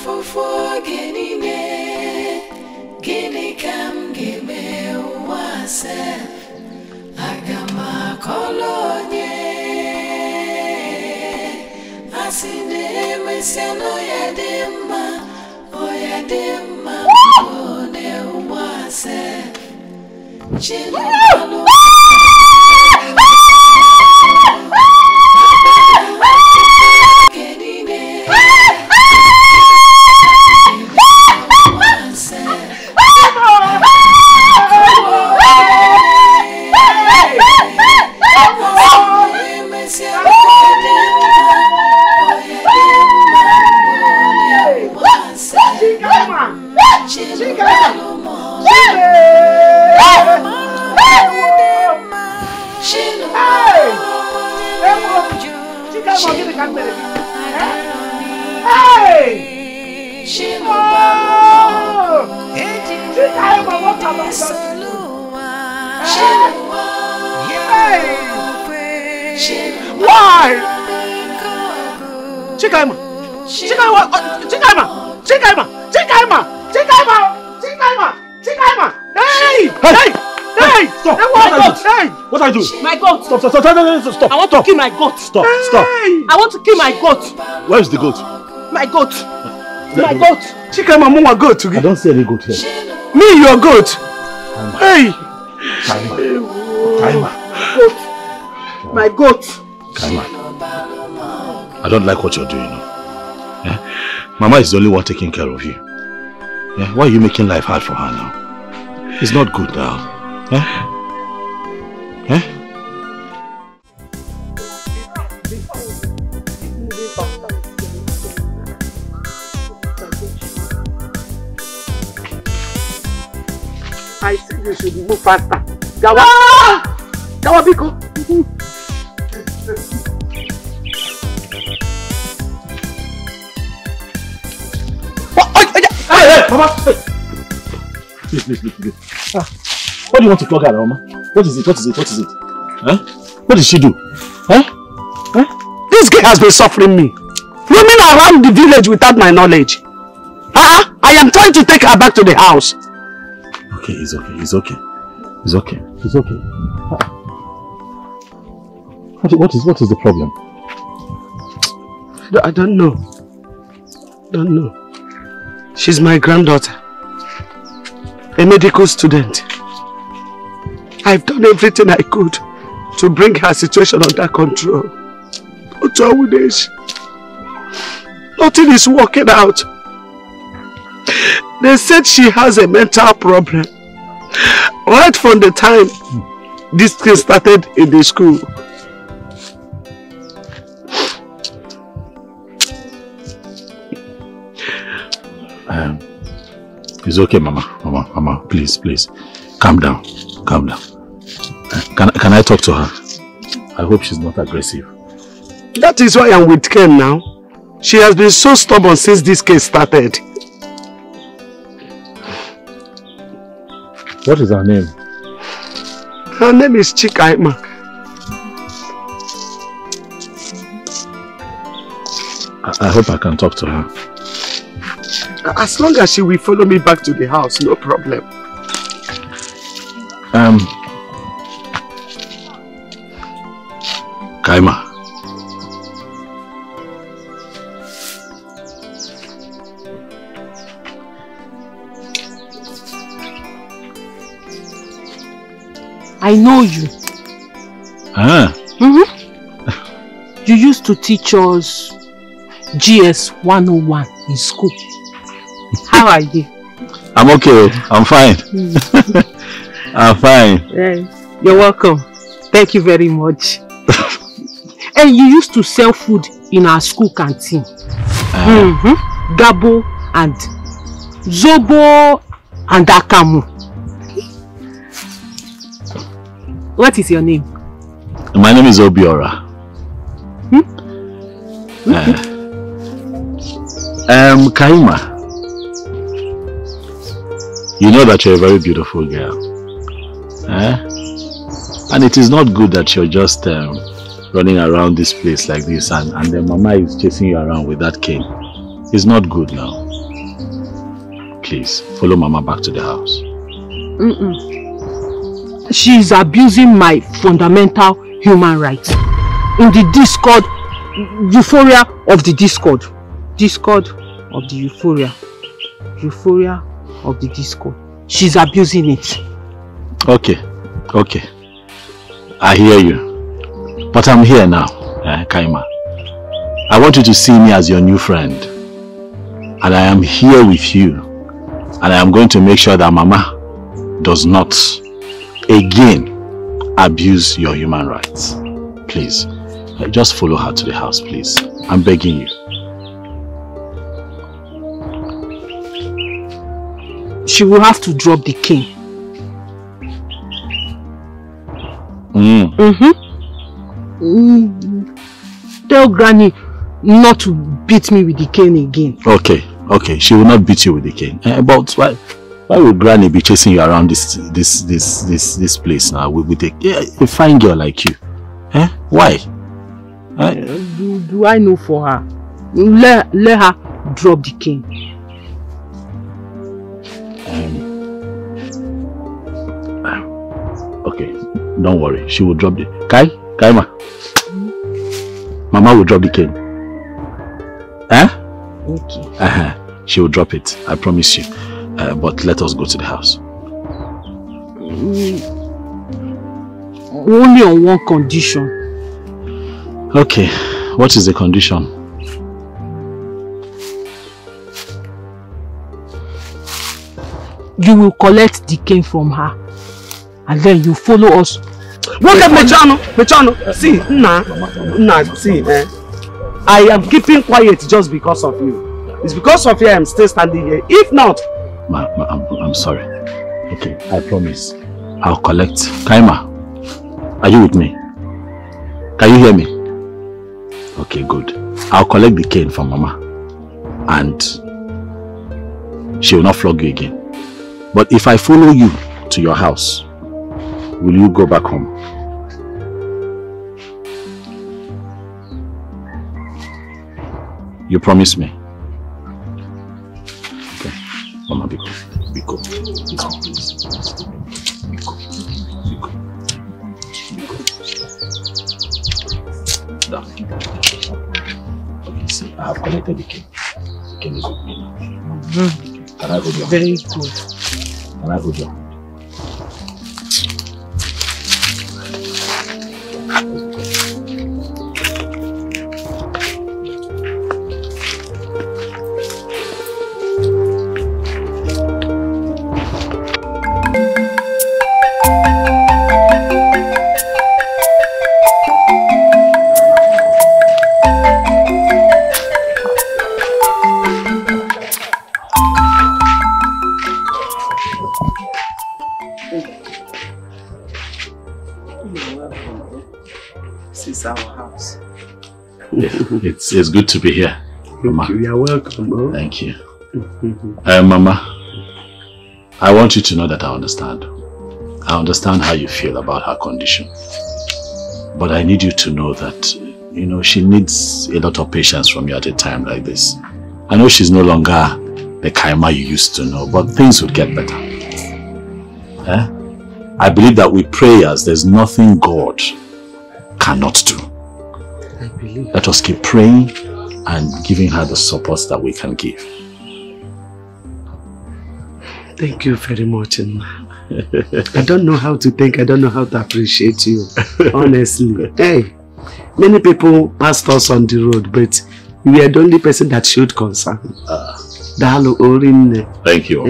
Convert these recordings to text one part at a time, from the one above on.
fufu genine gini kam geme wase agama kolonye asine meseno yadema oyadema one wase chilalo My goat! Stop! I want to kill my goat! Stop! I want to kill my goat! Where is the goat? My goat! My goat! Chikaima, mama goat. I don't see any goat here. Me, your goat! Hey! Kaima. My goat! Kaima. I don't like what you're doing. Yeah? Mama is the only one taking care of you. Yeah? Why are you making life hard for her now? It's not good now. Yeah? Eh? I think you should move faster. Gawa! Gawa, Biko! Hey, Mama! Please. What do you want to flog her, Mama? What is it? Huh? What did she do? Huh? This girl has been suffering me. Roaming around the village without my knowledge. I am trying to take her back to the house. Okay, it's okay. What is the problem? I don't know. She's my granddaughter. A medical student. I've done everything I could to bring her situation under control. But nothing is working out. They said she has a mental problem. Right from the time this thing started in the school. It's okay, Mama. Mama, please. Calm down. Can I talk to her? I hope she's not aggressive. That is why I'm with Ken now. She has been so stubborn since this case started. What is her name? Her name is Chikaima. I hope I can talk to her. As long as she will follow me back to the house, no problem. Kaima. I know you. You used to teach us GS 101 in school. How are you? I'm okay. I'm fine. I'm fine. You're welcome. Thank you very much. And you used to sell food in our school canteen. Gabo and Zobo and Akamu. What is your name? My name is Obiora. Kaima, you know that you're a very beautiful girl. And it is not good that you're just running around this place like this and then Mama is chasing you around with that cane. It's not good now. please, follow Mama back to the house. She's abusing my fundamental human rights. In the Discord, euphoria of the Discord. Discord of the euphoria. Euphoria of the Discord. She's abusing it. Okay. I hear you. But I'm here now, Kaima. I want you to see me as your new friend. And I am here with you. And I am going to make sure that Mama does not again abuse your human rights. Please, just follow her to the house, please. I'm begging you. She will have to drop the cane. Tell Granny not to beat me with the cane again. Okay. She will not beat you with the cane. But why would Granny be chasing you around this place now with a fine girl like you? Why? Do I know for her? Let her drop the cane. Okay, don't worry. She will drop the Kaima. Mama will drop the cane. Okay. She will drop it. I promise you. But let us go to the house. Only on one condition. Okay. What is the condition? You will collect the cane from her. And then you follow us. Mechano, see, see, I am keeping quiet just because of you. It's because of you I'm still standing here. If not... I'm sorry. Okay, I promise. I'll collect. Kaima, are you with me? Can you hear me? Okay, good. I'll collect the cane from Mama. And she will not flog you again. But if I follow you to your house, will you go back home? You promise me? Okay. Mama, be good. Be good. Down. Okay, see, I have collected the cane. The cane is with me now. Can I hold your hand? Very good. Can I hold your hand? It's good to be here, Mama. Thank you. You're welcome, bro. Thank you. Mama, I want you to know that I understand. I understand how you feel about her condition. But I need you to know that, you know, she needs a lot of patience from you at a time like this. I know she's no longer the Kaima you used to know, but things will get better. I believe that with prayers, there's nothing God cannot do. Let us keep praying and giving her the support that we can give. Thank you very much, Nma. I don't know how to thank, I don't know how to appreciate you, honestly. Hey, many people passed us on the road, but you are the only person that showed concern. Thank you.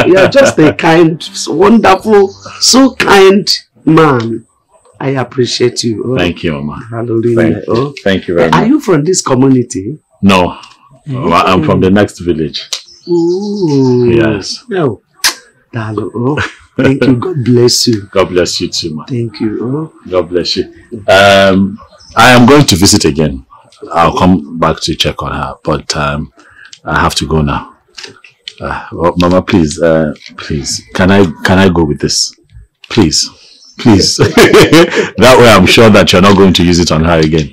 You are just a kind, wonderful, so kind man. I appreciate you. Oh. Thank you, Mama. Thank you very much. Are you from this community? No. I'm from the next village. Ooh. Yes. No. Thank you. God bless you. God bless you too, man. Thank you. Oh. God bless you. I am going to visit again. I'll come back to check on her, but I have to go now. Mama, please, can I go with this? Please. That way I'm sure that you're not going to use it on her again.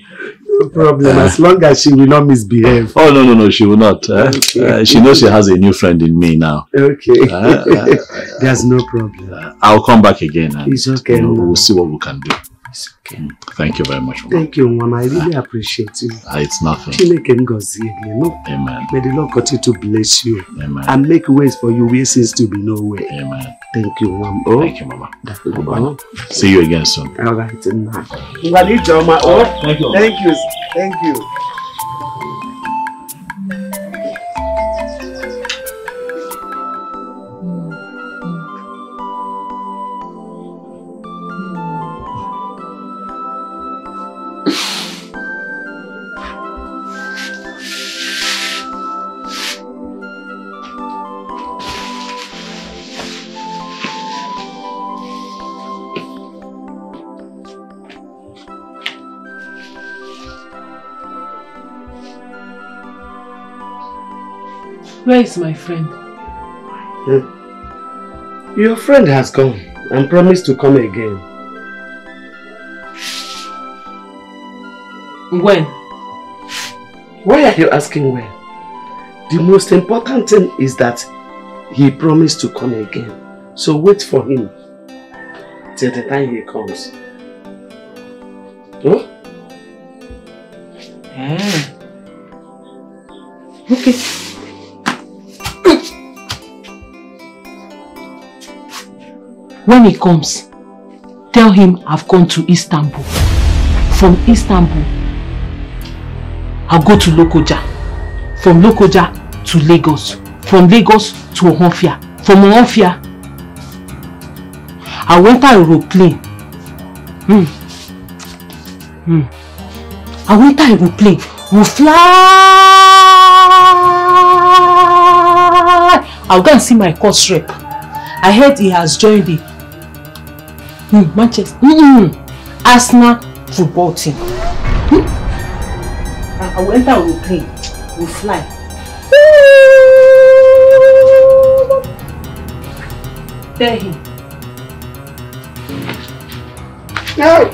No problem, as long as she will not misbehave. Oh, no, she will not. Okay. She knows she has a new friend in me now. Okay. There's no problem. I'll come back again. And, it's okay. We'll see what we can do. It's okay. Thank you very much, Mama. Thank you, Mama. I really appreciate you. It's nothing. Amen. May the Lord continue to bless you. Amen. And make ways for you where seems to be no way. Amen. Thank you, Mama. Oh. Thank you, Mama. See you again soon. All right, now. Oh, thank you. Thank you. Thank you. Where is my friend? Your friend has gone and promised to come again. When? Why are you asking when? The most important thing is that he promised to come again. So wait for him till the time he comes. Huh? Okay. When he comes, tell him I've gone to Istanbul. From Istanbul, I'll go to Lokoja. From Lokoja to Lagos. From Lagos to Ohofia. From Ohofia, I'll enter a aeroplane. I'll enter a aeroplane. We'll fly. I'll go and see my course rep. I heard he has joined the Manchester Arsenal football team. I will enter a aeroplane. We'll fly. Tell him. No.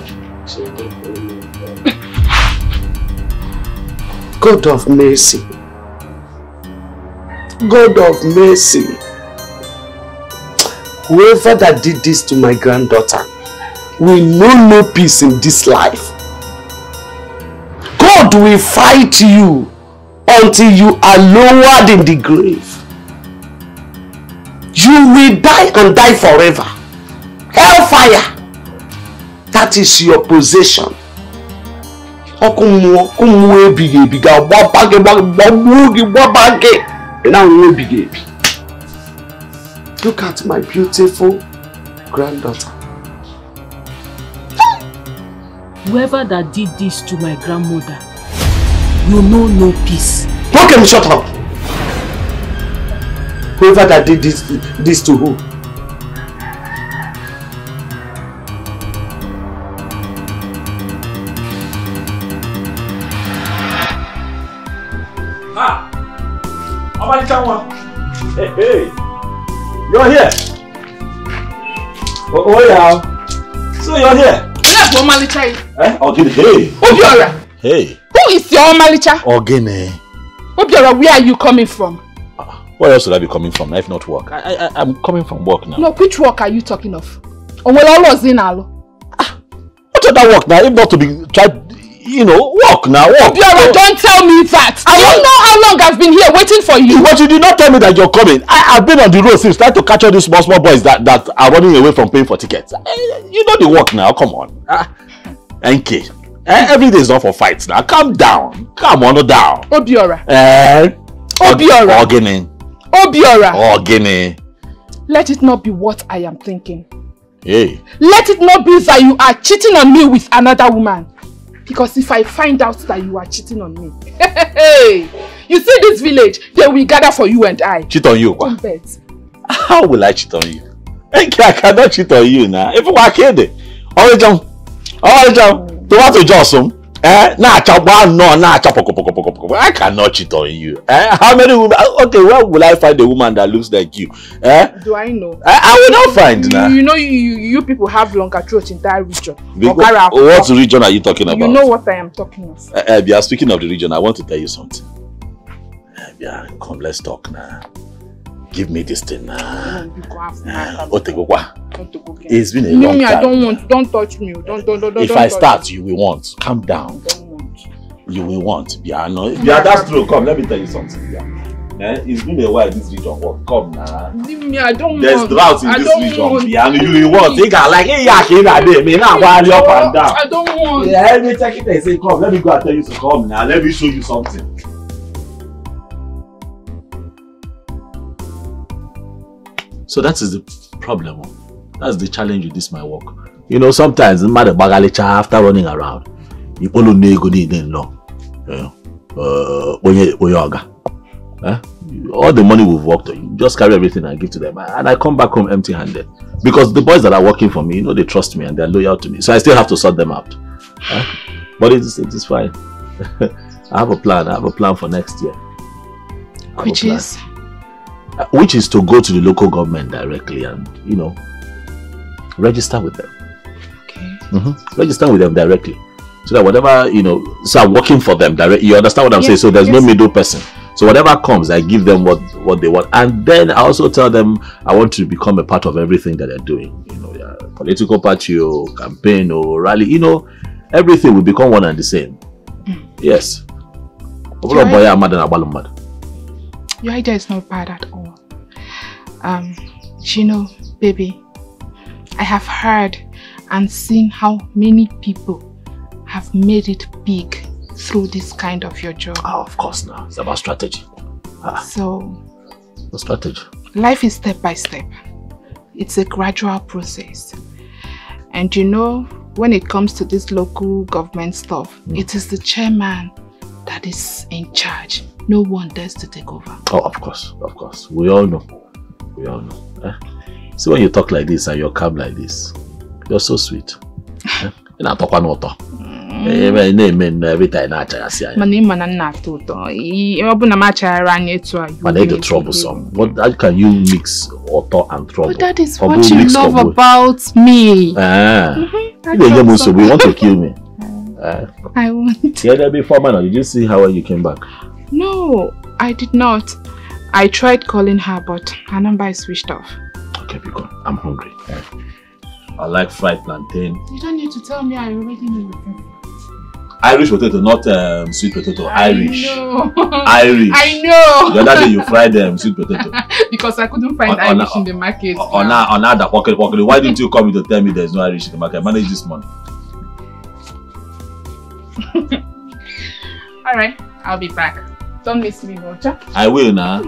God of mercy. God of mercy. Whoever that did this to my granddaughter will know no peace in this life. God will fight you until you are lowered in the grave. You will die and die forever. Hellfire. That is your possession. Look at my beautiful granddaughter. Whoever that did this to my grandmother will know no peace. Okay, shut up. Whoever that did this to who? Hey. You're here. Oh yeah. So you're here. Yes, Omalicha. Ogene. Hey. Obiora. Hey. Who is your Omalicha? Ogene. Obiora, where are you coming from? Where else would I be coming from if not work? I'm coming from work now. No, which work are you talking of? What other work now? If not to be tried, work now. Work. Obiora, don't tell me that. Do you know how long I've been here waiting for you? But you did not tell me that you're coming. I've been on the road since trying to catch all these small boys that are running away from paying for tickets. You know the work now. Come on. NK. Every day is not for fights now. Calm down. Come on, down. Obiora. Obiora. Ogene. Obiora. Ogene. Let it not be what I am thinking. Hey. Let it not be that you are cheating on me with another woman. Because if I find out that you are cheating on me, hey, you see this village, they will gather for you and I. Cheat on you? Don't bet. How will I cheat on you? I cannot cheat on you now. If I kill it, tomato Johnson, I cannot cheat on you. How many women? Okay, where will I find a woman that looks like you? Do I know? I will not find now. You know, you people have longer throats in that region. What region are you talking about? You know what I am talking of. Yeah, speaking of the region, I want to tell you something. Yeah, come, let's talk now. Give me this thing now. It's been a long time. I don't want. Don't touch me. Don't. If I start, you will want. Calm down. You will want. Yeah, no. Yeah, that's true. Come, let me tell you something. Yeah. It's been a while this region work. Come now. Leave me. I don't There's want. drought in this region. Yeah, you will want. Think I like I up and down. I don't want. Yeah, let me check it and say, come. Let me go and tell you to come now. Let me show you something. So that is the problem. That's the challenge with this my work. You know, sometimes the matter bagalicha after running around, you only go in law. All the money we've worked on, you just carry everything and give to them, and I come back home empty-handed because the boys that are working for me, you know, they trust me and they're loyal to me. So I still have to sort them out. But it's fine. I have a plan. I have a plan for next year. Which is to go to the local government directly and, you know, register with them. Okay. Register with them directly. So that whatever, you know, so I'm working for them directly. You understand what I'm saying? So there's no middle person. So whatever comes, I give them what they want. And then I also tell them I want to become a part of everything that they're doing. You know, yeah, political party or campaign or rally, you know, everything will become one and the same. Yes. Your idea is not bad at all. You know, baby, I have heard and seen how many people have made it big through this kind of your job. Oh, of course now. It's about strategy. So, the strategy. Life is step by step. It's a gradual process. And you know, when it comes to this local government stuff, it is the chairman that is in charge. No one dares to take over. Oh, of course. We all know. See, when you talk like this and you're calm like this, you're so sweet. Every time I troublesome. What how can you mix auto and trouble? But that is what you love about me. We want to kill me. I want. Yeah, before man, did you see how you came back? No, I did not. I tried calling her, but her number is switched off. Okay, because I'm hungry. I like fried plantain. You don't need to tell me, I already know your favorite. Irish potato, not sweet potato. Irish. I know. Irish. I know. The other day you fried sweet potato. Because I couldn't find Irish in the market. On that pocket. Why didn't you come to tell me there's no Irish in the market? Manage this money. Alright, I'll be back. Don't miss me, Roger. I will now.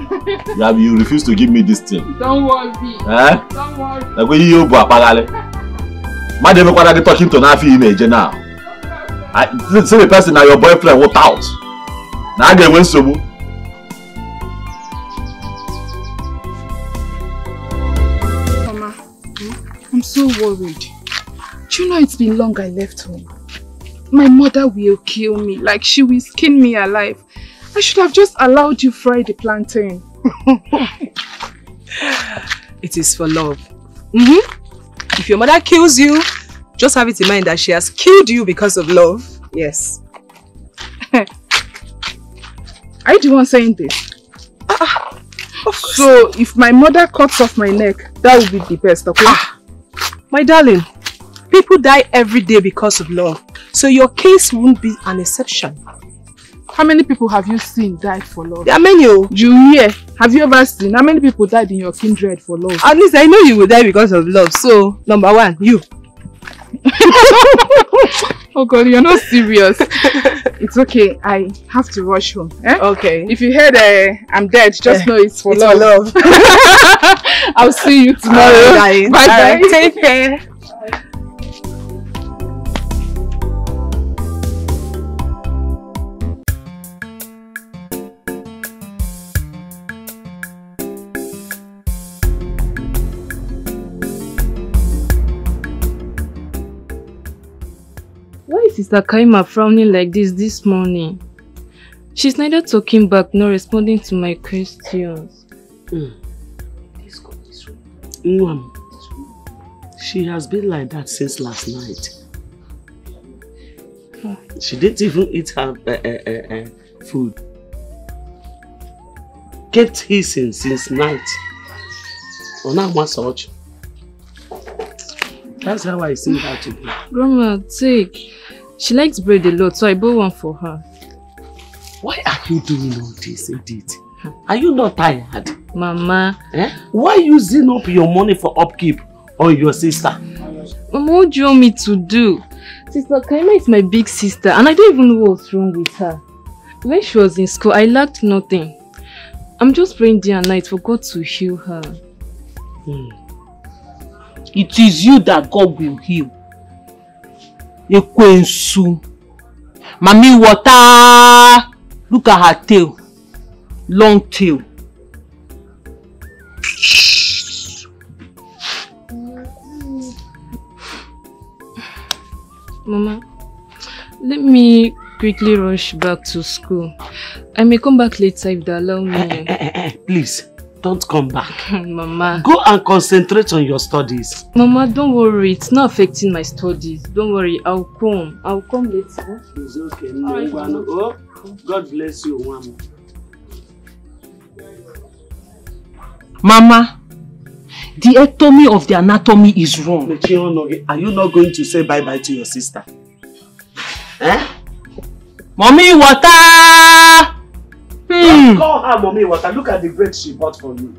You refuse to give me this thing. Don't worry. Don't worry. Like when you Madam, what are you talking to Nafi image now? See the person now your boyfriend walked out. Now they went so. Mama, I'm so worried. Do you know it's been long I left home? My mother will kill me, like she will skin me alive. I should have just allowed you fry the plantain. It is for love. If your mother kills you, just have it in mind that she has killed you because of love. Yes. Are you the one saying this? So if my mother cuts off my neck, that would be the best, okay? My darling, people die every day because of love. So your case won't be an exception. How many people have you seen died for love? There are many. You hear? Have you ever seen how many people died in your kindred for love? At least I know you will die because of love. So, number one, you. Oh God, you're not serious. It's okay. I have to rush home. Okay. If you heard I'm dead, just know it's for love. For love. I'll see you tomorrow. Bye. Bye. Take care. Sister Kaima frowning like this morning? She's neither talking back nor responding to my questions. She has been like that since last night. She didn't even eat her food. Kept hissing since night. That's how I see her today. Grandma, take. She likes bread a lot, so I bought one for her. Why are you doing all this, Edith? Are you not tired? Mama. Why using up your money for upkeep on your sister? Mama, what do you want me to do? Sister Kaima is my big sister and I don't even know what's wrong with her. When she was in school, I lacked nothing. I'm just praying day and night for God to heal her. It is you that God will heal. Ekwensu. Mami water. Look at her tail. Long tail. Mama, let me quickly rush back to school. I may come back later if they allow me. Please, don't come back. Mama. Go and concentrate on your studies. Mama, don't worry. It's not affecting my studies. Don't worry. I'll come. I'll come later. It's okay. Oh, God bless you, Mama. Mama, the ectomy of the anatomy is wrong. Are you not going to say bye-bye to your sister? Mommy, water! Don't call her Mommy Water. Look at the bread she bought for you.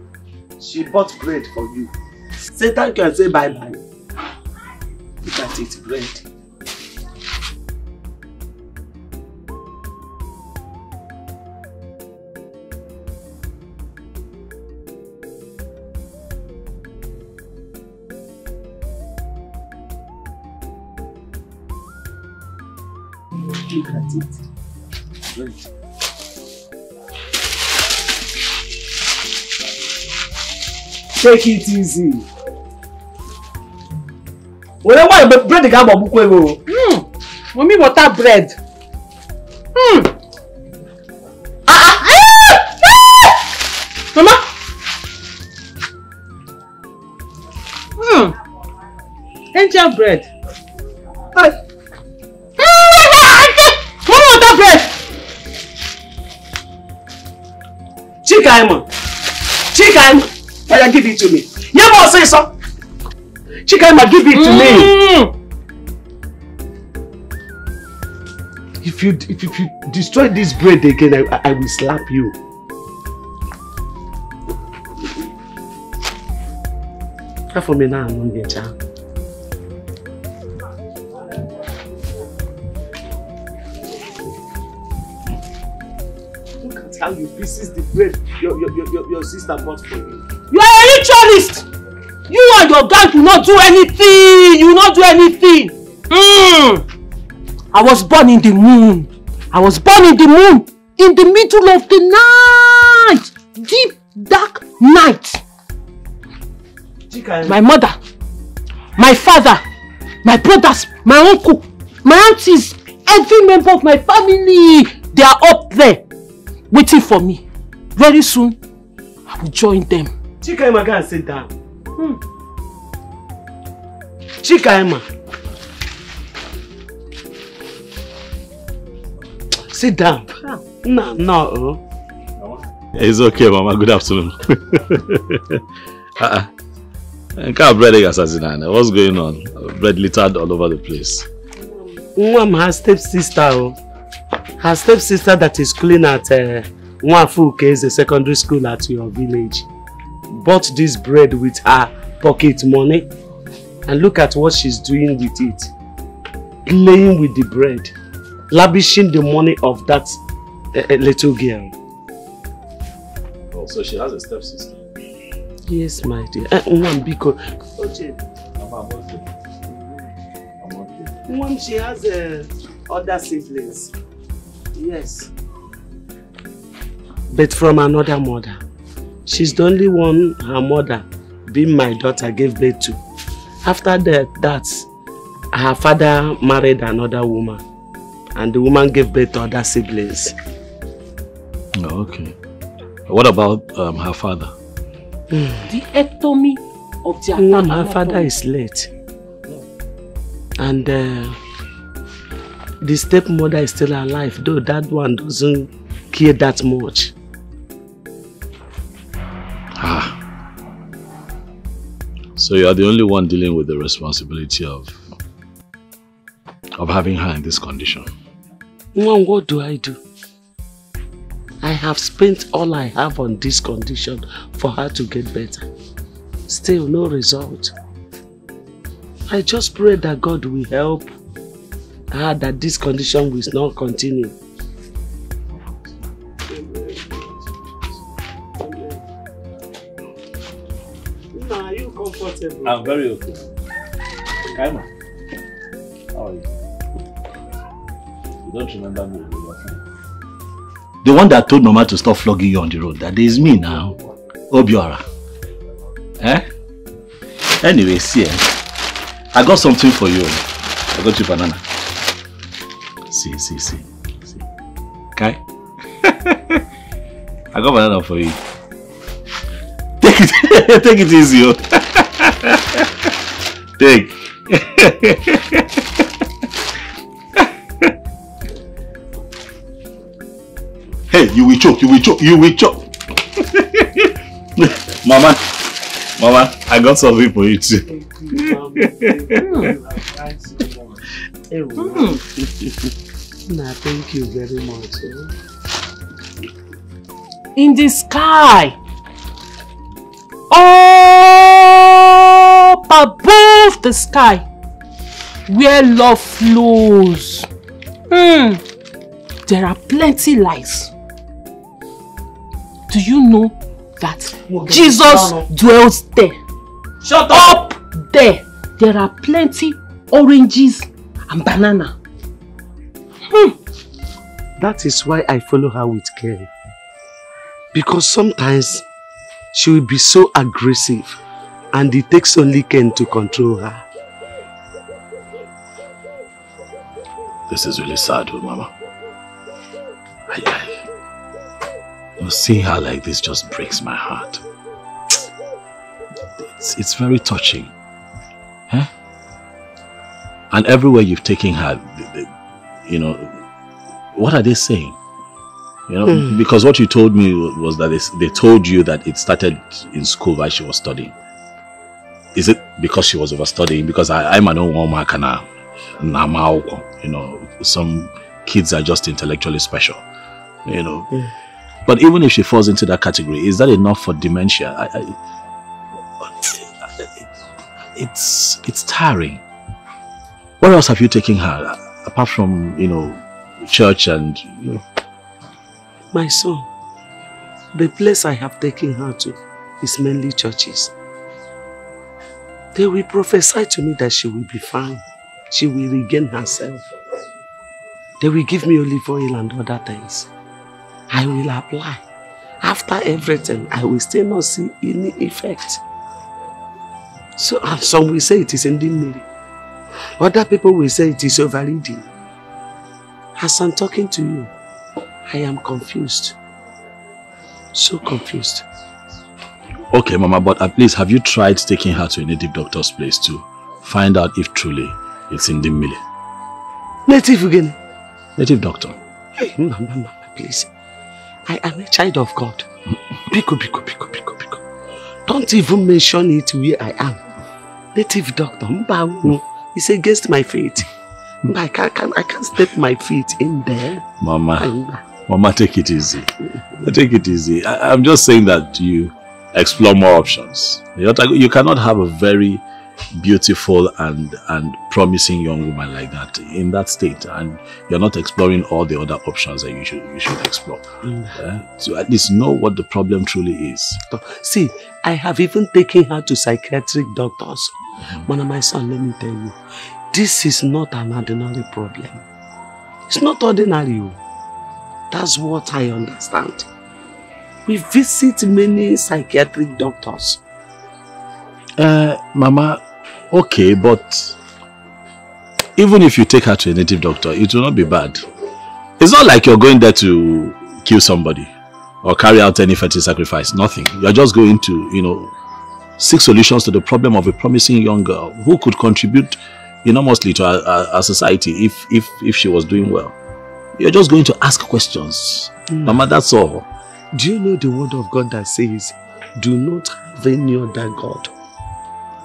She bought bread for you. Say thank you and say bye-bye. Look at it, bread. Look at it. Bread. Take it easy. Whenever bread the gaba bukwego. Mommy, water bread. Mama. Angel bread. Water bread. Chikaima. Fire, give it to me. You must say so. Chikaima, give it to me. If you destroy this bread again, I will slap you. Come for me now, I'm on the child. Look at how you pieces the bread your sister bought for you. You are a ritualist. You and your gang will not do anything. You will not do anything. I was born in the moon. I was born in the moon. In the middle of the night. Deep, dark night. My mother, my father, my brothers, my uncle, my aunties, every member of my family, they are up there waiting for me. Very soon, I will join them. Chikaima, go and sit down. Chikaima. Sit down. No. It's okay, Mama. Good afternoon. What's going on? Bread littered all over the place. Mama, her stepsister. Her stepsister that is schooling at Nwafuke is a secondary school at your village. Bought this bread with her pocket money. And look at what she's doing with it. Playing with the bread. Lavishing the money of that little girl. Oh, so she has a stepsister? Yes, my dear. Because she has other siblings. Yes. But from another mother. She's the only one her mother, being my daughter, gave birth to. After that, her father married another woman, and the woman gave birth to other siblings. Oh, okay. What about her father? The ectomy of the attack. Her father is late. And the stepmother is still alive, though that one doesn't care that much. So you are the only one dealing with the responsibility of having her in this condition. Mom, what do? I have spent all I have on this condition for her to get better. Still no result. I just pray that God will help her, that this condition will not continue. Are you comfortable? I'm very okay. Kaima, how are you? You don't remember me? The one that told Mama to stop flogging you on the road, that day is me now. Obiora. Eh? Anyway, see, I got something for you. I got you banana. See. Okay? I got banana for you. Take it, take it easy, yo. Take. Hey, you will choke. Mama, I got something for you too. Thank you very much. In the sky, up above the sky, where love flows, there are plenty lights. Do you know that Jesus dwells there? Shut up! There are plenty oranges and banana. That is why I follow her with care. Because sometimes she will be so aggressive and it takes only Ken to control her. This is really sad, Mama. Seeing her like this just breaks my heart. It's very touching. Huh? And everywhere you've taken her, you know, what are they saying? You know, because what you told me was that they told you that it started in school while she was studying. Is it because she was overstudying? Because I'm an old woman, you know, some kids are just intellectually special, you know. But even if she falls into that category, is that enough for dementia? It's tiring. Where else have you taken her apart from, you know, church and, you know? My son, the place I have taken her to is mainly churches. They will prophesy to me that she will be fine. She will regain herself. They will give me olive oil and other things. I will apply. After everything, I will still not see any effect. So, and some will say it is ending me. Other people will say it is overeating. As I'm talking to you, I am confused. So confused. Okay, Mama, but at least have you tried taking her to a native doctor's place to find out if truly it's in the Mille? Native again? Native doctor. Hey, Mama, please. I am a child of God. Biko. Don't even mention it where I am. Native doctor. It's against my faith. I can't step my feet in there. Mama, take it easy. Take it easy. I'm just saying that you explore more options. You cannot have a very beautiful and promising young woman like that in that state, and you're not exploring all the other options that you should explore. So at least know what the problem truly is. See, I have even taken her to psychiatric doctors. My son, let me tell you, this is not an ordinary problem. It's not ordinary. That's what I understand. We visit many psychiatric doctors. Mama, okay, but even if you take her to a native doctor, it will not be bad. It's not like you're going there to kill somebody or carry out any fertility sacrifice. Nothing. You're just going to, you know, seek solutions to the problem of a promising young girl who could contribute enormously to our society if she was doing well. You're just going to ask questions. Mama, that's all. Do you know the word of God that says, do not have any other God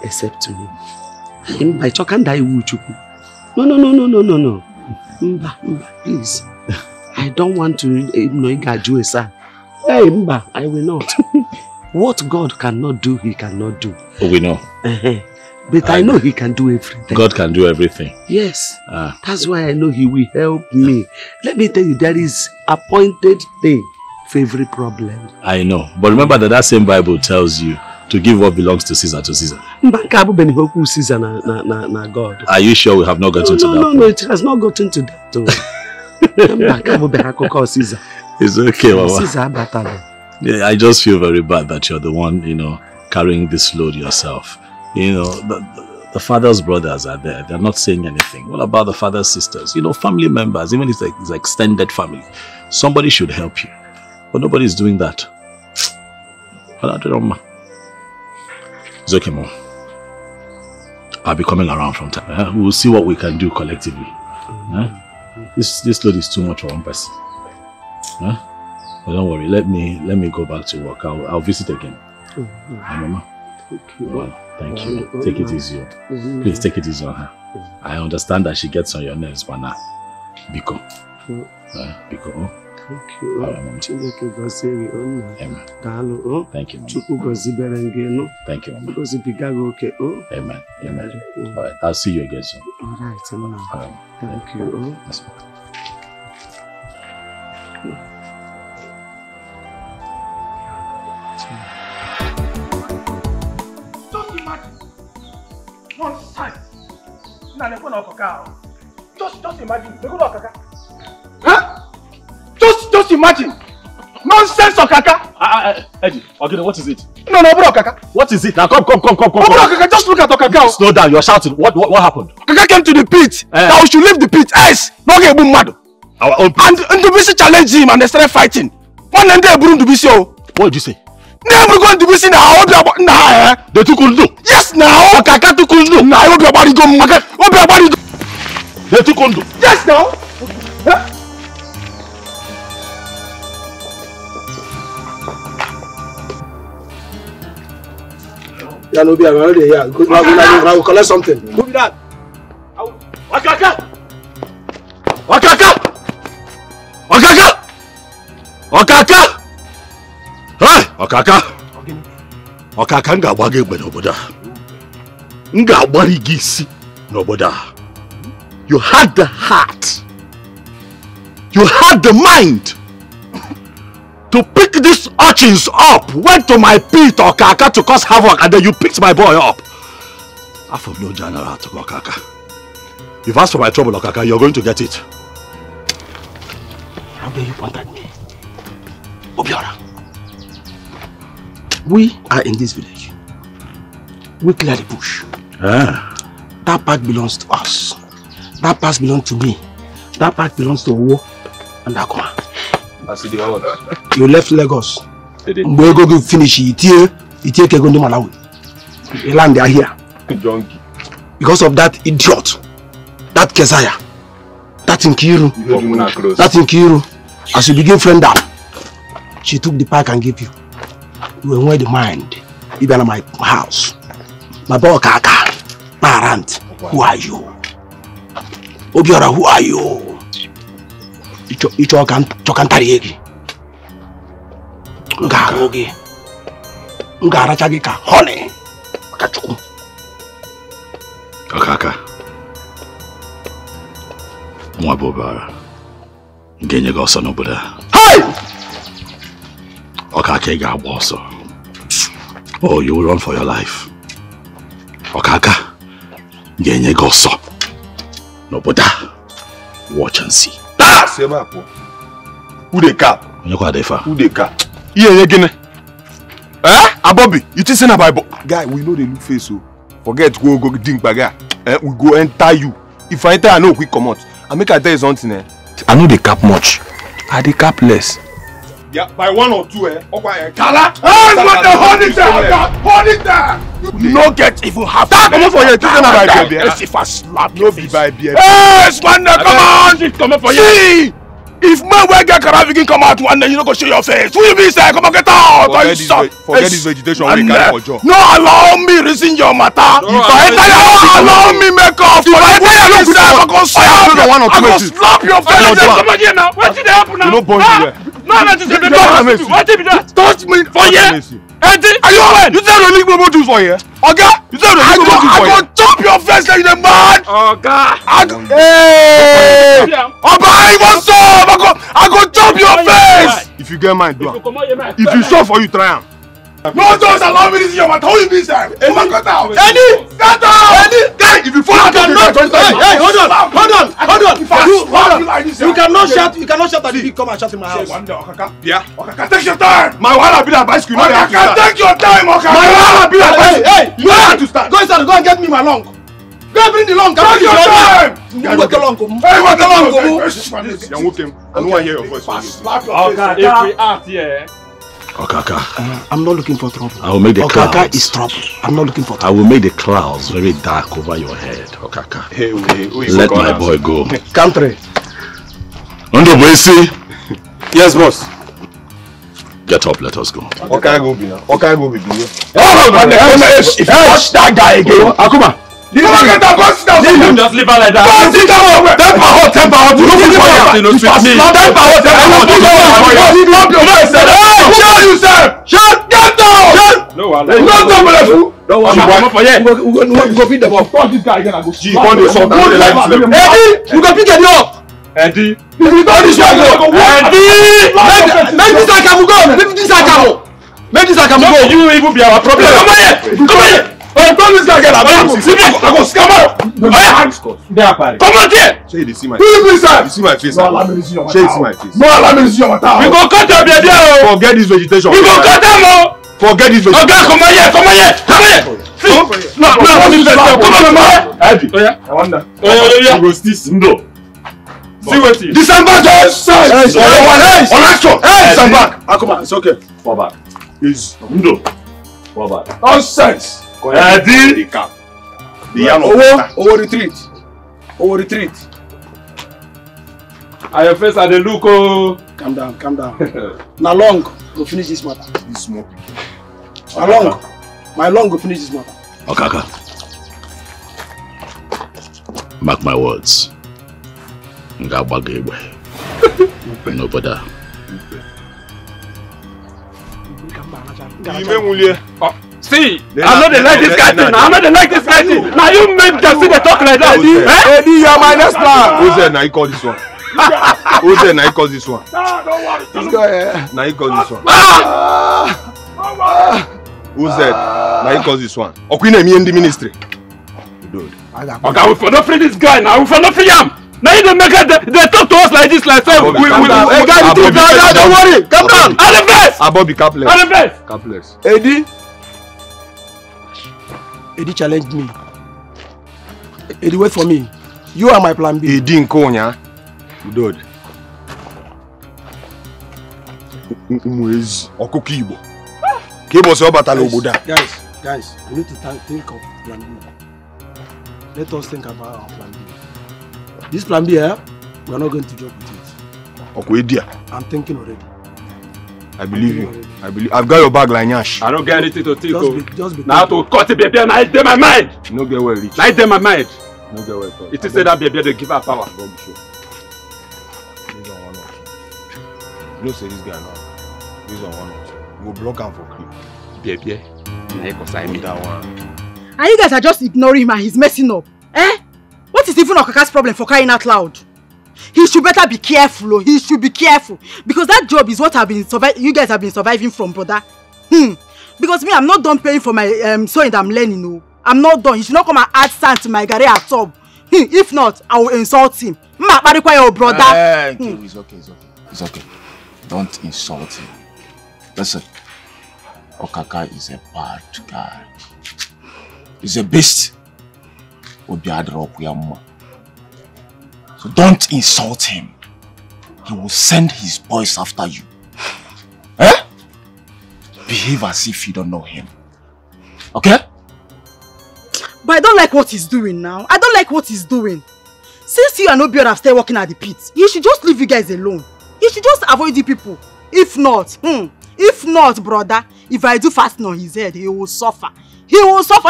except me? No. Please. I don't want to, Hey, Mba, I will not. What God cannot do, he cannot do. Oh, we know. But I know he can do everything. God can do everything. Yes. That's why I know he will help me. Let me tell you, there is appointed day for every problem. I know. But remember that same Bible tells you to give what belongs to Caesar to Caesar. Caesar na God. Are you sure we have not gotten to that? No, it has not gotten to that. It's okay, Mama. Caesar. Yeah, I just feel very bad that you're the one, you know, carrying this load yourself. You know, the father's brothers are there. They're not saying anything. What about the father's sisters? You know, family members, even if it's extended family. Somebody should help you. But nobody's doing that. It's okay, Mom. I'll be coming around from time. We'll see what we can do collectively. This load is too much for one person. But don't worry, let me go back to work. I'll visit again. Mama. Well, thank you. Take it easy. Please take it easy on her. I understand that she gets on your nerves, but now, Biko. Biko. Thank you. Amen. Thank you, Mama. Thank you, Mama. Amen. Amen. All right, I'll see you again soon. All right, Mama. Thank you. Yes, Just imagine. Huh? Just imagine. Nonsense, Okaka. Eddie, okay, what is it? No, Okaka. What is it? Now come. Okaka, just look at Okaka. Slow down, you're shouting. What happened? Okaka came to the pit. Now we should leave the pit. Yes, no get mad. Our own pit. And Ndubisi challenged him and they started fighting. One day Ndubisi. What did you say? Never going to be seen now. They took Undu. Yes, now. Okaka took Undu. Now I hope your body go. They took Undu. Yes, now. Huh? Yeah, no, be around here. I will collect something. Who be that? Okaka! Hey, Okaka nga gbage egbe n'obodo. Nga agbari gị isi n'obodo. You had the heart. You had the mind to pick these urchins up. Went to my pit, Okaka, to cause havoc, and then you picked my boy up. I have no general to Okaka. You've asked for my trouble, Okaka. You're going to get it. How dare you point at me? Obiora. We are in this village. We clear the bush. That part belongs to us. That part belongs to me. That part belongs to Owo and Akuma. You left Lagos. We go finish it here. You take a go to Malawi. You land there here. Because of that idiot. That Kesaya. That Nkiru. As you begin friend up, she took the pack and gave you. You were with the mind. You be at my house. My boy Kaka. My aunt. Who are you? Obiora, who are you? You can tariegi. Ngarogi. Ngarachagika. Honey. Kachuku. Okaka. Mwabobara. Ngenye gosa noboda. Hey! Okaka ga boso. Oh, you will run for your life. Okaka. Ngenye gosa. Noboda. Watch and see. Ah! Semapo. Who they cap? Who they cap? Yeah, again. Abobi, you think na Bible? Guy, we know they look face so. Forget go drink baga. We go enter you. if I enter, I know quick come out. I make I tell you something. I know they cap much. I they cap less. Yeah, by 1 or 2, okay. Kala! Hold it there! Hold it there! No get even half. Come on for you. Let's see if I slap no be by beer. Hey, Swander, come on! Come on for you. See! If man will get Karavikin come out one day, you don't go show your face. Who you be say? Come on, get out! Forget this vegetation we carry for job. No, allow me reason your matter. If I enter your allow me make off. If I enter your look there, I go slap your face. Come on here now. What did happen now? You don't punch me there. No, what did be that? Touch me for here. Aunty, are you when? You said you need juice for here. Okay? You said you need juice for here. I go chop your face like the man. Okay. Hey. Oba, what's up? I go chop your face. If you get mine, do it. If you sure for you, try am. No, don't allow me to see your mouth. How you be sir? Oh my God, out. Eddie, get out. Eddie, guy, if you follow, hey, hold on. You cannot shout. You cannot shout at the come and shout in my house. Yeah. Okay, take your time. My wife be that bicycle. Okay, take your time. Okay. My wife be that bicycle. Hey, you have to start. Go inside. Go and get me my long. Go and bring the long. Take your time. What the long? Hey, what the long? You walk him. I don't want to hear your voice. Okay, if we act here. Okaka. I'm not looking for trouble. I will make the clouds. Okaka is trouble. I'm not looking for trouble. I will make the clouds very dark over your head, Okaka. Hey, let my boy go. Country. Ondo Boisi. Yes, boss. Get up, let us go. Okay, go be now. Okay, go be. If you touch that guy again, Akuma. Just leave her like that. Temper hot. You look for you. You sweet me. Temper hot. Shut. Get down. No, I'm not down. Don't worry. We go feed the ball. This guy again. I go. She want to solve the Eddie, you go pick it up. Eddie. If you don't this one go. Eddie. Make this like go. Make this like go. Make this like go. You even be our problem. Come here. I told this guy again. I go scam out. Come on here. Say you see my face. You see my face. Say you see my face. No, allow me to see your mouth. We go cut your baby. Forget this vegetation. We go cut them. Forget this vegetation. Okay, come on here. No, come on. Eddie. Oh yeah. I wonder. You go still no. See what it is. December just election. December. Come on, it's okay. Fall back. It's no. Fall back. Nonsense. Eddie. Over retreat. Over retreat. Are your face at the look? Calm down. Now long, go finish this matter. this small. My long go finish this matter. Okaka. Mark my words. Ngabagwe. No brother. See, I'm not like this guy thing. I'm not like this guy thing. Now you make just see the talk like that. Eddie, you are my next plan. Who's there? Now you call this one. Who's there? Now you call this one. Don't worry. This guy. Now you call this one. Who's there? Now you call this one. Okwina me in the ministry. Dude. Okay, we for not free this guy now. We for not free him. Now you don't make it. They talk to us like this, like so. Don't worry. Calm down. At the best. Bobby capless. At the best. Capless. Eddie challenged me. Eddie, wait for me. You are my plan B. Eddie Nkonya. Dude. Mwezi. Okuki Igbo. Kebo se obatala oboda. Guys, we need to think of plan B. Let us think about our plan B. This plan B, we are not going to joke with it. Okwedia. I'm thinking already. I believe you. I've got your bag like Nyash. I don't get anything to think. Just be now to cut the baby and I in my mind. No get well rich. I in my mind. No get well. It is said that baby they give her power. Don't be sure. This on one out. You know say this guy now. This on one out. You go block him for creep. Baby. Now you consign me that one. And you guys are just ignoring him and he's messing up. Eh? What is even Okaka's problem for crying out loud? He should better be careful. He should be careful. Because that job is what you guys have been surviving from, brother. Because me, I'm not done paying for my sewing that I'm learning. No. I'm not done. He should not come and add sand to my garage at all. If not, I will insult him. Ma require your brother. It's okay. Don't insult him. Listen, Okaka is a bad guy. He's a beast. So don't insult him. He will send his boys after you. Eh? Behave as if you don't know him. Okay? But I don't like what he's doing now. I don't like what he's doing. Since you and Obiora have started working at the pit, he should just leave you guys alone. He should just avoid the people. If not, brother, if I do fasting on his head, he will suffer. He will suffer,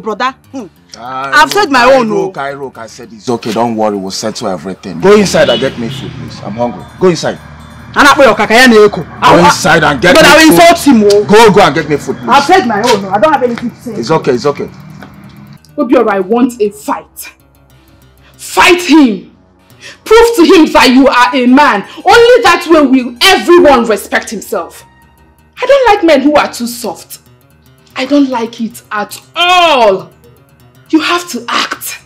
brother. I've said my own. I said it's okay, don't worry, we'll settle everything. Go inside and get me food, please. I'm hungry. Go inside. Go inside and get me food. But I will insult him. Go and get me food, please. I've said my own. I don't have anything to say. It's okay, it's okay. Obiora, I want a fight. Fight him. Prove to him that you are a man. Only that way will everyone respect himself. I don't like men who are too soft. I don't like it at all. You have to act.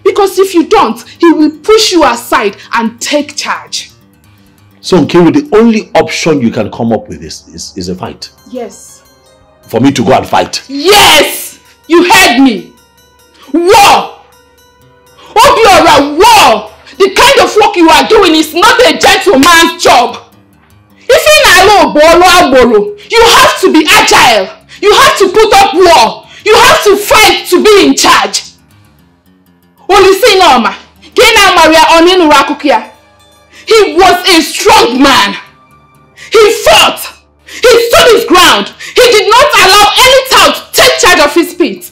Because if you don't, he will push you aside and take charge. So, Nkiru, the only option you can come up with is a fight? Yes. For me to go and fight? Yes! You heard me! War! Obiora, war! The kind of work you are doing is not a gentleman's job. If you have to be agile. You have to put up war. You have to fight to be in charge. He was a strong man. He fought. He stood his ground. He did not allow any child to take charge of his feet.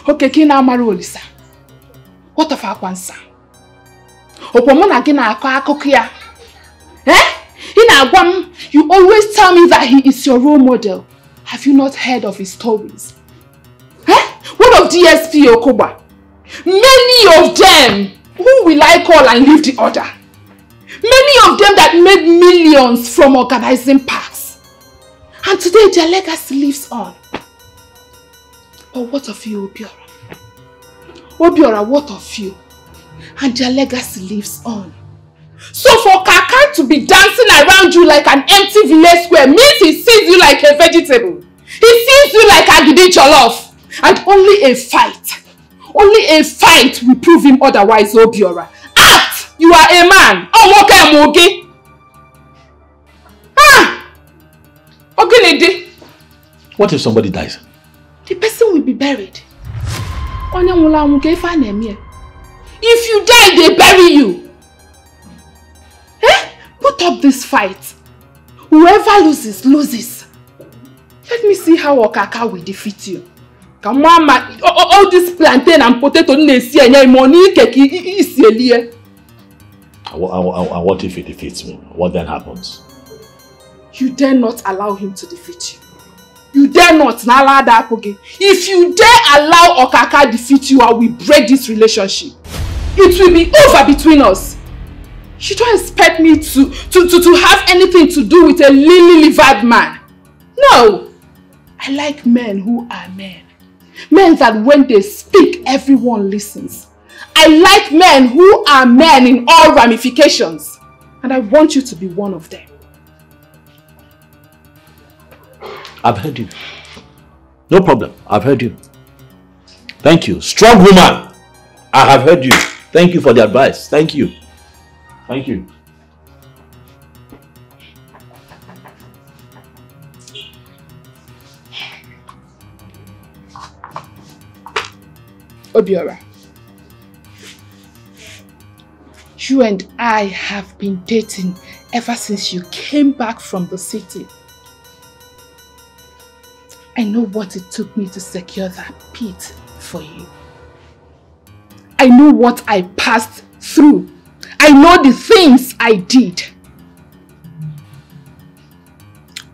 Okay, Kina Marolisa. What of our answer? You always tell me that he is your role model. Have you not heard of his stories? What of DSP Okoba? Many of them. Who will I call and leave the order? Many of them that made millions from organizing parks. And today their legacy lives on. But what of you, Obiora? Obiora, what of you? And their legacy lives on. So for Kaka to be dancing around you like an empty village square means he sees you like a vegetable. He sees you like Agidi Jollof. And only a fight will prove him otherwise, Obiora. Act! You are a man. What if somebody dies? The person will be buried. If you die, they bury you. Put up this fight. Whoever loses, loses. Let me see how Okaka will defeat you. Come on, all this plantain and potato money. And what if he defeats me? What then happens? You dare not allow him to defeat you. You dare not. If you dare allow Okaka defeat you, I will break this relationship. It will be over between us. You don't expect me to have anything to do with a lily-livered man. No. I like men who are men. Men that when they speak, everyone listens. I like men who are men in all ramifications. And I want you to be one of them. I've heard you. No problem. I've heard you. Thank you. Strong woman. I have heard you. Thank you for the advice. Thank you. Thank you. Obiora, you and I have been dating ever since you came back from the city. I know what it took me to secure that pit for you. I know what I passed through. I know the things I did.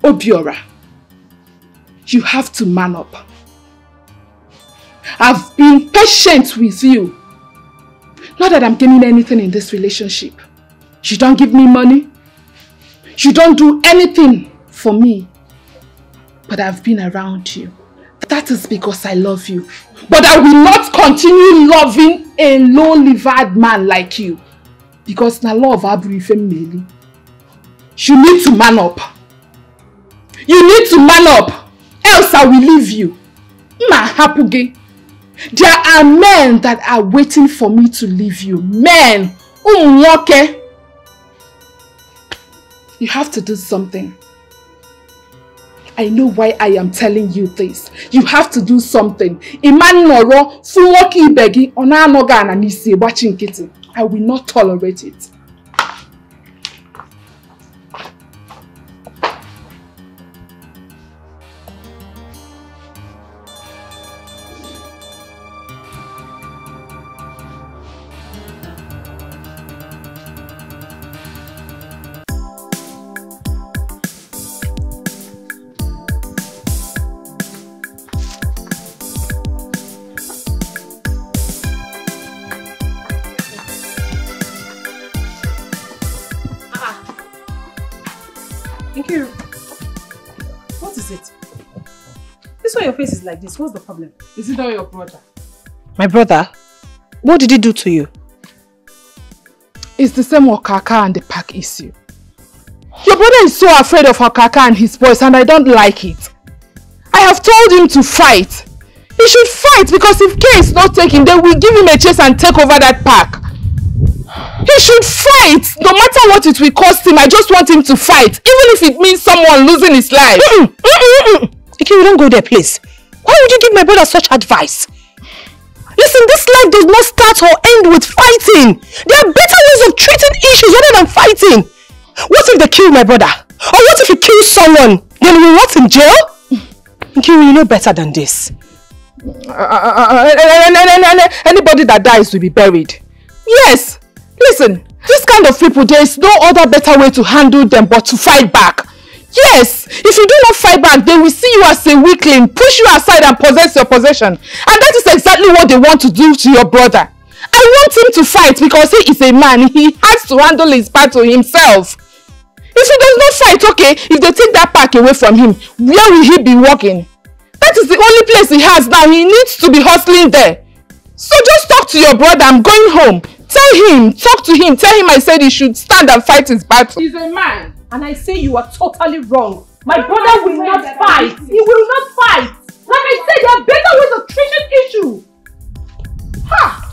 Obiora, you have to man up. I've been patient with you. Not that I'm gaining anything in this relationship. You don't give me money. You don't do anything for me. But I've been around you. That is because I love you. But I will not continue loving a low-livered man like you. Because na love abri. You need to man up. You need to man up. Else I will leave you. Ma hapuge. There are men that are waiting for me to leave you. Men. Okay. You have to do something. I know why I am telling you this. You have to do something. I will not tolerate it. What is it? This way your face is like this. What's the problem? Is it not your brother? My brother? What did he do to you? It's the same Okaka and the pack issue. Your brother is so afraid of Okaka and his boys, and I don't like it. I have told him to fight. He should fight, because if K is not taken, they will give him a chance and take over that pack. He should fight, no matter what it will cost him. I just want him to fight, even if it means someone losing his life. Okay, we don't go there, please. Why would you give my brother such advice? Listen, this life does not start or end with fighting. There are better ways of treating issues other than fighting. What if they kill my brother? Or what if he kills someone? Then we rot in jail? Okay, you know better than this. Anybody that dies will be buried. Yes. Listen, this kind of people, there is no other better way to handle them but to fight back. Yes, if you do not fight back, they will see you as a weakling, push you aside and possess your possession. And that is exactly what they want to do to your brother. I want him to fight because he is a man. He has to handle his battle himself. If he does not fight, okay, if they take that pack away from him, where will he be walking? That is the only place he has now. He needs to be hustling there. So just talk to your brother. I'm going home. Tell him, talk to him, tell him I said he should stand and fight his battle. He's a man. And I say you are totally wrong. My brother will not fight. He will not fight. Like I said, there are better ways of treating issue. Ha!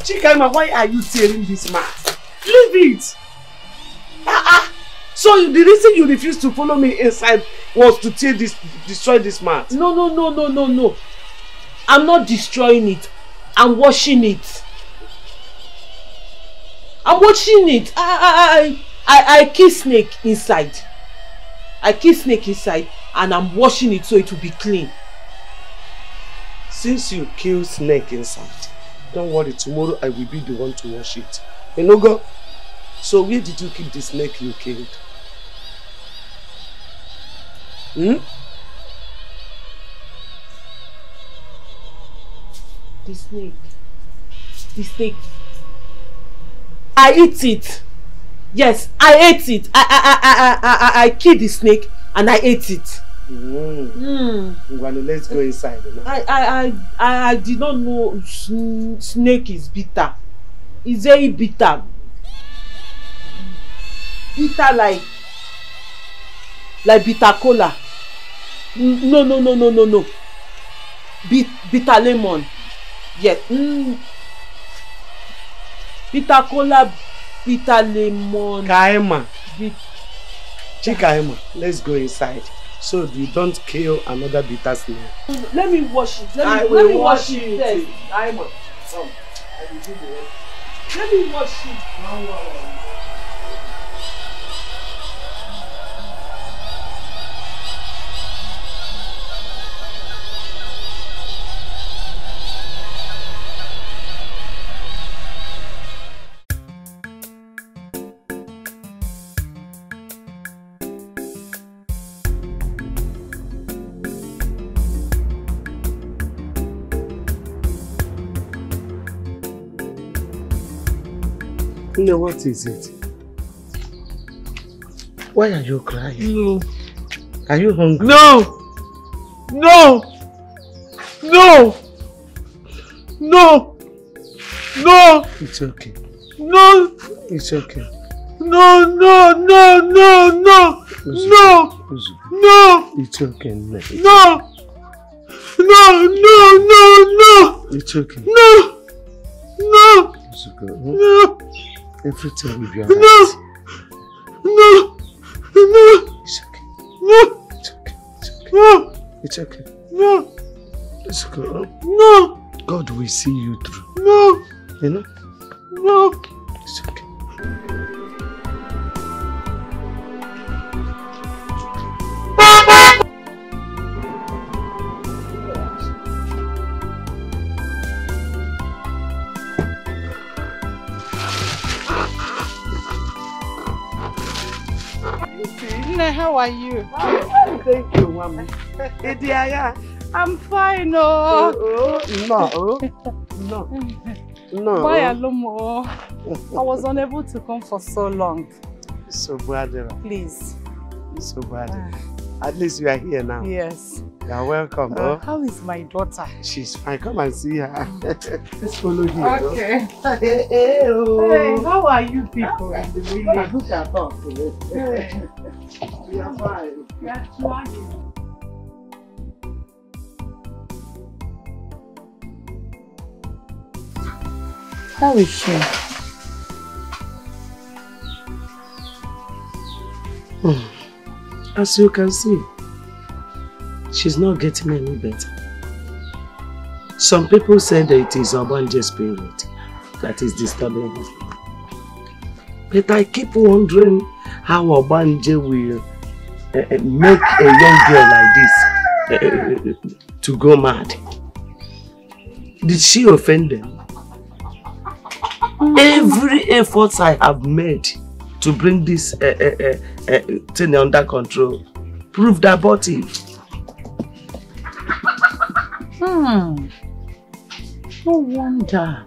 Chikaima, why are you tearing this mat? Leave it! So the reason you refused to follow me inside was to destroy this mat? No. I'm not destroying it. I'm washing it. I'm washing it. I kill snake inside. I kill snake inside and I'm washing it so it will be clean. Since you kill snake inside, don't worry, tomorrow I will be the one to wash it. Enogo, so where did you keep the snake you killed? The snake. I eat it. Yes, I ate it. I killed the snake and I ate it. Let's go inside. I did not know snake is bitter. It's very bitter. Bitter like bitter cola. No. Bitter lemon. Yes. Bitter cola, bitter lemon. Kaima. Chikaima, let's go inside. So you don't kill another bitter snail. Let me wash it. Let me wash it. Kaima, come. I will do the rest. Let me wash it. No. No, what is it? Why are you crying? No. Are you hungry? No! No! No! No! No! It's okay. No! It's okay. No, no, no, no, no! No! No! It's okay. No! No, no, no, no! It's okay. No! No! It's okay. No! Everything will be alright. No! No! No! It's okay. No! It's okay. It's okay. No! It's okay. No! It's okay. No! God will see you through. No! You know? No! It's okay. How are you? Thank you, Mama. I'm fine, oh. No. Why alone? I was unable to come for so long. So bad. Please. So bad. At least you are here now. Yes. You are welcome. How is my daughter? She's fine. Come and see her. Let's follow you. Okay. Hey, how are you people in the village? Look at us. We are fine. We are trying. How is she? As you can see, she's not getting any better. Some people say that it is Obanje's spirit that is disturbing her. But I keep wondering how Obanje will make a young girl like this to go mad. Did she offend them? Every effort I have made to bring this thing under control proved abortive. No wonder.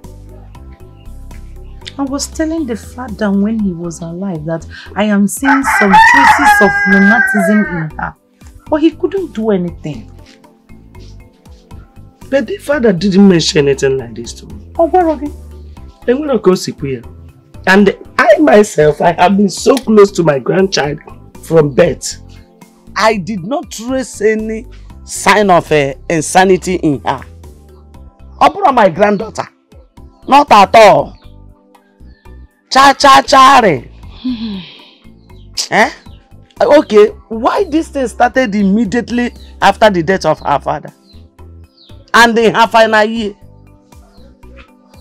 I was telling the father when he was alive that I am seeing some traces of lunatism in her. But he couldn't do anything. But the father didn't mention anything like this to me. Oh, where again? And I myself, I have been so close to my grandchild from birth. I did not trace any sign of insanity in her. Upon my granddaughter, not at all. Cha-cha-cha-re. Okay, why this thing started immediately after the death of her father? And in her final year,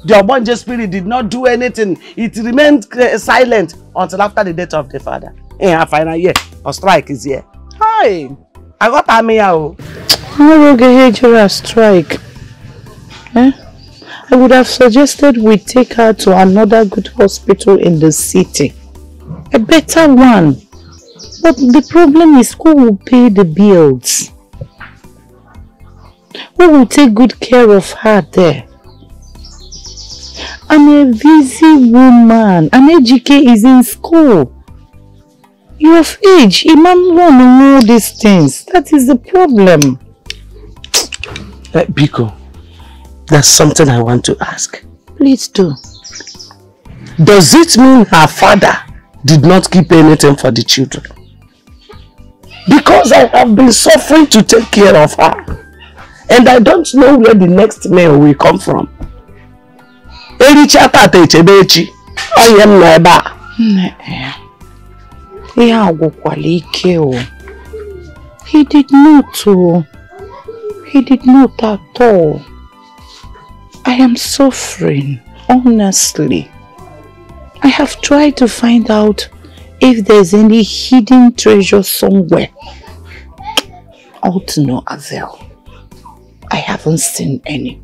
the Obanje spirit did not do anything. It remained silent until after the death of the father. In her final year, a strike is here. Hi! I got a meow. How will get a strike? I would have suggested we take her to another good hospital in the city. A better one. But the problem is, who will pay the bills? Who will take good care of her there? I'm a busy woman. An Ejike is in school. You're of age. Imam won't know these things. That is the problem. Biko, there's something I want to ask. Please do. Does it mean her father did not keep anything for the children? Because I have been suffering to take care of her. And I don't know where the next meal will come from. I am never. He did not. He did not at all. I am suffering, honestly. I have tried to find out if there's any hidden treasure somewhere. All to no avail. I haven't seen any.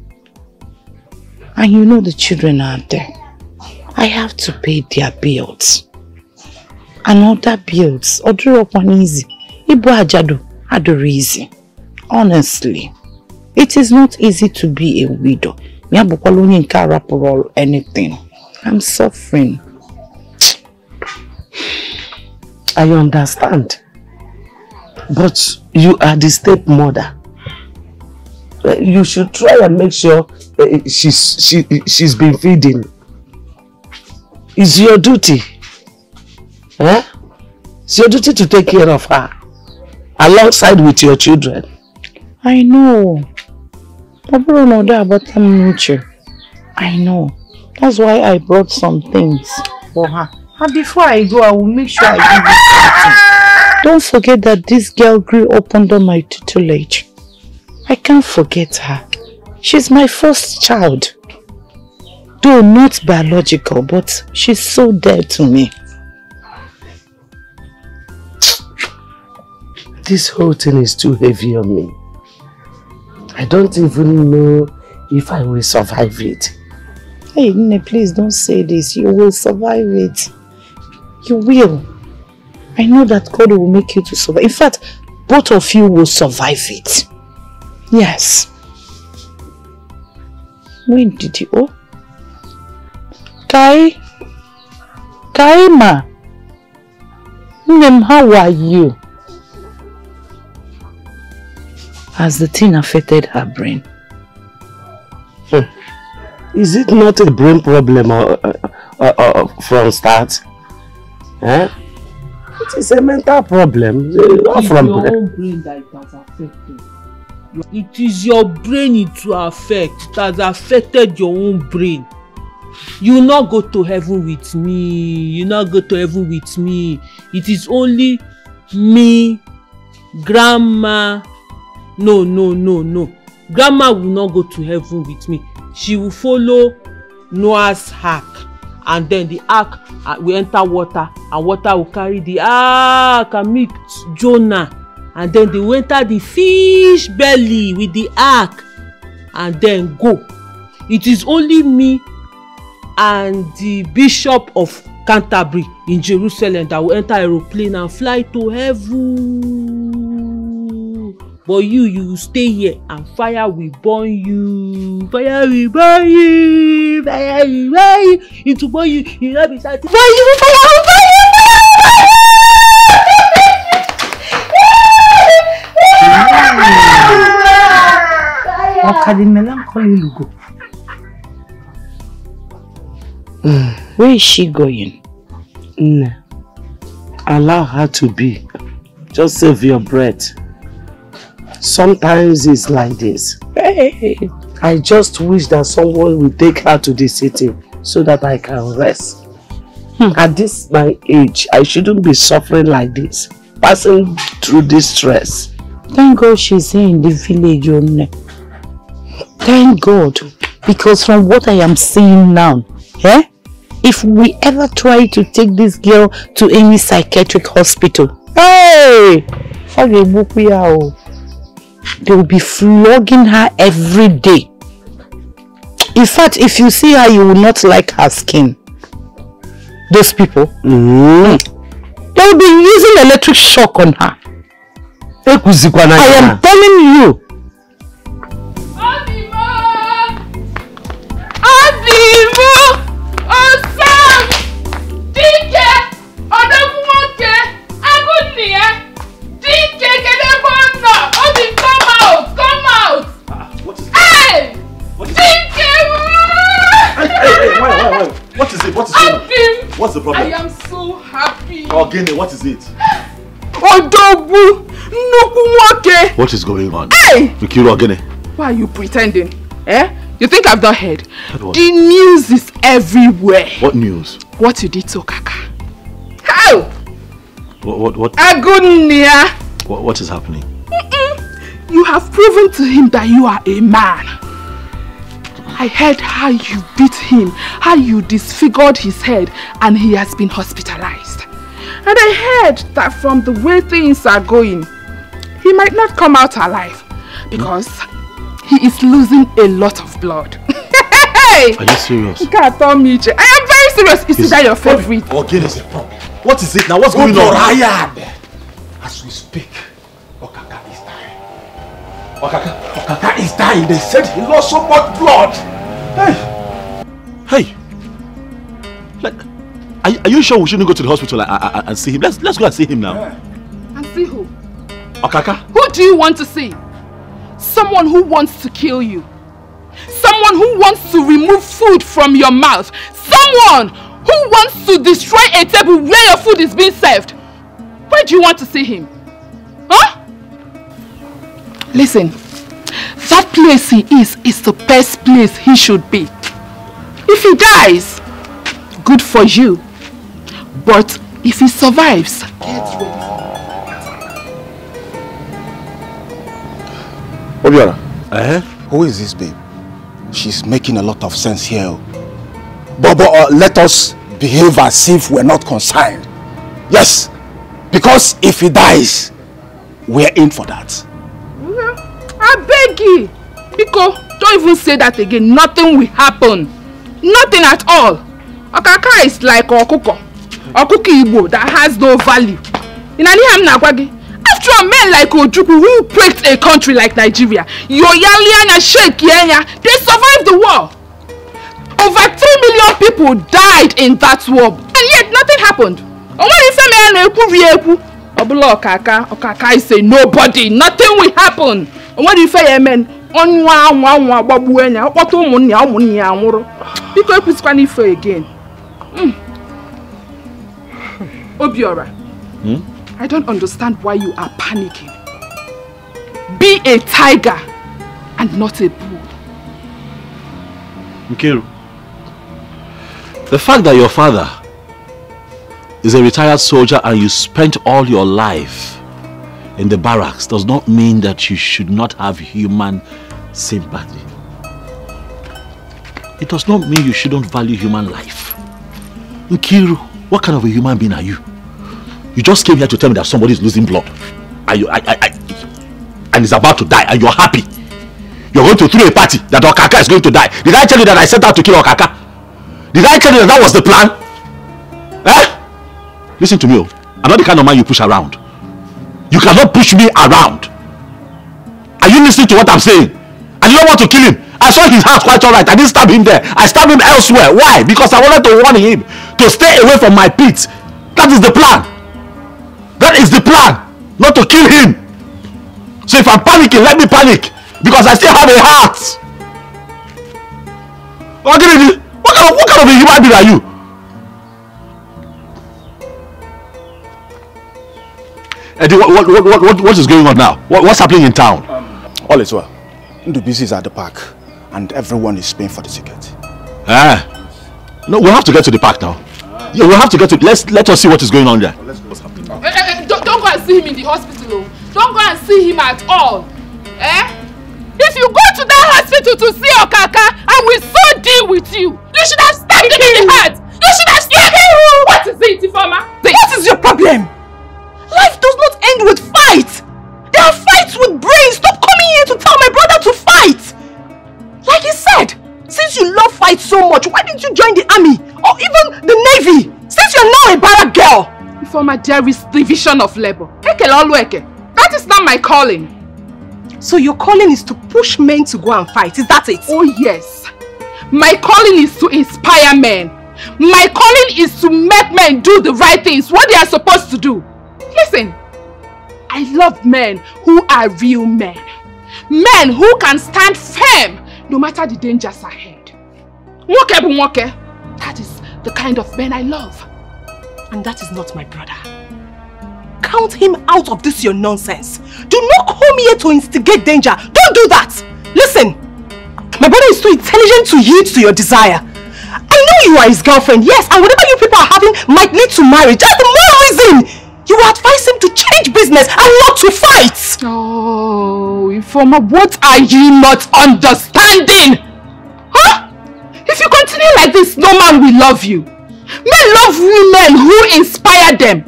And you know the children are there. I have to pay their bills. And other bills. Odro upon easy. Ibu ajadu adore easy. Honestly. It is not easy to be a widow. Or anything. I'm suffering. I understand. But you are the stepmother. You should try and make sure she's been feeding. It's your duty. Eh? It's your duty to take care of her. Alongside with your children. I know. I know. That's why I brought some things for her. And before I go, I will make sure I give you something. Don't forget that this girl grew up under my tutelage. I can't forget her. She's my first child. Though not biological, but she's so dear to me. This whole thing is too heavy on me. I don't even know if I will survive it. Hey, Nne, please don't say this. You will survive it. You will. I know that God will make you to survive. In fact, both of you will survive it. Yes. When did you? Oh, Kaima. Nne, how are you? Has the thing affected her brain? Is it not a brain problem from start? Eh? It is a mental problem. Not from your own brain that it has affected. It is your brain it will affect. It has affected your own brain. You will not go to heaven with me. You will not go to heaven with me. It is only me, Grandma. No. Grandma will not go to heaven with me. She will follow Noah's ark, and then the ark will enter water, and water will carry the ark and meet Jonah, and then they will enter the fish belly with the ark and then go. It is only me and the Bishop of Canterbury in Jerusalem that will enter aeroplane and fly to heaven. But you will stay here and fire will burn you. Fire will burn you. Fire will burn you. It will burn you. You will not be satisfied. Fire will burn you. Where is she going? Allow her to be. Just save your breath. Sometimes it's like this. Hey, I just wish that someone will take her to the city so that I can rest. At this my age, I shouldn't be suffering like this, passing through this stress. Thank God she's here in the village, Onne. Thank God, because from what I am seeing now, if we ever try to take this girl to any psychiatric hospital, hey, they will be flogging her every day. In fact, if you see her, you will not like her skin. Those people, they will be using electric shock on her. I am telling you. What is it? What is it? What's the problem? I am so happy. Oh, Gene, what is it? What is going on? Hey! Mikiro Gene. Why are you pretending? You think I've not heard? The news is everywhere. What news? What you did to Kaka. How? What? Agunia. What is happening? You have proven to him that you are a man. I heard how you beat him, how you disfigured his head, and he has been hospitalized. And I heard that from the way things are going, he might not come out alive because he is losing a lot of blood. Are you serious? I am very serious. Is that your favorite? Okay, there's a problem. What is it now? What's going on? Ryan, as we speak, Okaka is dying. Okaka is dying. They said he lost so much blood. Hey. Like, are you sure we shouldn't go to the hospital and see him? Let's go and see him now. And see who? Okaka? Who do you want to see? Someone who wants to kill you. Someone who wants to remove food from your mouth. Someone who wants to destroy a table where your food is being served. Where do you want to see him? Huh? Listen, that place he is the best place he should be. If he dies, good for you. But if he survives, get ready. Obiora, who is this babe? She's making a lot of sense here. But let us behave as if we're not concerned. Yes, because if he dies, we're in for that. I beg you. Biko, don't even say that again. Nothing will happen. Nothing at all. Okaka is like Okuko. Okuko Igbo that has no value. After all, men like Ojukwu who plagued a country like Nigeria, Yoyalian and Sheikh Yenya, they survived the war. Over 3 million people died in that war, and yet nothing happened. Okaka is saying nobody, nothing will happen. And what if I men on again? Obiora. I don't understand why you are panicking. Be a tiger and not a bull. Nkiru, the fact that your father is a retired soldier and you spent all your life in the barracks does not mean that you should not have human sympathy. It does not mean you shouldn't value human life. Nkiru, what kind of a human being are you? You just came here to tell me that somebody is losing blood and is about to die, and you're happy. You're going to throw a party that Okaka is going to die. Did I tell you that I set out to kill Okaka? Did I tell you that was the plan? Listen to me, I'm not the kind of man you push around. You cannot push me around. Are you listening to what I'm saying? And you don't want to kill him. I saw his heart quite alright. I didn't stab him there. I stabbed him elsewhere. Why? Because I wanted to warn him to stay away from my pit. That is the plan. That is the plan. Not to kill him. So if I'm panicking, let me panic. Because I still have a heart. What kind of a human being are you? Eddie, what is going on now? What's happening in town? All is well. Ndubuisi is at the park and everyone is paying for the ticket. No, we'll have to get to the park now. Yeah, we'll have to get to. Let us see what is going on there. What's happening? Don't go and see him in the hospital. Don't go and see him at all. If you go to that hospital to see Okaka, I will so deal with you. You should have stabbed him in the heart. You should have stabbed him. What is it, Ifeoma? What is your problem? Life does not end with fight. There are fights with brains. Stop coming here to tell my brother to fight. Like he said, since you love fight so much, why didn't you join the army or even the navy? Since you're now a barrack girl. Ifeoma, there is division of labor. That is not my calling. So your calling is to push men to go and fight, is that it? Oh yes. My calling is to inspire men. My calling is to make men do the right things, what they are supposed to do. Listen, I love men who are real men. Men who can stand firm no matter the dangers ahead. That is the kind of men I love. And that is not my brother. Count him out of this your nonsense. Do not come here to instigate danger. Don't do that. Listen, My brother is too intelligent to yield to your desire. I know you are his girlfriend, yes, and whatever you people are having might lead to marriage. That's the more reason you will advise him to change business and not to fight. Oh, Ifoma, what are you not understanding? Huh? If you continue like this, no man will love you. Men love women who inspire them.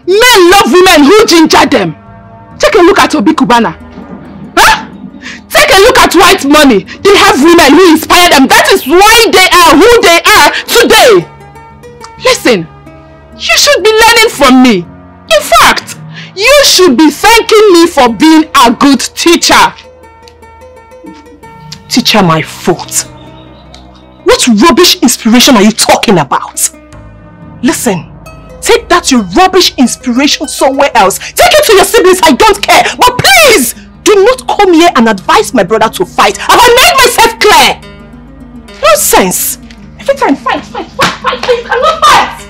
Men love women who ginger them. Take a look at Obi Kubana. Huh? Take a look at White Money. They have women who inspire them. That is why they are who they are today. Listen, you should be learning from me. In fact, you should be thanking me for being a good teacher. Teacher, my fault. What rubbish inspiration are you talking about? Listen, take that your rubbish inspiration somewhere else. Take it to your siblings, I don't care. But please, do not come here and advise my brother to fight. Have I made myself clear? Nonsense. Every time, fight, and you cannot fight.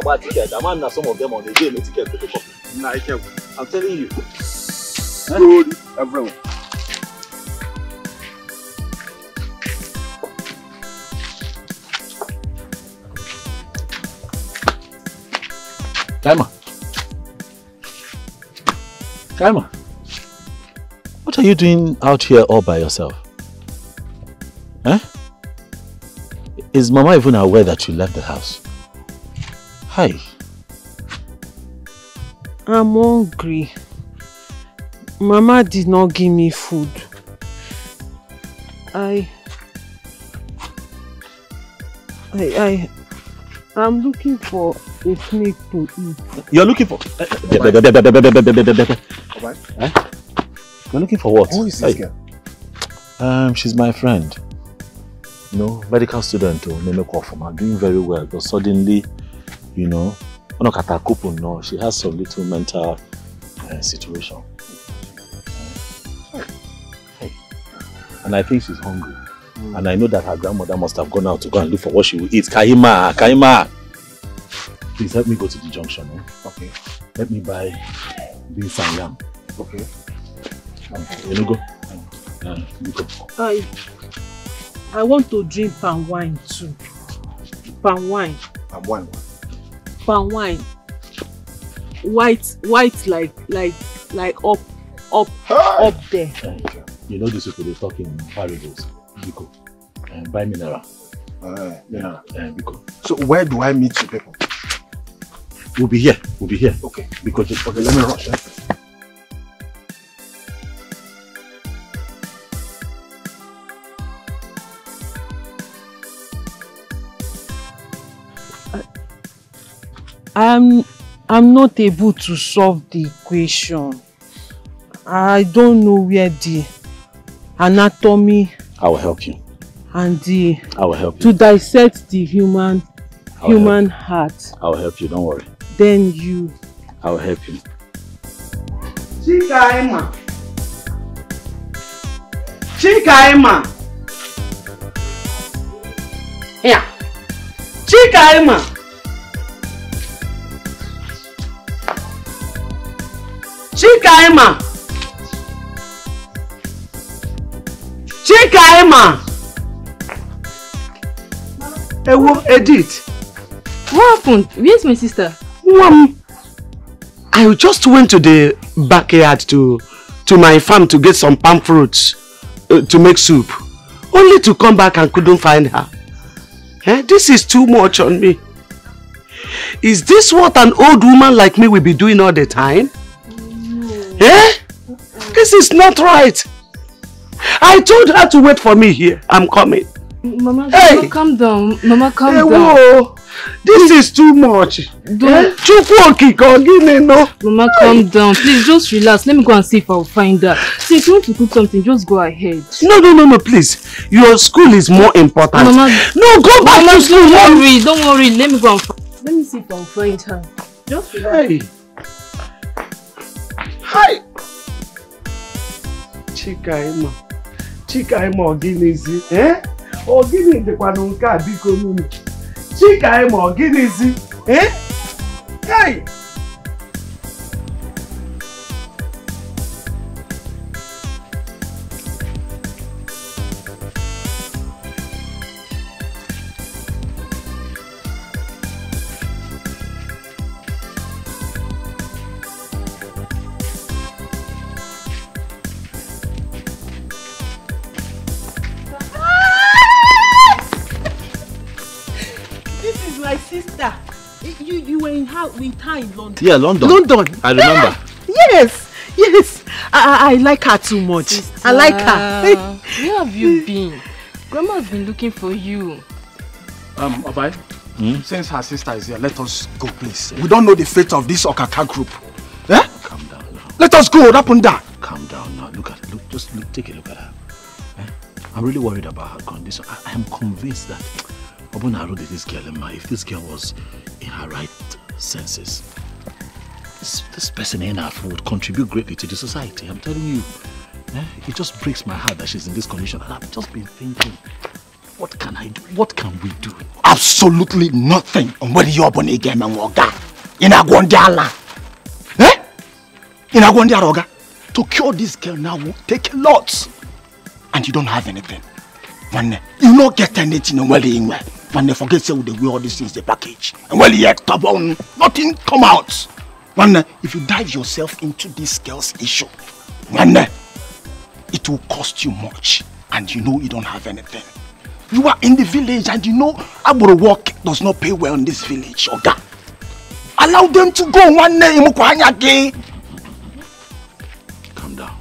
About ticket, I'm not some of them on the day, no ticket to the shop. I'm telling you. Good, everyone. Kaima, what are you doing out here all by yourself? Huh? Is Mama even aware that you left the house? Hi. I'm hungry. Mama did not give me food. I'm looking for a snake to eat. You're looking for... You're looking for what? Who is this girl? She's my friend. You know, medical student to I'm doing very well, but suddenly, you know, she has some little mental situation. And I think she's hungry. And I know that her grandmother must have gone out to go and look for what she will eat. Kaima! Please help me go to the junction. Okay. Let me buy beans and yam. Okay. You go. I want to drink palm wine too. Palm wine. Palm wine. Palm wine. White like up there. You know these people, they talk in parables. Biko. Buy mineral. Biko. So where do I meet you people? We'll be here. Okay. Because okay, let me rush. I'm not able to solve the equation. I don't know where the anatomy. I will help you. And I will help you. To dissect the human heart. I will help you, don't worry. Then you. I will help you. Chikaima. Yeah. Chikaima. Edith. What happened? Where's my sister? I just went to the backyard to my farm to get some palm fruits to make soup. Only to come back and couldn't find her. This is too much on me. Is this what an old woman like me will be doing all the time? This is not right. I told her to wait for me here. I'm coming. Mama, calm down. Mama, calm down. Whoa. This is too much. Mama, calm down. Please, just relax. Let me go and see if I'll find her. See, if you want to cook something, just go ahead. No, please. Your school is more important. Mama, no, go back to school. Don't worry. Let me go and let me see if I'll find her. Just relax. Hi. Chikaima. Chika emo ginizi, eh? O gini de kwa nunka biko nunu. Chika emo ginizi, eh? Hey! You were with her in London. Yeah, London. I remember. Yes. I like her too much. Sister, I like her. Where have you been? Grandma has been looking for you. Obai, since her sister is here, let us go, please. We don't know the fate of this Okaka group. Eh? Calm down now. Let us go, Rapunda. Calm down now. Just take a look at her. Eh? I'm really worried about her condition. I am convinced that Obunaro did this girl, if this girl was in her right senses, this person enough would contribute greatly to the society. I'm telling you. It just breaks my heart that she's in this condition. And I've just been thinking, what can I do? What can we do? Absolutely nothing. And whether you're born again and woga. In a Gondiala. Eh? In a Gondiaroga. To cure this girl now will take lots. And you don't have anything. When you don't get anything and well in where. When they forget say the way all these things the package. And well yet top on nothing come out. When if you dive yourself into this girl's issue, when it will cost you much, and you know you don't have anything. You are in the village and you know our work does not pay well in this village, Oga. Allow them to go one day. Calm down.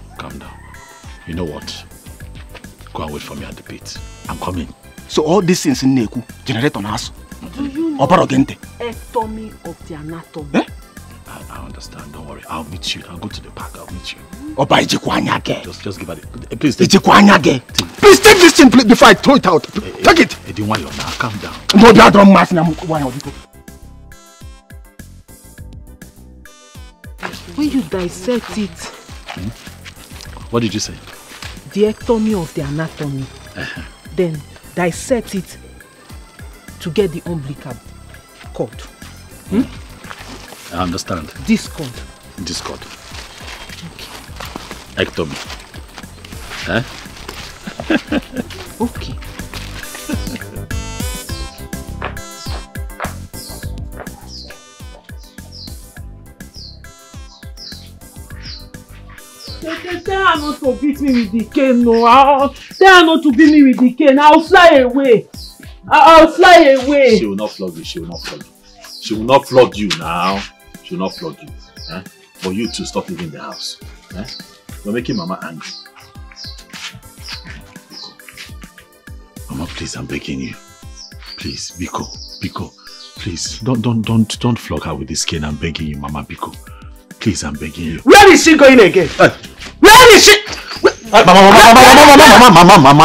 You know what? Go and wait for me at the pit. I'm coming. So all these things in Neku generate on us. Do you know ectomy of the anatomy? Eh? I understand, don't worry. I'll meet you. I'll go to the park, I'll meet you. Just give her the... Please take it. Please take this thing before I throw it out. Take it. I didn't want you now. Calm down. No, that don't matter. When you dissect it... What did you say? The ectomy of the anatomy. Then dissect it to get the umbilical cord. I understand. Discord. Okay. Ectomy. Eh? Okay. Tell her not to beat me with the cane, no. Tell her not to beat me with the cane. I'll fly away. I'll fly away. She will not flog you. She will not flog you now. She will not flog you. Eh? But you two stop leaving the house. Eh? You're making Mama angry. Mama, please, I'm begging you. Please, Biko, please, don't flog her with this cane. I'm begging you, Mama, Biko. Please, I'm begging you. Where is she going again? Where is she? Mama,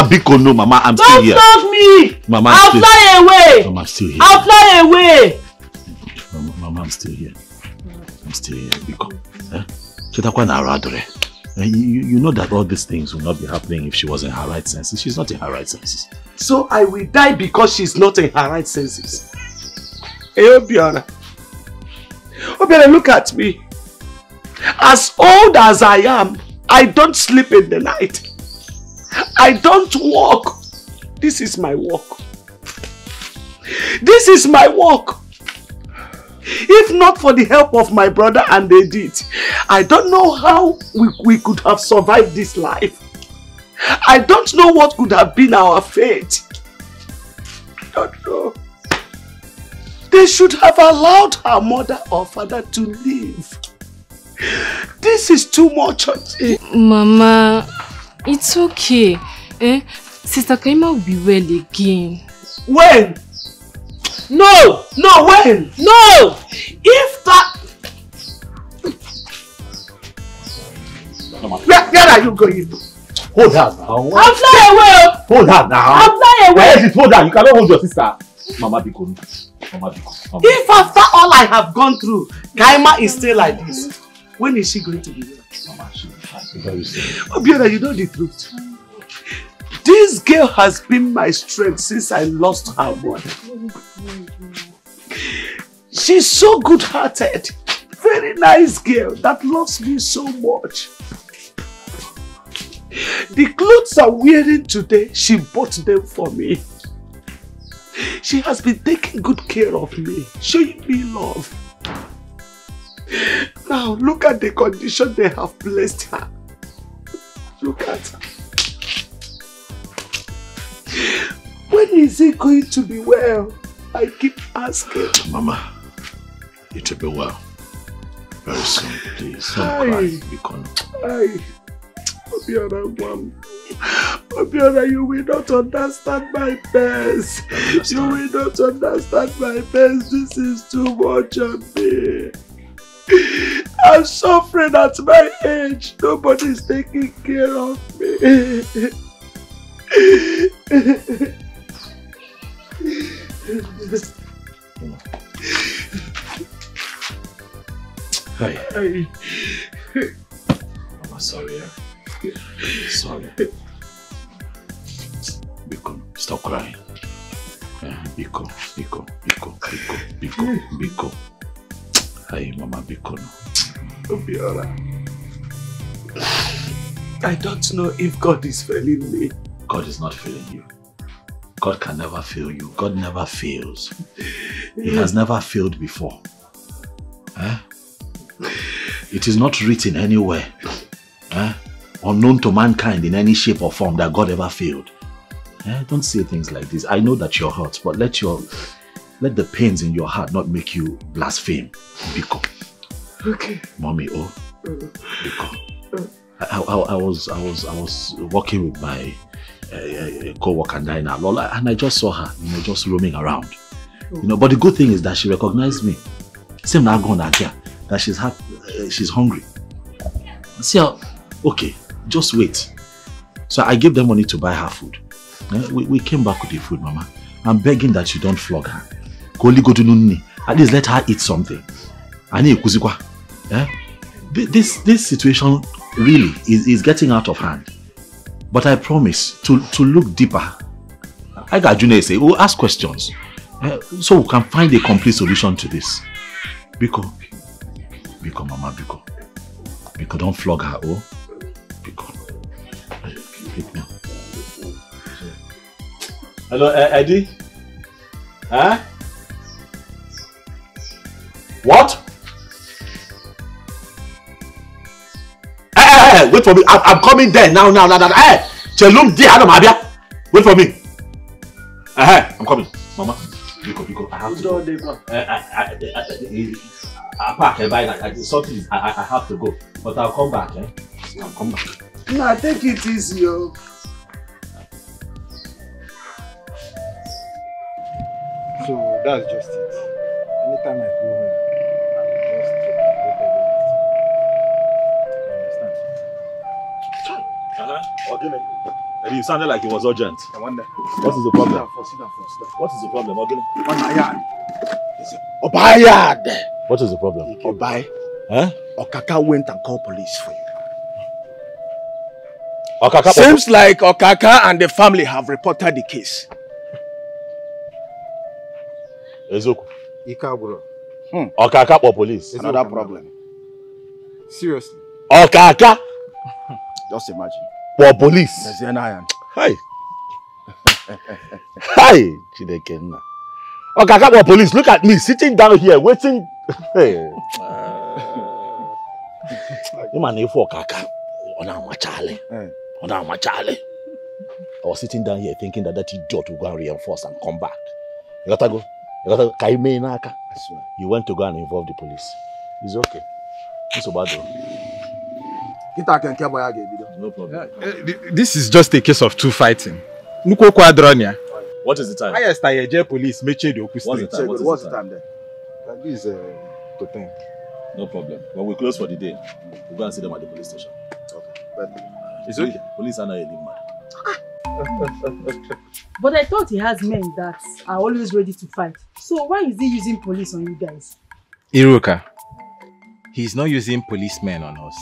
Biko, no, Mama, I'm still here. Don't flog me. Mama, I'll fly away. Mama, I'm still here. I'll fly away. Mama, I'm still here. Biko. You know that all these things will not be happening if she was in her right senses. She's not in her right senses. So I will die because she's not in her right senses. Hey, Obiora, look at me. As old as I am, I don't sleep in the night. I don't walk. This is my work. This is my work. If not for the help of my brother and Edith, I don't know how we could have survived this life. I don't know what could have been our fate. I don't know. They should have allowed her mother or father to live. This is too much, Aunty. Mama, it's okay. Sister Kaima will be well again. When? No, when? No! If that... Where are you going? Hold her now. I'll fly away! Hold her now. I'll fly away! Where is it? Hold her. You cannot hold your sister. Mama Biko. If after all I have gone through, Kaima is still like this, when is she going to be well? Mama, she will be fine. Obiora, you know the truth. This girl has been my strength since I lost her mother. She's so good-hearted. Very nice girl that loves me so much. The clothes I'm wearing today, she bought them for me. She has been taking good care of me, showing me love. Now look at the condition they have placed her. Look at her. When is he going to be well? I keep asking. Mama, it will be well. Very soon, please. Don't cry. Be calm. Obiora, you will not understand my best. You will not understand my best. This is too much on me. I'm suffering at my age. Nobody's taking care of me. Hey. I'm sorry. Sorry. Biko, stop crying. Biko. Hey, Mama, Biko. Obiora, I don't know if God is failing me. God is not failing you. God can never fail you. God never fails. He has never failed before. It is not written anywhere, unknown to mankind in any shape or form, that God ever failed. Don't say things like this. I know that you're hurt, but let the pains in your heart not make you blaspheme. Biko. Okay. Mommy, Biko. I was walking with my co-worker Nina, and I just saw her, just roaming around. But the good thing is that she recognized me. Same now gone here, that she's hungry. See how, okay, just wait. So I gave them money to buy her food. We came back with the food, Mama. I'm begging that you don't flog her. At least let her eat something. This situation really is getting out of hand. But I promise to look deeper. I got Junior say, we'll ask questions. So we can find a complete solution to this. Biko, Mama, Biko. Biko, don't flog her, Biko. Hello, Eddie? What? Hey, wait for me. I'm coming there now. Hey, Chelum di Adam Abia. Wait for me. I'm coming. Mama, Biko, I have to go. I pack and buy like something. I have to go, but I'll come back. I'll come back. Nah, take it easy, yo. So that's just it. Anytime I go home, I will just take my paper. You understand? Maybe you sounded like it was urgent. I wonder. What is the problem? Sit down. What is the problem, Ogini? Obayad. What is the problem? Obay. Okaka went and called police for you. Okaka seems like Okaka and the family have reported the case. Ezoku. Ikaburo. Okaka or police? Another problem. Seriously. Okaka. Just imagine. For police. Hi. Hi. Chidekenna. Okaka or police. Look at me sitting down here waiting. Hey. You man if Okaka. I was sitting down here thinking that idiot will go and reinforce and come back. You gotta go. You went to go and involve the police. It's okay. It's so bad. No problem. This is just a case of two fighting. What is the time? Highest I police. What's the time? What's the time there? This is to 10. No problem. When we close for the day, we'll go and see them at the police station. Okay. But it's okay. Police are not a mad. But I thought he has men that are always ready to fight. So why is he using police on you guys? Iruka, he's not using policemen on us.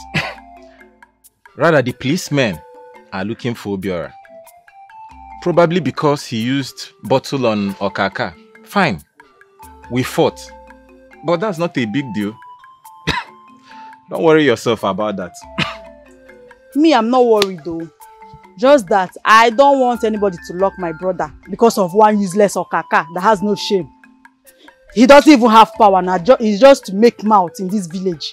Rather, the policemen are looking for Obiora. Probably because he used bottle on Okaka. Fine. We fought. But that's not a big deal. Don't worry yourself about that. Me, I'm not worried though. Just that I don't want anybody to lock my brother because of one useless Okaka that has no shame. He doesn't even have power now. He's just to make mouth in this village.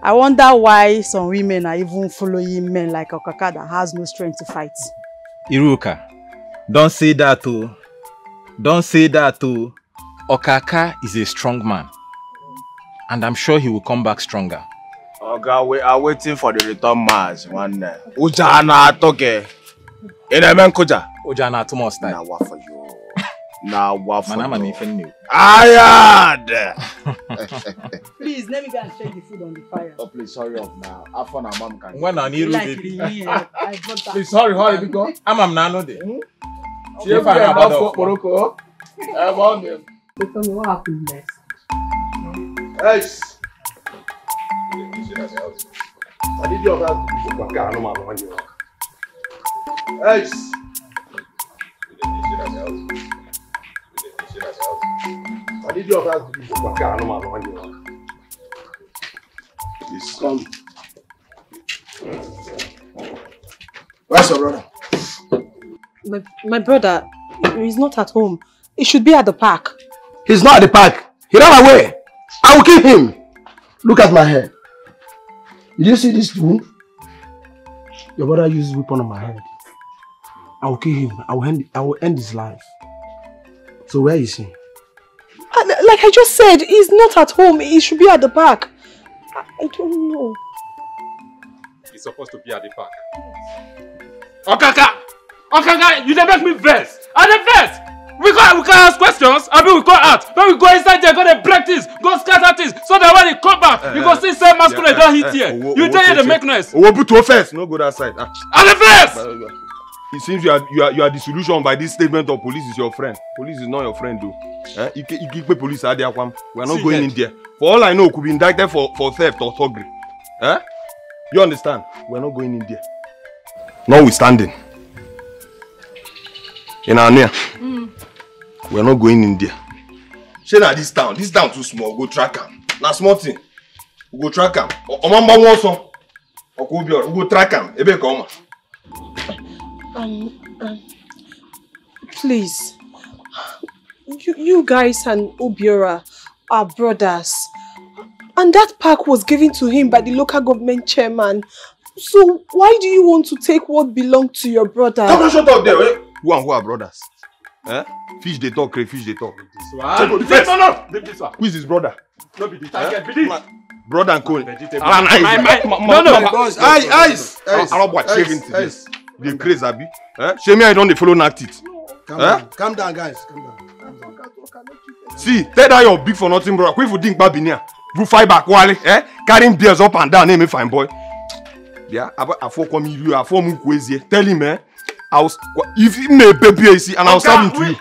I wonder why some women are even following men like Okaka that has no strength to fight. Iruka, don't say that too. Don't say that too. Okaka is a strong man. And I'm sure he will come back stronger. Okay, we are waiting for the return match. One day. Ujana toke. Enemen koja. Ujana tomorrow style. Now what for you? Now what for you? Ayad! Please, let me go and check the food on the fire. Oh, please, hurry up now. After our mom can. When I need baby. Please, hurry, because I'm not there. See if I have a Morocco. I want them. Tell me what happened next. Yes. I need your help. Yes. I need your help. Please come. Where's your brother? My brother, he's not at home. He should be at the park. He's not at the park. He ran away. I will kill him. Look at my head. Did you see this wound? Your brother used weapon on my head. I will kill him. I will end his life. So where is he? Like I just said, he's not at home. He should be at the park. I don't know. He's supposed to be at the park. Okaka! Okaka, you don't make me vex. I'm vex. We can ask questions, I mean we go out. When we go inside there, go to break this, go scatter this, so that when he come back, you go see same masculine don't hit here. You tell you the make noise. We'll put to first, no go that side. I'm the first! It seems you are the solution by this statement of police is your friend. Police is not your friend though. You keep police out there. We are not going in there. For all I know, could be indicted for theft or thuggery. You understand? We are not going in there. Notwithstanding. In our near. We are not going in there. Shey na this town too small. Go track him. Na small thing. We go track him. Omamba wonso. Okobior. We go track him. Ebe come. Please. You guys and Obiora are brothers. And that park was given to him by the local government chairman. So why do you want to take what belonged to your brother? Don't shut up there. Who and who are brothers? Fish they talk, crayfish they talk. No. Leave this one. Who is his brother? No be the target, be this. Brother and co. No. Eyes. Eyes. The crazy abi. Shame I don't follow knock it. Calm down, guys. Calm down. See, tell that your big for nothing, brother. Quick for think babinia. You fight back, wale. Carrying beers up and down, name me fine boy. Yeah, I for come you, I for move crazy. Tell him, if he may baby see, and I'll serve him to you.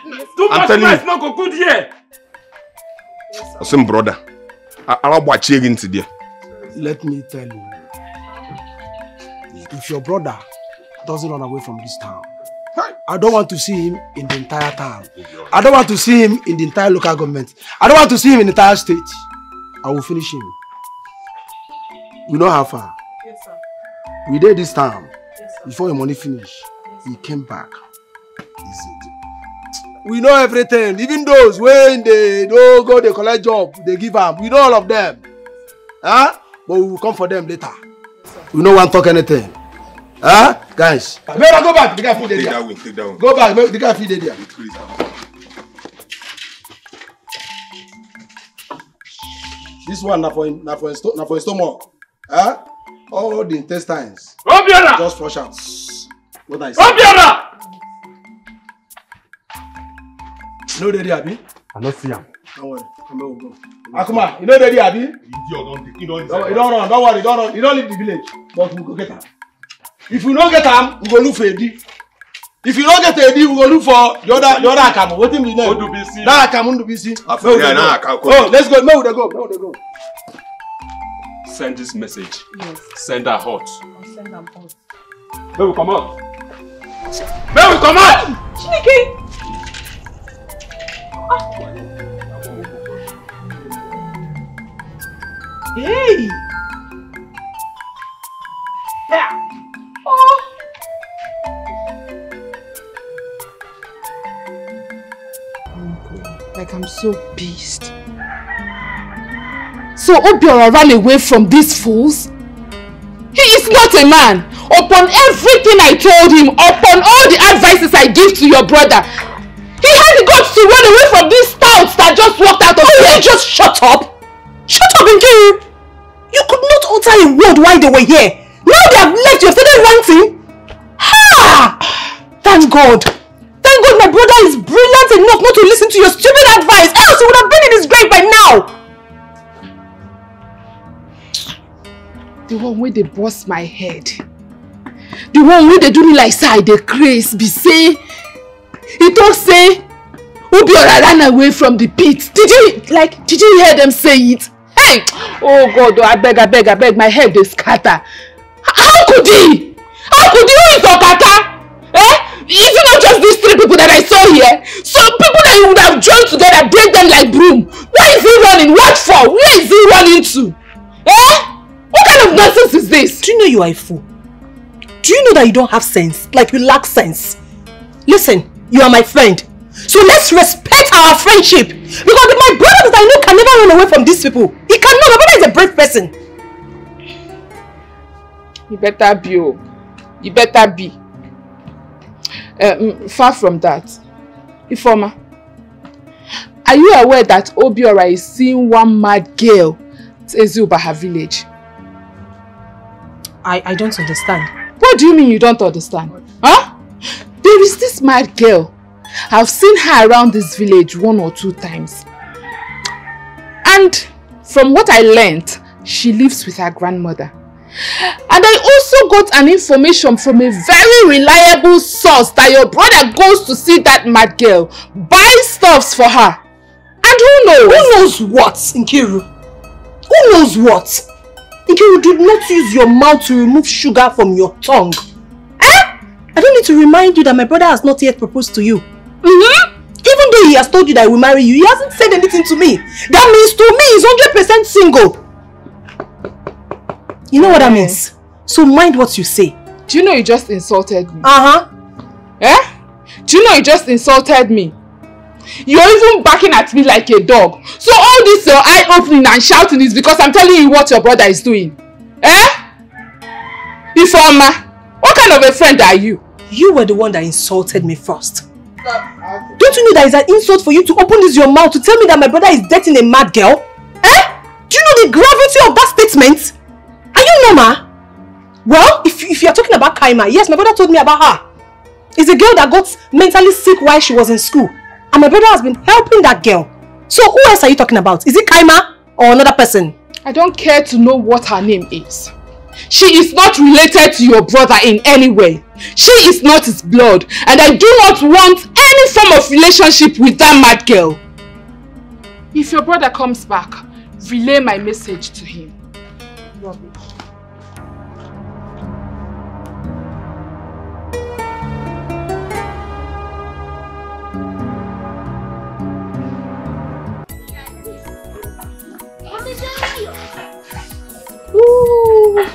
I'm telling you. Not go good here. Some brother. I'll watch you into there. Let me tell you. If your brother doesn't run away from this town, I don't want to see him in the entire town. I don't want to see him in the entire local government. I don't want to see him in the entire state. I will finish him. We know how far. Yes, sir. We did this town. Yes, sir. Before the money finished, he came back. We know everything. Even those when they don't go, they collect job, they give up. We know all of them. But we will come for them later. We no want to talk anything. Guys. Better go back. The guy feed there. Take that one. Go back. The guy feed there. This one na for stomach. All the intestines. Obiora! Just flush out. What I say. Obiora! No ready, Abi? I don't see him. Don't worry. Come on, go. Akuma, you know ready, Abi? You don't run. Don't worry. You don't leave the village. But we go get him. If we don't get him, we go look for Edi. If you don't get Edi, we go look for the other Akamu. What do you mean? That Akamu Ndubisi. Oh, let's go. No, they go. Send this message. Yes. Send her hot. I'll send her hot. Baby, come on. May we come out! Chineke! Hey! Oh! Like I'm so pissed. So Obiora ran away from these fools? He is not a man. Upon everything I told him, upon all the advices I give to your brother, he had the guts to run away from these stouts that just walked out of here. You just shut up! Shut up, Nkiru! You could not utter a word while they were here. Now they have left, you have started ranting. Ha! Thank God. Thank God my brother is brilliant enough not to listen to your stupid advice. Else he would have been in his grave by now. The one where they bust my head. The one where they do me like say they craze be say. He talk say Obiora ran away from the pit. Did you hear them say it? Hey! Oh God, I beg, my head is scatter. How could he? How could he? Who is Okaka? Eh? Is it not just these three people that I saw here? So people that you would have joined together, break them like broom. Where is he running? What for? Where is he running to? Eh? What kind of nonsense is this? Do you know you are a fool? Do you know that you don't have sense? Like you lack sense? Listen, you are my friend. So let's respect our friendship. Because my brother that I know can never run away from these people. He cannot. My brother is a brave person. You better be. Oh. You better be. Far from that. Ifoma, are you aware that Obiora is seeing one mad girl at Ezubaha village? I don't understand. What do you mean you don't understand? Huh? There is this mad girl. I've seen her around this village 1 or 2 times. And from what I learned, she lives with her grandmother. And I also got an information from a very reliable source that your brother goes to see that mad girl, buy stuffs for her. And who knows? Who knows what, Nkiru? Who knows what? Nkiru, do not use your mouth to remove sugar from your tongue. Eh? I don't need to remind you that my brother has not yet proposed to you. Even though he has told you that he will marry you, he hasn't said anything to me. That means to me he's 100% single. You know what that means? So mind what you say. Do you know you just insulted me? Eh? Do you know you just insulted me? You're even barking at me like a dog. So all this your eye-opening and shouting is because I'm telling you what your brother is doing. Eh? Ifeoma, what kind of a friend are you? You were the one that insulted me first. Don't you know that it's an insult for you to open your mouth to tell me that my brother is dating a mad girl? Eh? Do you know the gravity of that statement? Are you normal? Well, if you're talking about Kaima, yes, my brother told me about her. It's a girl that got mentally sick while she was in school. And my brother has been helping that girl. So who else are you talking about? Is it Kaima or another person? I don't care to know what her name is. She is not related to your brother in any way. She is not his blood. And I do not want any form of relationship with that mad girl. If your brother comes back, relay my message to him. Rubbish. Ooh.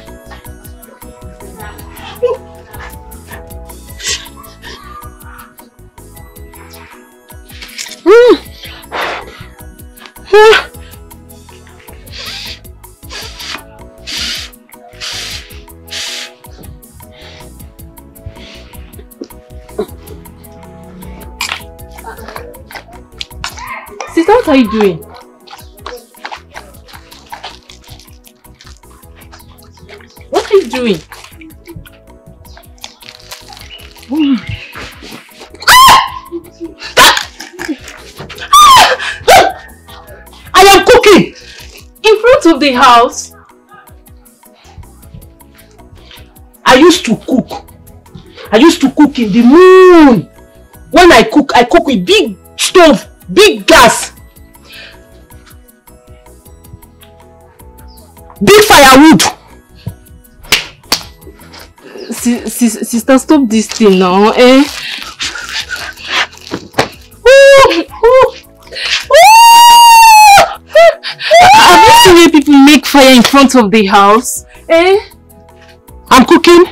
Sister, what are you doing? What are you doing? I am cooking! In front of the house? I used to cook. I used to cook in the moon. When I cook with big stove, big gas, big firewood. Sister, stop this thing now, eh? Have you seen where people make fire in front of the house? Eh? I'm cooking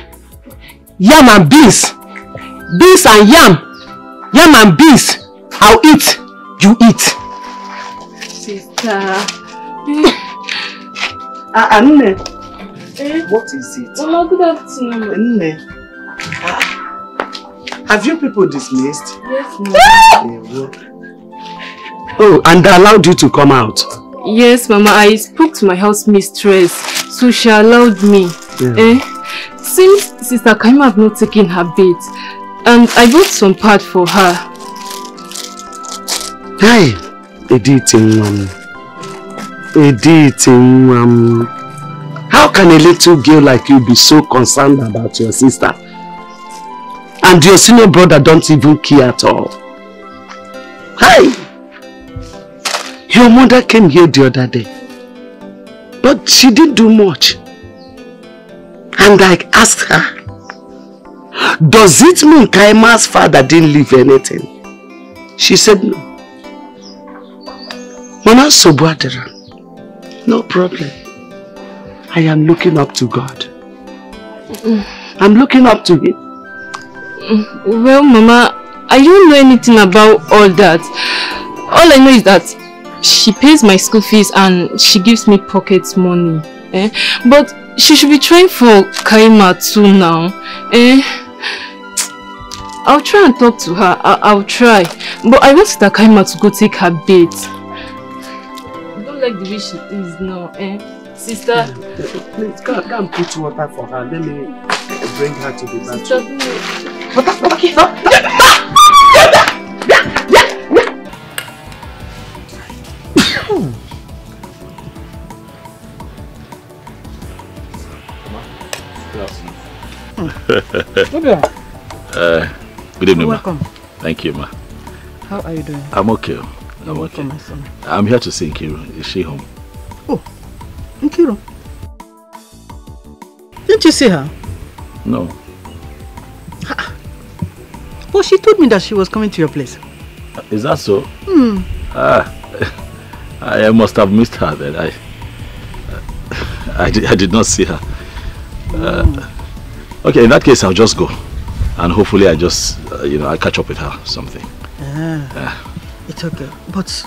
yam and beans. Beans and yam. Yam and beans. I'll eat. You eat. Sister. Nne. What is it? Mama, good afternoon. Nne. Have you people dismissed? Yes, Mama. Oh, and they allowed you to come out? Yes, Mama. I spoke to my house mistress, so she allowed me. Yeah. Since Sister Kaima have not taken her bath, and I bought some pad for her. Hey, how can a little girl like you be so concerned about your sister? And your senior brother don't even care at all. Hey! Your mother came here the other day, but she didn't do much. And I asked her, does it mean Kaima's father didn't leave anything? She said no. Mama Sobuadera, no problem. I am looking up to God. I'm looking up to Him. Well, Mama, I don't know anything about all that. All I know is that she pays my school fees and she gives me pocket money. But she should be trying for Kaima too now. I'll try and talk to her. I'll try. But I want Sister Kaima to go take her bath. I don't like the way she is now. Sister. Please, go and put water for her. Let me bring her to the bathroom. Good evening, welcome. Ma. Thank you, Ma. How are you doing? I'm okay. I'm okay. My son. I'm here to see Nkiru. Is she home? Oh, Nkiru. Didn't you see her? No. Well, she told me that she was coming to your place. Is that so? I must have missed her then. I did not see her. Okay, in that case, I'll just go. And hopefully I just, I'll catch up with her or something. It's okay. But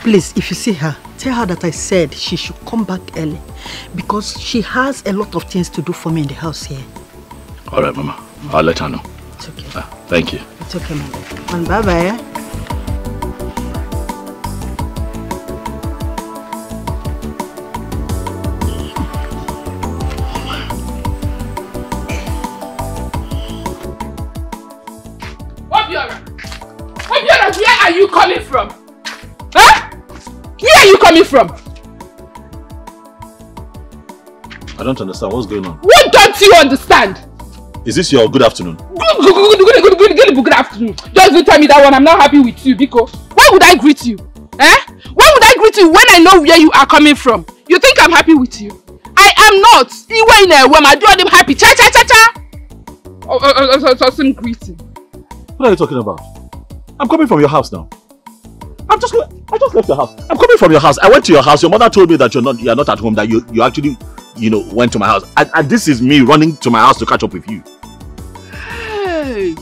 please, if you see her, tell her that I said she should come back early. Because she has a lot of things to do for me in the house here. Alright, Mama. I'll let her know. It's okay. Thank you. It's okay, Mama. And bye-bye. Where are you coming from? Huh? Where are you coming from? I don't understand. What's going on? What don't you understand? Is this your good afternoon? Good afternoon. Just don't tell me that one. I'm not happy with you, Biko. Why would I greet you? Why would I greet you when I know where you are coming from? You think I'm happy with you? I am not. When I do them happy. Cha cha cha cha. Some greeting. What are you talking about? I'm coming from your house now. I just left your house. I'm coming from your house. I went to your house. Your mother told me that you're not at home. That you actually, went to my house. And this is me running to my house to catch up with you. Hey,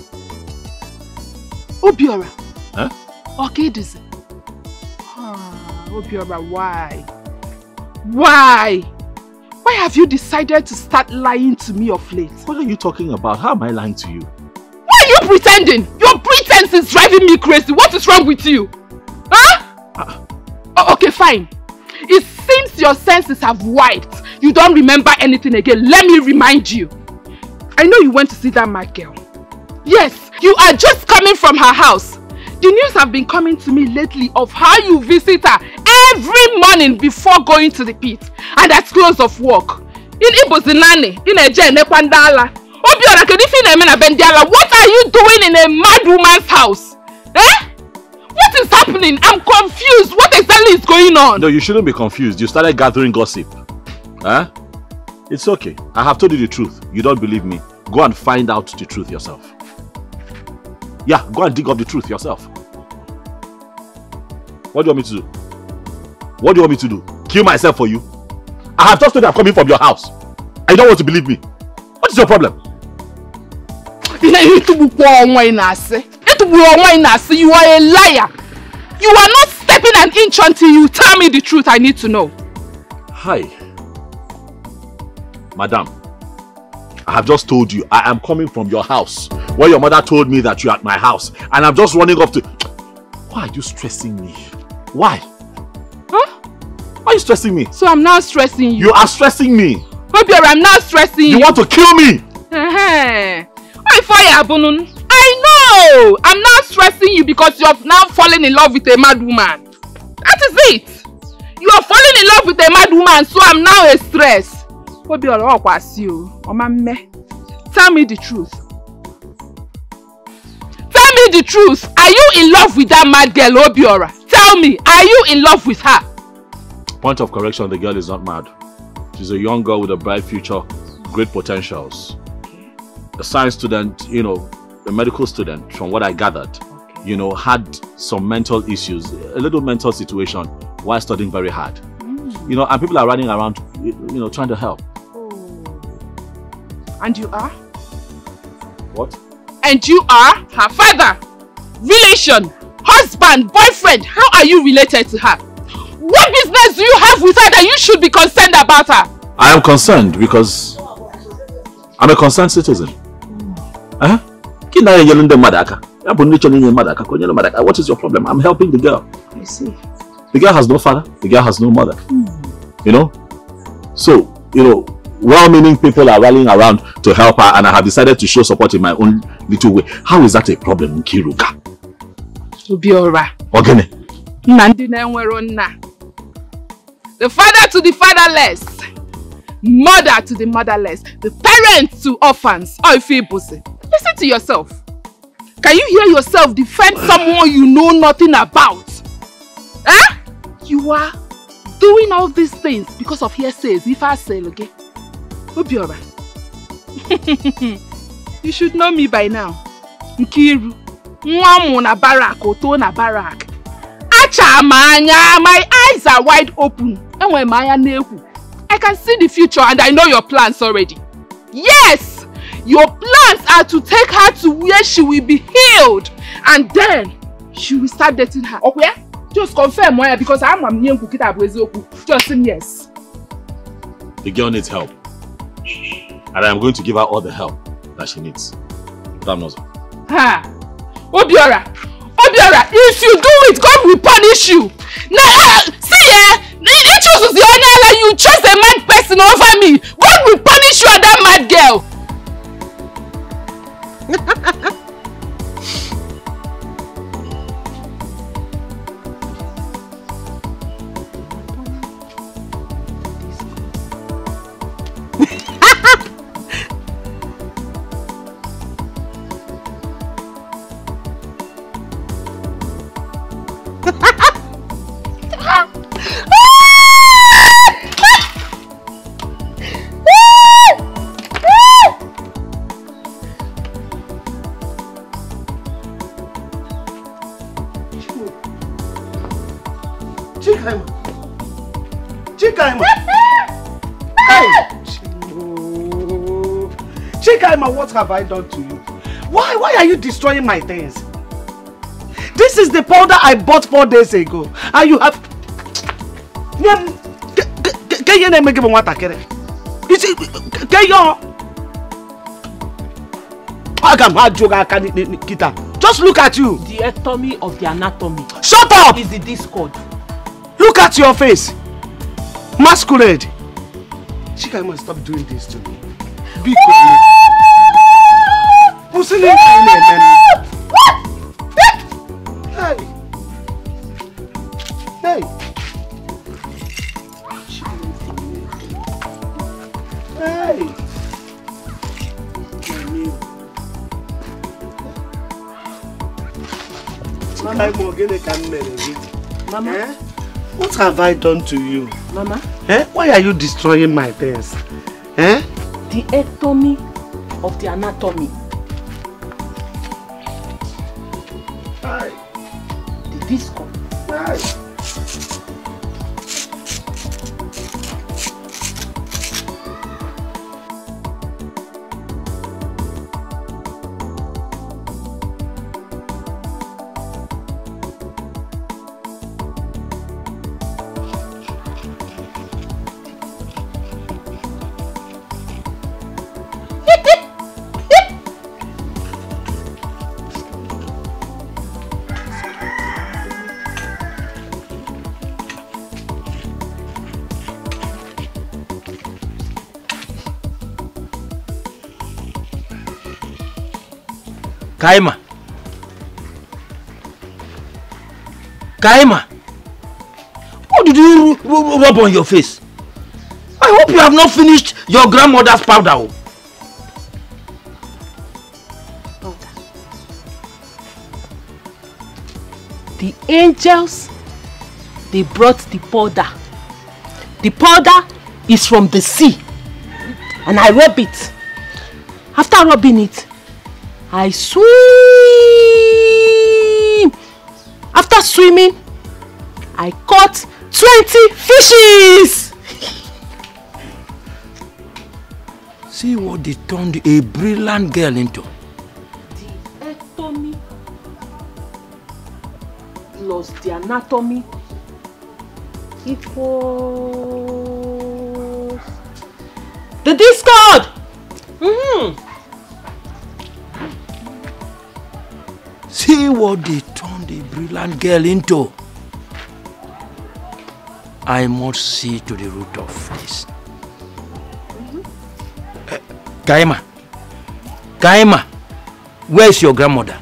Obiora. Huh? Okay, this. Obiora, why? Why have you decided to start lying to me of late? What are you talking about? How am I lying to you? Why are you pretending? Your pretense is driving me crazy. What is wrong with you? Huh? Okay, fine. It seems your senses have wiped. You don't remember anything again. Let me remind you. I know you went to see that mad girl. Yes, you are just coming from her house. The news have been coming to me lately of how you visit her every morning before going to the pit. And at close of work. In Ibozinane, in Eje, Nekwandala. What are you doing in a mad woman's house? What is happening? I'm confused. What exactly is going on? No, you shouldn't be confused. You started gathering gossip. It's okay. I have told you the truth. You don't believe me. go and find out the truth yourself. Yeah, go and dig up the truth yourself. What do you want me to do? What do you want me to do? Kill myself for you? I have just told you I'm coming from your house. And you don't want to believe me. What is your problem? You are a liar. You are not stepping an inch until you tell me the truth. I need to know. Hi. Madam, I have just told you I am coming from your house, where your mother told me that you are at my house, and I'm just running up to... Why are you stressing me? Why? Huh? Why are you stressing me? So I'm now stressing you. You are stressing me. Maybe I'm now stressing you. You want to kill me? I know! I'm not stressing you because you're now falling in love with a mad woman. That is it. You are falling in love with a mad woman, so I'm now a stress. Tell me the truth. Tell me the truth. Are you in love with that mad girl, Obiora? Tell me, are you in love with her? Point of correction, the girl is not mad. She's a young girl with a bright future, great potentials. A science student, you know, a medical student, from what I gathered, you know, had some mental issues, a little mental situation while studying very hard. You know, and people are running around, you know, trying to help. And you are? What? And you are her father, relation, husband, boyfriend. How are you related to her? What business do you have with her that you should be concerned about her? I am concerned because I'm a concerned citizen. What is your problem? I'm helping the girl. I see. The girl has no father. The girl has no mother. You know? So, you know, well-meaning people are rallying around to help her, and I have decided to show support in my own little way. How is that a problem, Kiruka? Obiora. Ogene. The father to the fatherless. Mother to the motherless. The parents to orphans. Listen to yourself. Can you hear yourself defend someone you know nothing about? Eh? You are doing all these things because of hearsays. If I say, okay? Obiora. You should know me by now. Nkiru. Nwamu na barak, oto na barak. Acha manya, my eyes are wide open. And when maya nehu, I can see the future and I know your plans already. Yes! Your plans are to take her to where she will be healed. And then, she will start dating her. Okay? Just confirm, Moya, because I'm a new kukita abwezoku. Just say yes. The girl needs help. And I am going to give her all the help that she needs. Damn knows. Ha! Obiora! Obiora, if you do it, God will punish you. Now, see it chooses the honor that you chose a mad person over me. God will punish you and that mad girl. What have I done to you? Why are you destroying my things? This is the powder I bought 4 days ago. And you have... Just look at you. The ectomy of the anatomy. Shut up! Is the discord. Look at your face. Masquerade. Chika must stop doing this to me. Be quiet. Hey! Hey! Hey! Mama, what have I done to you? Mama? Why are you destroying my things? The ectomy of the anatomy. Aye. The discord. Aye. Kaima. Kaima. What did you rub on your face? I hope you have not finished your grandmother's powder. The angels, they brought the powder. The powder is from the sea. And I rub it. After rubbing it, I swim. After swimming, I caught 20 fishes. See what they turned a brilliant girl into. The ectomy plus the anatomy equals the discord. See what they turned a brilliant girl into. I must see to the root of this. Kaima, where is your grandmother?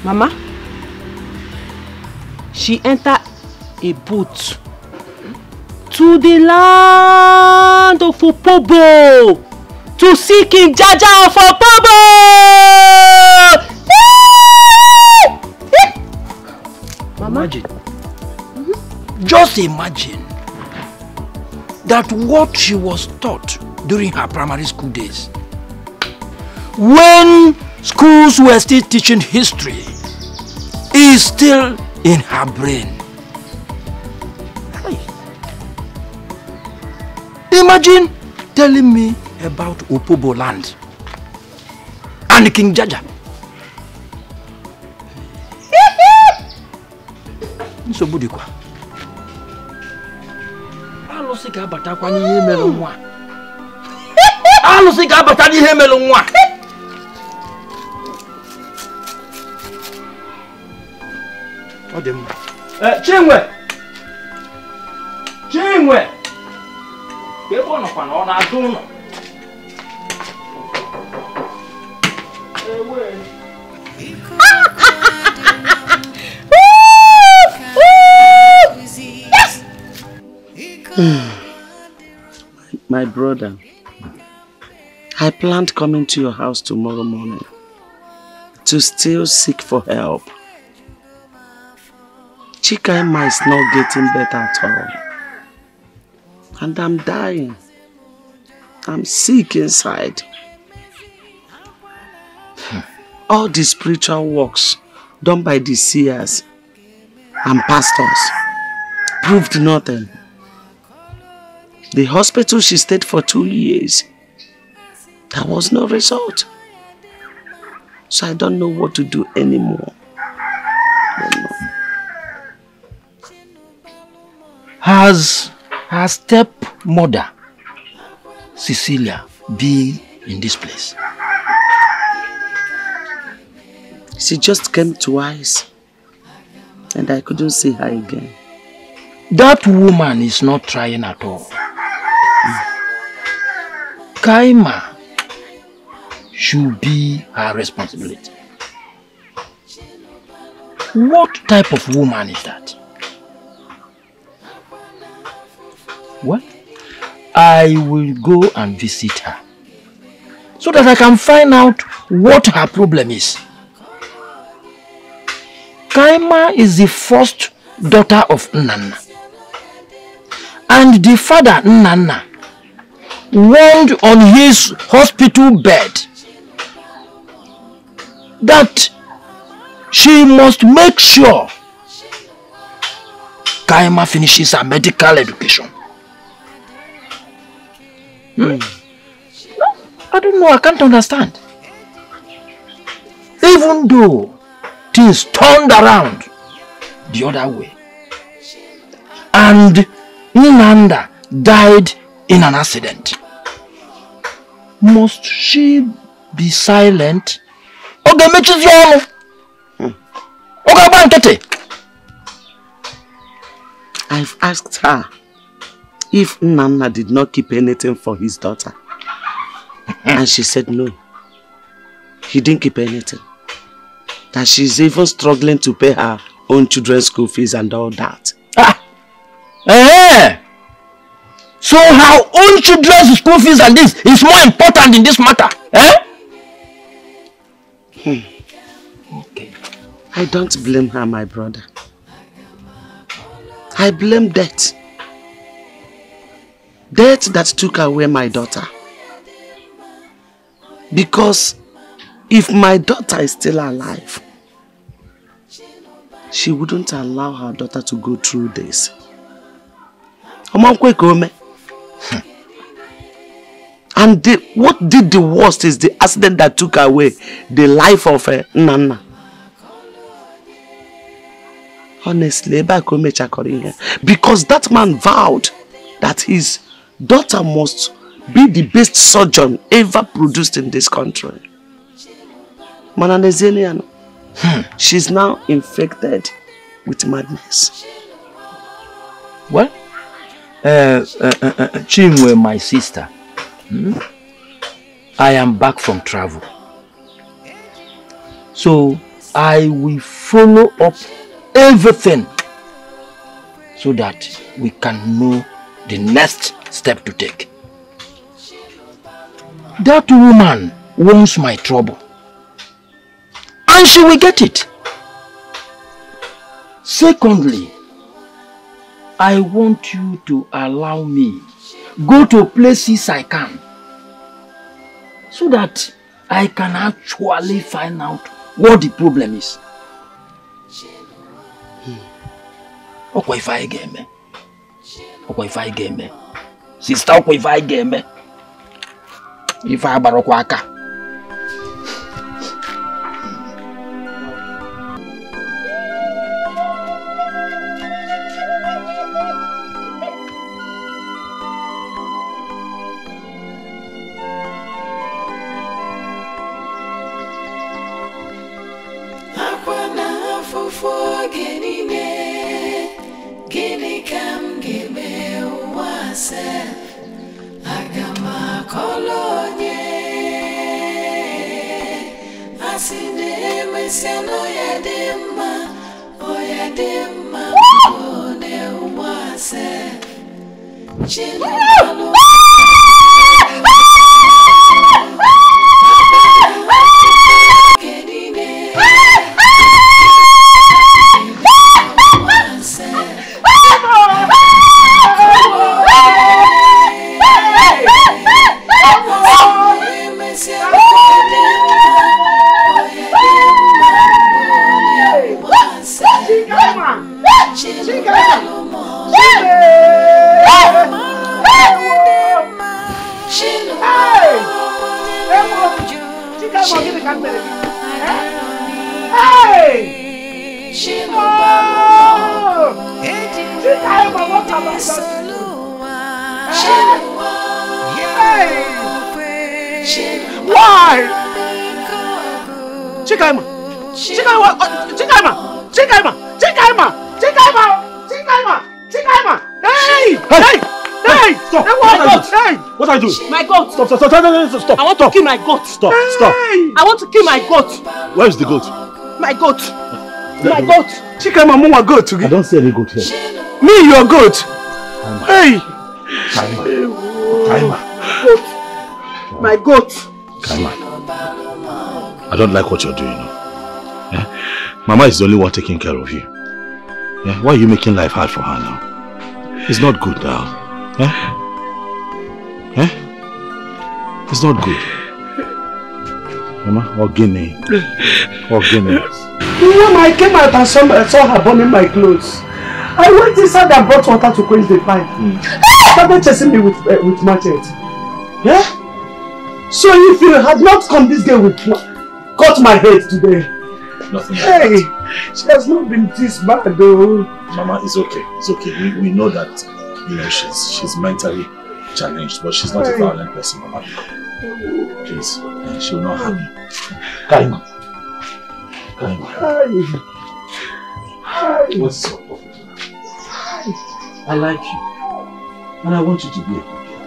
Mama, she entered a boat to the land of Opobo to see King Jaja of Opobo. Mama? Imagine. Just imagine that what she was taught during her primary school days, when schools were still teaching history, is still in her brain. Imagine telling me about Opobo land and King Jaja. Nsogbu dịkwa. Alụsị ga-abatakwa n'ihe mere nwa. Alụsị ga-abata n'ihe mere nwa. Ọ dị mma. Chinwe. Ebe ọ nọkwa na ọ na-azụ ụlọ. My brother, I planned coming to your house tomorrow morning to still seek for help. Chikaima is not getting better at all. And I'm dying. I'm sick inside. All the spiritual works done by the seers and pastors proved nothing. The hospital she stayed for 2 years, there was no result. So I don't know what to do anymore. Has her stepmother, Cecilia, been in this place? She just came twice and I couldn't see her again. That woman is not trying at all. Kaima should be her responsibility. What type of woman is that? Well, I will go and visit her so that I can find out what her problem is. Kaima is the first daughter of Nnanna. And the father, Nnanna, warned on his hospital bed that she must make sure Kaima finishes her medical education. No, I don't know, I can't understand. Even though things turned around the other way and Nanda died in an accident, must she be silent? Okay, I've asked her if Nana did not keep anything for his daughter. And she said no. He didn't keep anything. That she's even struggling to pay her own children's school fees and all that. So her own children's school fees and this is more important in this matter? Okay. I don't blame her, my brother. I blame death. Death that took away my daughter. Because if my daughter is still alive, she wouldn't allow her daughter to go through this. And what did the worst is the accident that took away the life of Nana. Honestly, because that man vowed that his daughter must be the best surgeon ever produced in this country. She's now infected with madness. Well, Chimwe, my sister, I am back from travel. So I will follow up everything so that we can know the next step to take. That woman wants my trouble, and she will get it. Secondly, I want you to allow me go to places I can so that I can actually find out what the problem is. Okwa if I game me. Okwa if I game me. Sister okwa if I game me. If I barokwa aka. Stop. I want to kill my goat. Stop. I want to kill my goat. Where is the goat? My goat. My goat. Chikaima, mama goat. I don't see any goat here. Me, your goat. Hey. Kaima. My goat. Kaima, I don't like what you're doing. Mama is the only one taking care of you. Why are you making life hard for her now? It's not good now. It's not good. Mama, Ogini. Ogini. When I came out and saw her burning my clothes, I went inside and brought water to quench the fire. She started chasing me with machete. Yeah? So if you had not come this day with cut my head today. Nothing like hey, that. She has not been this bad though. Mama, it's okay. It's okay. We know that, you know, she's mentally challenged, but she's not a violent person, Mama. Please, she will not harm you. Kaima. Kaima. What's up? I like you. And I want you to be a good girl.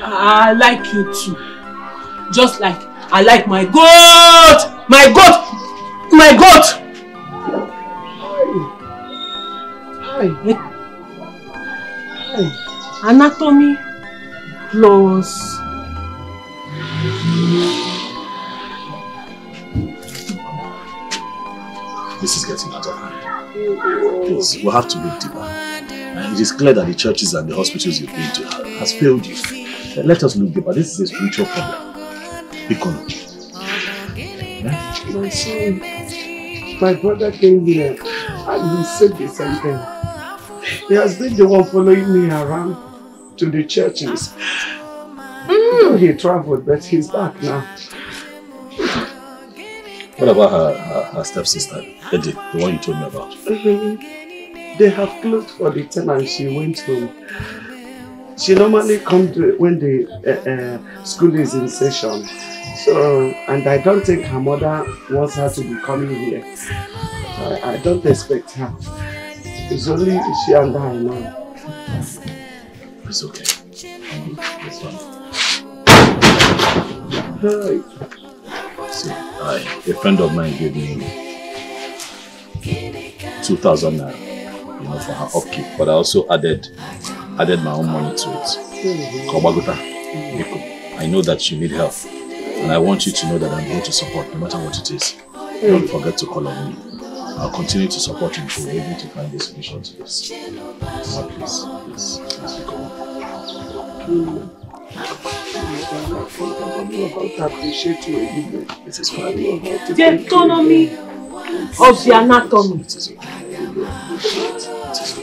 I like you too. Just like I like my goat! My goat! My goat! Hi. Anatomy plus... This is getting out of hand. Please, we'll have to look deeper. It is clear that the churches and the hospitals you've been to has failed you. Let us look deeper. This is a spiritual problem. My son, my brother came here and he said the same thing. He has been the one following me around to the churches. He traveled, but he's back now. What about her stepsister, Eddie, the one you told me about? They have closed for the tenant. She went home. She normally comes when the school is in session. So, and I don't think her mother wants her to be coming here. I don't expect her. It's only she and I now. It's okay. It's fine. Hi. So, a friend of mine gave me 2,000 naira, you know, for her upkeep. But I also added my own money to it. Kobaguta, I know that you need help. And I want you to know that I'm going to support no matter what it is. Don't forget to call on me. I'll continue to support you until we're able to find a solution to this. So please go on. I appreciate you again. It is fine. The autonomy of the anatomy. It is okay.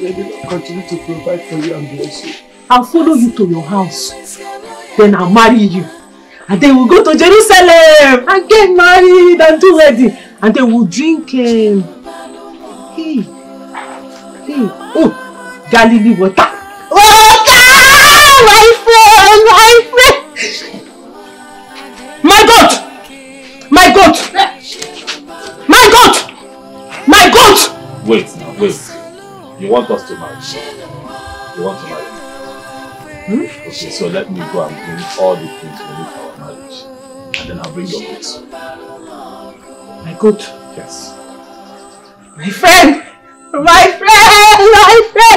Let me continue to provide for you and bless you. I'll follow you to your house. Then I'll marry you. And then we'll go to Jerusalem and get married and do wedding. And then we'll drink Galilee water. Water! My friend! My goat! My goat! My goat! My goat! Wait. You want us to marry? You want to marry? Okay, so let me go and bring all the things we need for our marriage. And then I'll bring your goods. My goat? Yes. My friend! My friend!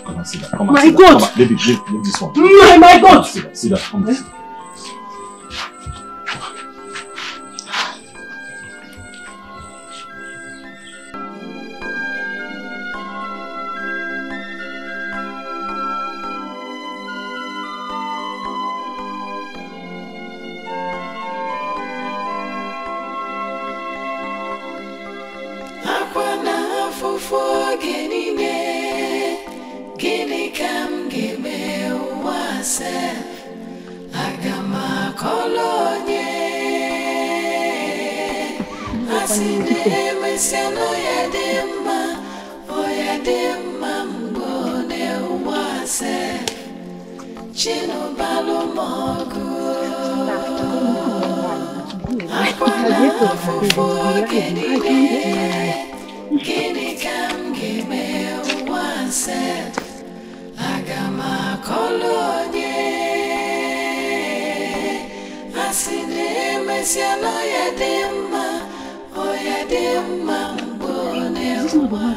Come on, sit down. Come on, my sit down. goat! Come on, leave this one. My goat! Sit down. Come on.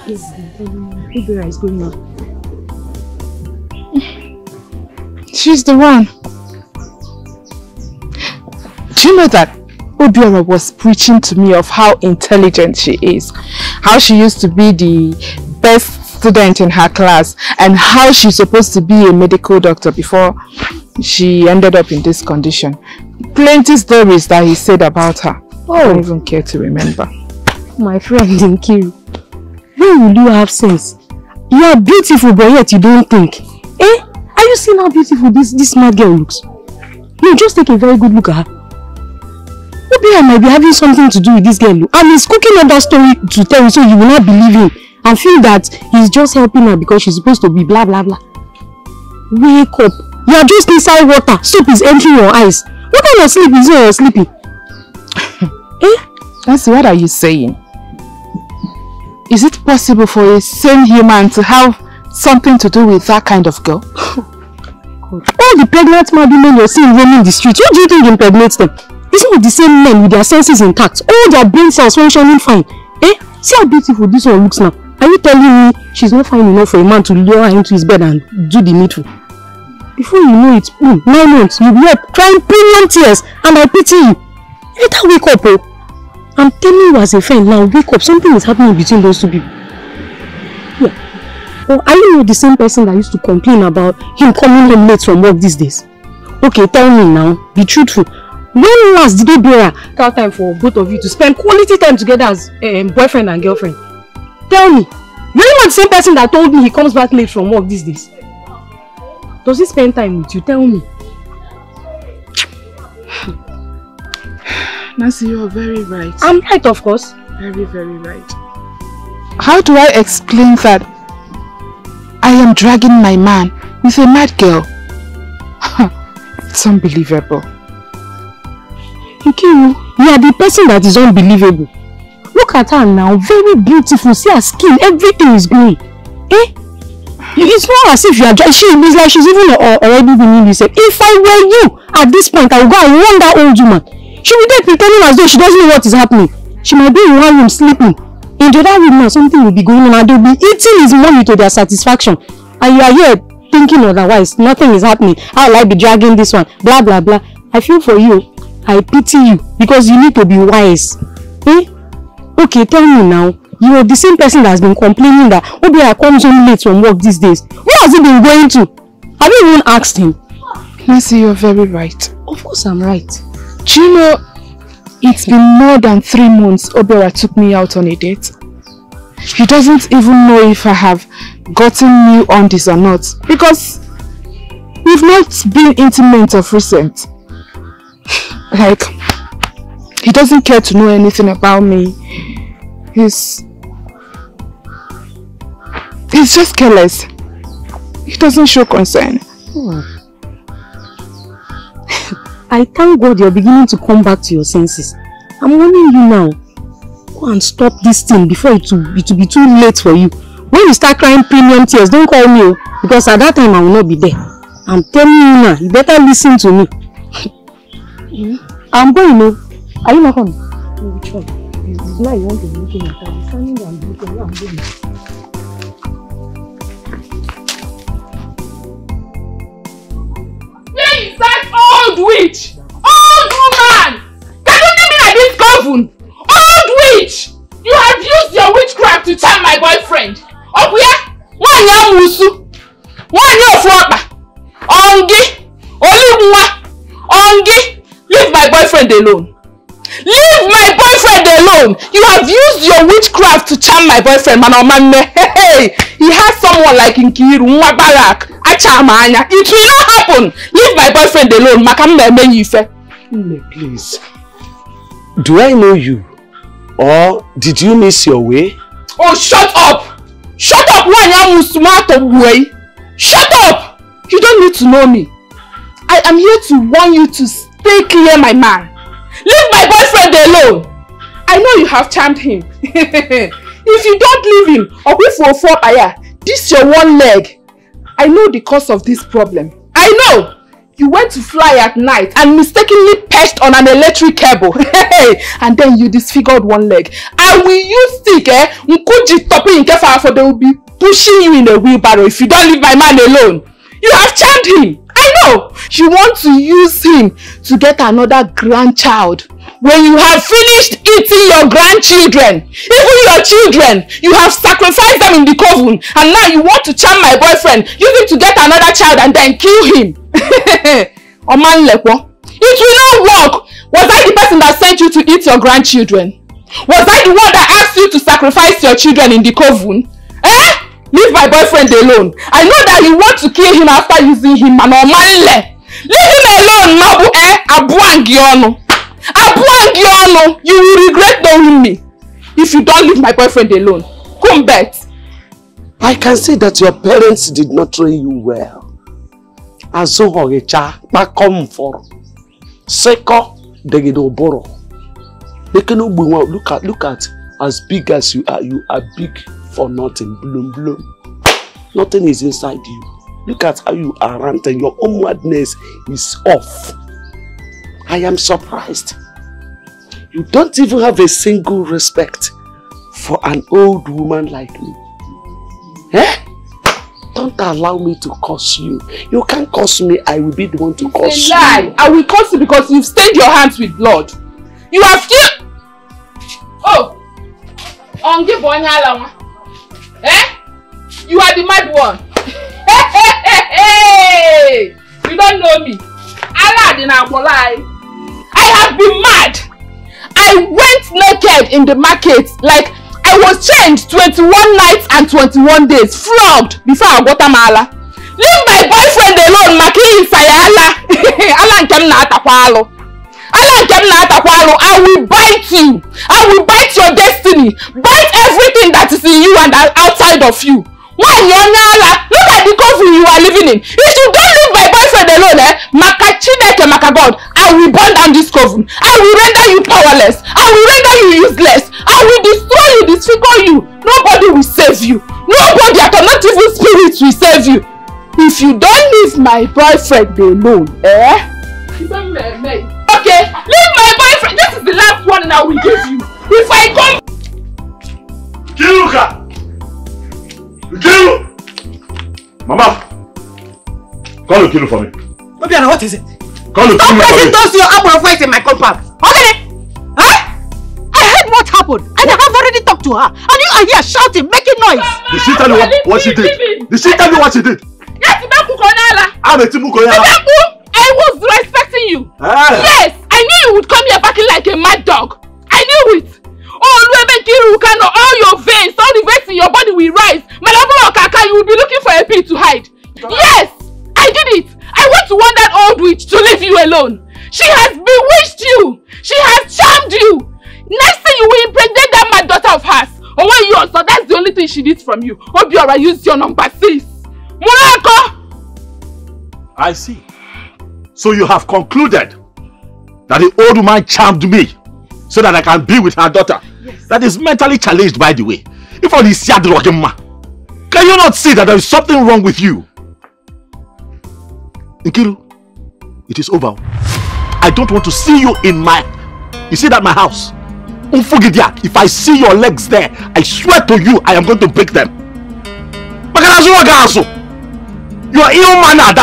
Is going on. She's the one. Do you know that Obiora was preaching to me of how intelligent she is, how she used to be the best student in her class, and how she's supposed to be a medical doctor before she ended up in this condition. Plenty stories that he said about her. I don't even care to remember. My friend Nkiru, when will you have sense? You are beautiful, but yet you don't think. Eh? Are you seeing how beautiful this smart girl looks? No, just take a very good look at her. Maybe I might be having something to do with this girl. And he's cooking another story to tell you so you will not believe him and feel that he's just helping her because she's supposed to be blah blah blah. Wake up. You are just inside water. Soap is entering your eyes. What kind of sleep is it you're sleeping? Eh? Nancy, what are you saying? Is it possible for a sane human to have something to do with that kind of girl? All the pregnant women you're seeing roaming the streets, what do you think impregnates them? Isn't it the same men with their senses intact? All their brain cells functioning fine. Eh? See how beautiful this one looks now. Are you telling me she's not fine enough for a man to lure her into his bed and do the needful? Before you know it, 9 months, you'll be up crying premium tears and I pity you. You better wake up, oh. I'm telling you as a friend now, wake up. Something is happening between those two people. Yeah. Or are you not the same person that used to complain about him coming home late from work these days? Okay, tell me now. Be truthful. When last did they bear that time for both of you to spend quality time together as boyfriend and girlfriend? Tell me. You're not the same person that told me he comes back late from work these days. Does he spend time with you? Tell me. Nancy, you are very right. I'm right, of course. Very, very right. How do I explain that I am dragging my man with a mad girl? It's unbelievable. Nkiru, you are the person that is unbelievable. Look at her now, very beautiful. See her skin, everything is glowing. Eh? It's not as if you are just. It's like she's even already been in this. If I were you at this point, I would go and warn that old woman. She will be there pretending as though she doesn't know what is happening. She might be in one room sleeping. In the other room now, something will be going on and they'll be eating his money to their satisfaction. And you are here thinking otherwise. Nothing is happening. How will I be dragging this one? Blah blah blah. I feel for you. I pity you because you need to be wise. Eh? Okay, tell me now. You are the same person that has been complaining that Obiara comes home late from work these days. Where has he been going to? Have you even asked him? Nancy, you're very right. Of course I'm right. Do you know, it's been more than 3 months Obiara took me out on a date. He doesn't even know if I have gotten new undies or not because we've not been intimate of recent. Like, he doesn't care to know anything about me. He's just careless. He doesn't show concern. I thank God you're beginning to come back to your senses. I'm warning you now. Go and stop this thing before it will be too late for you. When you start crying premium tears, don't call me, because at that time I will not be there. I'm telling you now, you better listen to me. I'm going, Are you not coming? Which one? It's not you want to be looking at that. You're standing there and looking. I'm going. Where is that old witch? Old woman! Can you give me like this coven? Old witch! You have used your witchcraft to charm my boyfriend. Up here? One young musu. One young flopper. Ongi. Oliwa. Ongi. Leave my boyfriend alone. Leave my boyfriend alone! You have used your witchcraft to charm my boyfriend, Hey, he has someone like Nkiru, Mwabarak, Achamanya. It will not happen! Leave my boyfriend alone, Please. Do I know you? Or did you miss your way? Oh, shut up! Shut up, Shut up! You don't need to know me. I am here to warn you to stay clear, my man. Leave my boyfriend alone! I know you have charmed him. If you don't leave him, or if you fall aya, this your one leg. I know the cause of this problem. I know! You went to fly at night and mistakenly perched on an electric cable. And then you disfigured one leg. I will use stick, for they will be pushing you in a wheelbarrow if you don't leave my man alone. You have charmed him. I know. You want to use him to get another grandchild. When you have finished eating your grandchildren, even your children, you have sacrificed them in the coven, and now you want to charm my boyfriend, use him to get another child and then kill him. It will not work. Was I the person that sent you to eat your grandchildren? Was I the one that asked you to sacrifice your children in the coven? Leave my boyfriend alone. I know that you want to kill him after using him. Leave him alone, Mabu. You will regret knowing me if you don't leave my boyfriend alone. Come back. I can see that your parents did not train you well. Azohogecha, Bakomfor, Seko, Degedoboro. Look at as big as you are big for nothing. Bloom, bloom. Nothing is inside you. Look at how you are ranting. Your homewardness is off. I am surprised. You don't even have a single respect for an old woman like me. Don't allow me to curse you. You can't curse me, I will be the one to curse you. Lie. I will curse you because you've stained your hands with blood. You have killed... Oh! You are the mad one. Hey! You don't know me. I have been mad. I went naked in the market like I was chained 21 nights and 21 days, flogged before I got a mala. Leave my boyfriend alone, Maki Sayala. I will bite you. I will bite your destiny. Bite everything that is in you and outside of you. Why look at the coven you are living in. If you don't leave my boyfriend alone, God, I will burn down this coven. I will render you powerless. I will render you useless. I will destroy you, disfigure you. Nobody will save you. Nobody, I cannot even spirits will save you. If you don't leave my boyfriend alone, Okay, leave my boyfriend. This is the last one I will give you. If I come... Kiruka! Kiru! Mama! Call Kiru for me. Obiana, what is it? Call Kiru for me. Don't present those your amber voice in my compound. Okay? Huh? I heard what happened and I have already talked to her. And you are here shouting, making noise. Did she tell you what she did? Did she tell you what she did? Yes, I was respecting you. Yes, I knew you would come here barking like a mad dog. I knew it. All your veins, all the veins in your body will rise. You will be looking for a pit to hide. Yes, I did it. I went to want that old witch to leave you alone. She has bewitched you. She has charmed you. Next thing you will impregnate that mad daughter of hers. Or when you also, that's the only thing she needs from you. Obiora, use your number 6. Mulako! I see. So you have concluded that the old woman charmed me so that I can be with her daughter. Yes. That is mentally challenged, by the way. If only can you not see that there is something wrong with you? Nkiru, it is over. I don't want to see you in my... You see that my house? If I see your legs there, I swear to you, I am going to break them. You are ill-mannered.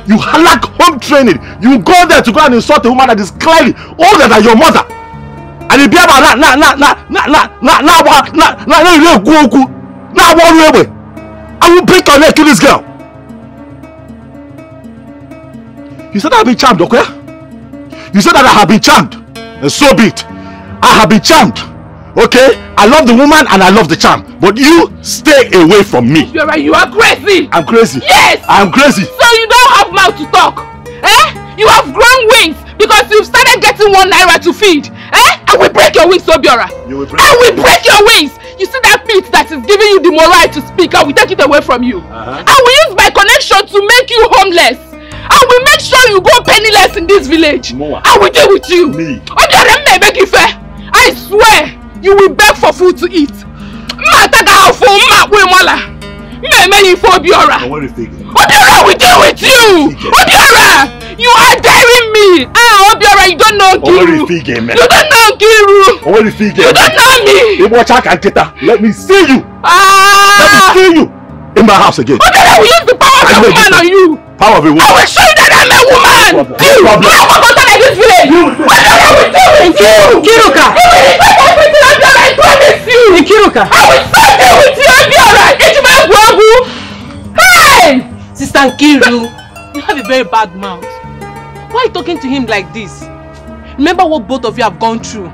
You lack home training. You go there to go and insult a woman that is clearly older than your mother. And you be about I will break your neck to this girl. You said I have been charmed, okay? You said that I have been charmed. And so be it. I have been charmed. Okay? I love the woman and I love the charm. But you stay away from me. You're right, you are crazy. I'm crazy. Yes! I'm crazy. So you don't have mouth to talk. You have grown wings because you've started getting 1 naira to feed. I will break your wings, Obiora. You will break I will break your wings. You see that pit that is giving you the moral to speak? I will take it away from you. I will use my connection to make you homeless. I will make sure you go penniless in this village. I will deal with you. Me. I swear you will beg for food to eat. Obiora, we deal with you. Obiora, you are daring me. Obiora, you don't know Kiru. You don't know Kiru. You don't know me. Let me see you. Let me see you in my house again. Obiora, we use the power of a woman on you. Power of a woman. I will show you that I'm a woman. You are in this village. Obiora, we deal with you. Kiruka. I promise you. Kiruka. I will start there with you, Obiora. Hey! Sister Mr. Nkiru, you have a very bad mouth. Why are you talking to him like this? Remember what both of you have gone through.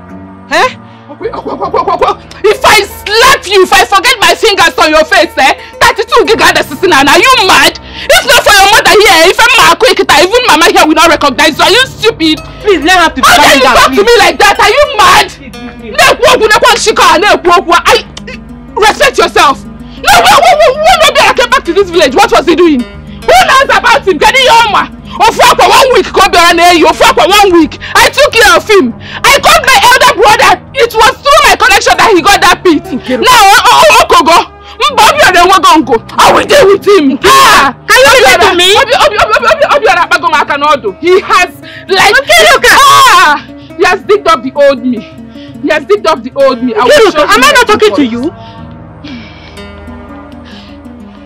Eh? If I slap you, if I forget my fingers on your face, 32 giga assassin, are you mad? If not for your mother here, if I'm not quick, even Mama here will not recognize you. Are you stupid? Please, let her to how can you talk to me like that? Are you mad? Respect yourself. No, when I came back to this village, what was he doing? Who knows about him? Can you for 1 week, come down here. For 1 week, I took care of him. I called my elder brother. It was through my connection that he got that pit. Now, Okogo, I will deal with him. Can you listen to me? He has he has digged up the old me. He has digged up the old me. Am I not talking to you?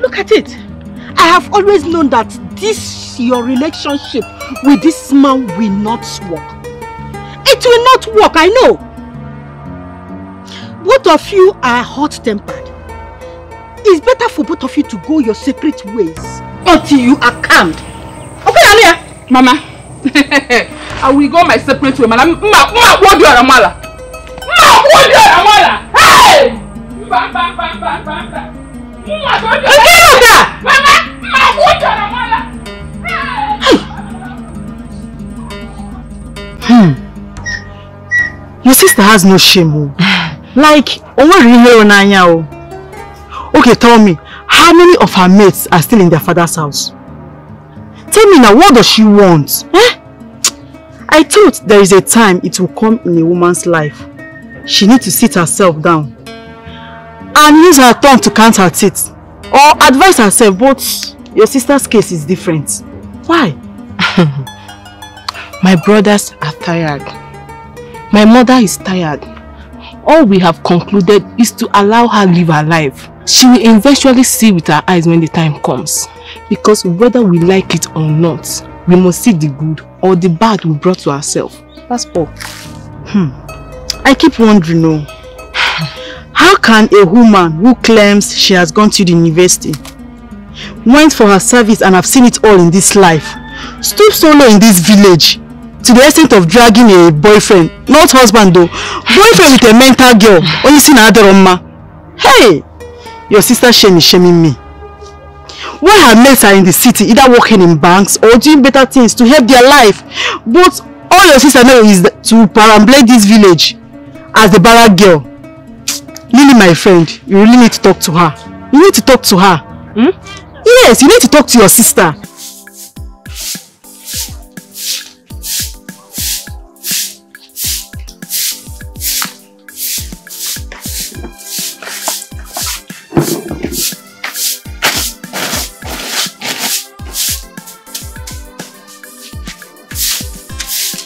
Look at it. I have always known that your relationship with this man will not work. It will not work, I know. Both of you are hot-tempered. It's better for both of you to go your separate ways until you are calmed. Okay, Alia? Mama, I will go my separate way. Mama, what do you Ramala? What do you Ramala? Hey! Your sister has no shame. Like, okay, tell me, how many of her mates are still in their father's house? Tell me now, what does she want? I thought there is a time it will come in a woman's life. She needs to sit herself down and use her tongue to count her teeth or advise herself, but your sister's case is different. Why? My brothers are tired. My mother is tired. All we have concluded is to allow her live her life. She will eventually see with her eyes when the time comes. Because whether we like it or not, we must see the good or the bad we brought to ourselves. That's all. I keep wondering, how can a woman who claims she has gone to the university, went for her service and have seen it all in this life, stoop so low in this village, to the extent of dragging a boyfriend, not husband though, boyfriend with a mental girl, only seen another Oma? Hey, your sister Shane is shaming me. While her mates are in the city, either working in banks or doing better things to help their life, but all your sister knows is to perambulate this village as the barrack girl. Lily, my friend, you really need to talk to her. You need to talk to her. Yes, you need to talk to your sister.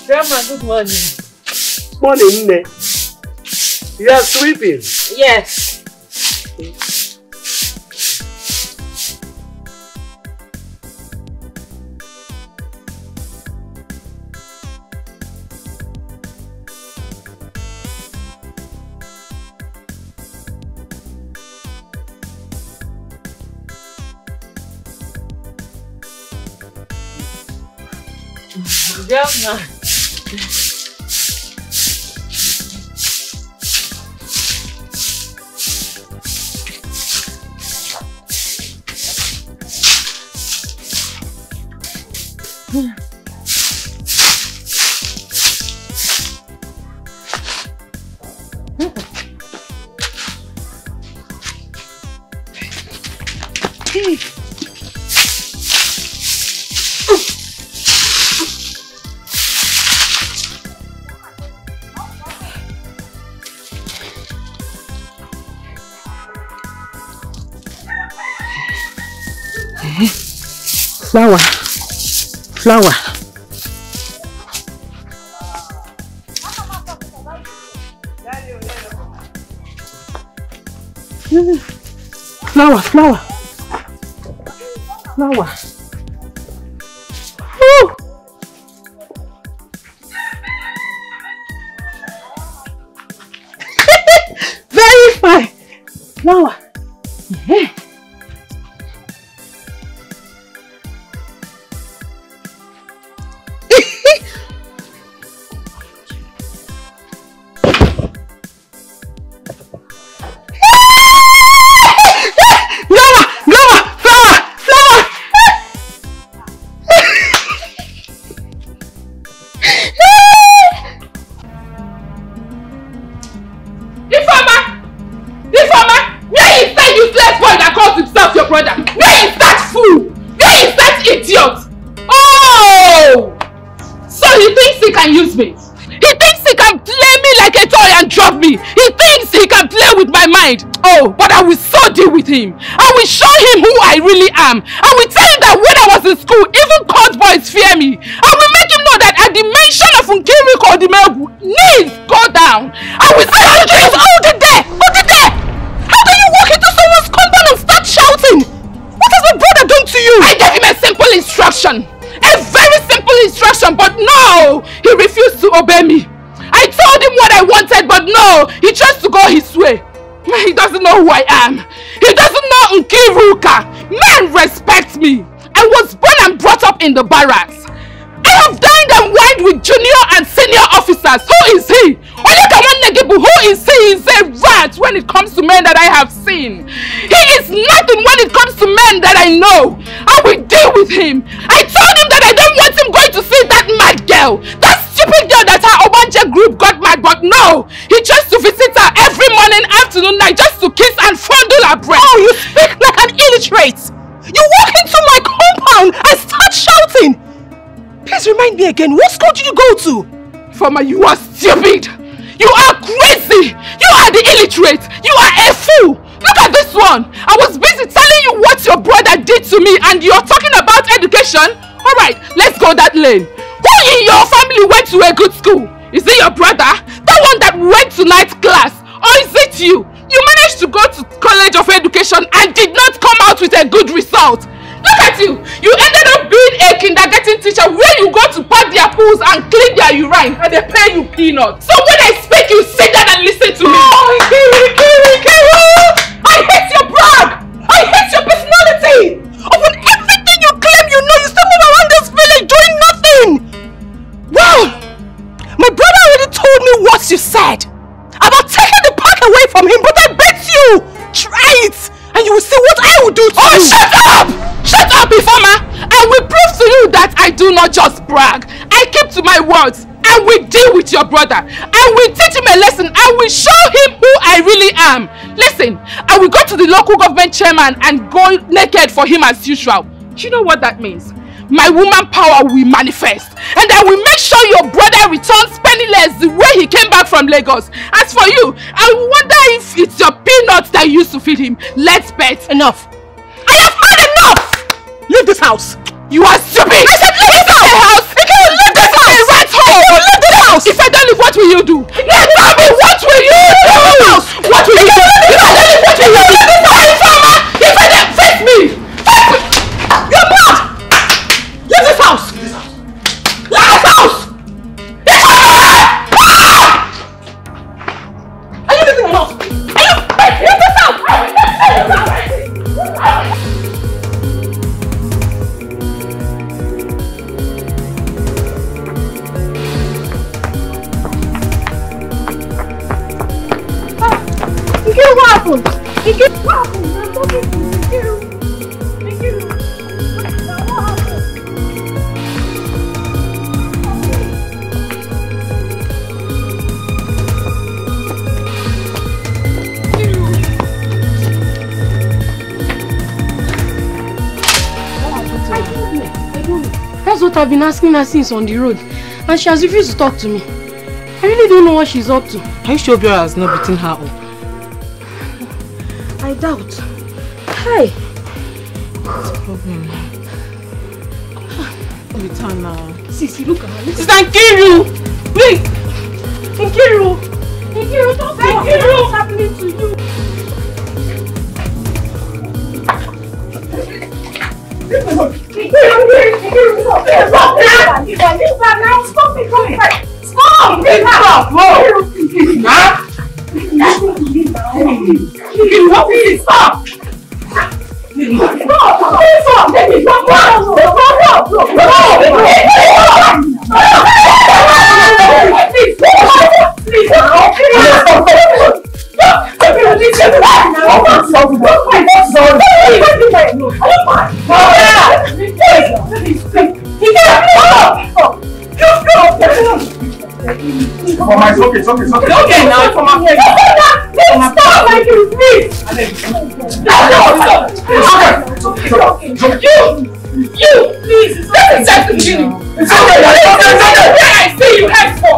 Grandma, good morning. Morning, Ne. You are sleeping? Yes. Grandma. Flower. Flower. Flower, flower. Flower. Woo! Very fine. Flower. me. He thinks he can play me like a toy and drop me. He thinks he can play with my mind. Oh, but I will so deal with him. I will show him who I really am. I will tell him that when I was in school, even court boys fear me. I will make him know that at the mention of Nkiri Kodimegu, knees go down. I will say, hold it there! Hold it there! How can you walk into someone's compound and start shouting? What has my brother done to you? I gave him a simple instruction. A very simple instruction, but no! He refused to obey me. I told him what I wanted, but no! He chose to go his way. He doesn't know who I am. He doesn't know Nkiruka. Men respect me. I was born and brought up in the barracks. I have dined and wined with junior and senior officers. Who is he? Who is he? He's a rat when it comes to men that I have seen. He is nothing when it comes to men that I know. I will deal with him. I told him that I don't want him going to see that mad girl. That stupid girl that her Obanje group got mad, but no. He chose to visit her every morning, afternoon, night just to kiss and fondle her breast. Oh, you speak like an illiterate. You walk into my compound and start shouting. Please remind me again, what school did you go to? Farmer, you are stupid. You are crazy. You are the illiterate. You are a fool. Look at this one. I was busy telling you what your brother did to me and you're talking about education? Alright, let's go that lane. Who in your family went to a good school? Is it your brother? That one that went to night class? Or is it you? You managed to go to College of Education and did not come out with a good result. Look at you! You ended up being a kindergarten teacher where you go to pack their pools and clean their urine and they pay you peanuts. So when I speak, you sit down and listen to me. Oh, Nkiru! I hate your brag! I hate your personality! Upon everything you claim you know, you still move around this village doing nothing! Well, my brother already told me what you said about taking the pack away from him, but I bet you! Try it! And you will see what I will do to you! Oh, shut up! Shut up, Ifeoma! I will prove to you that I do not just brag. I keep to my words. I will deal with your brother. I will teach him a lesson. I will show him who I really am. Listen, I will go to the local government chairman and go naked for him as usual. Do you know what that means? My woman power will manifest. And I will make sure your brother returns penniless the way he came back from Lagos. As for you, I wonder if it's your peanuts that you used to feed him. Let's bet. Enough. I have had enough! Leave this house. You are stupid. I said leave this house. You can't leave this house. A rat hole. You leave this house. If I don't leave, what will you do? Now tell me, what will you do? What will you do? If I don't leave, what will you do? If I don't face me. You're mad. Leave this house. Leave this house. Are you leaving or not? Are you? Leave this house. What happened? What happened? I'm talking to you. That's what I've been asking her since on the road. And she has refused to talk to me. I really don't know what she's up to. Are you sure Biora has not beaten her up? I doubt. Hey! What's the problem now? With her now. Sisi, look at her. It's Nkiru! Wait! Nkiru! Nkiru, don't say Nkiru! What's happening to you? Stop it! Stop! It's okay now. Come on. Stop, like you, please. You, please. Let me just continue. It's okay. I see you have for.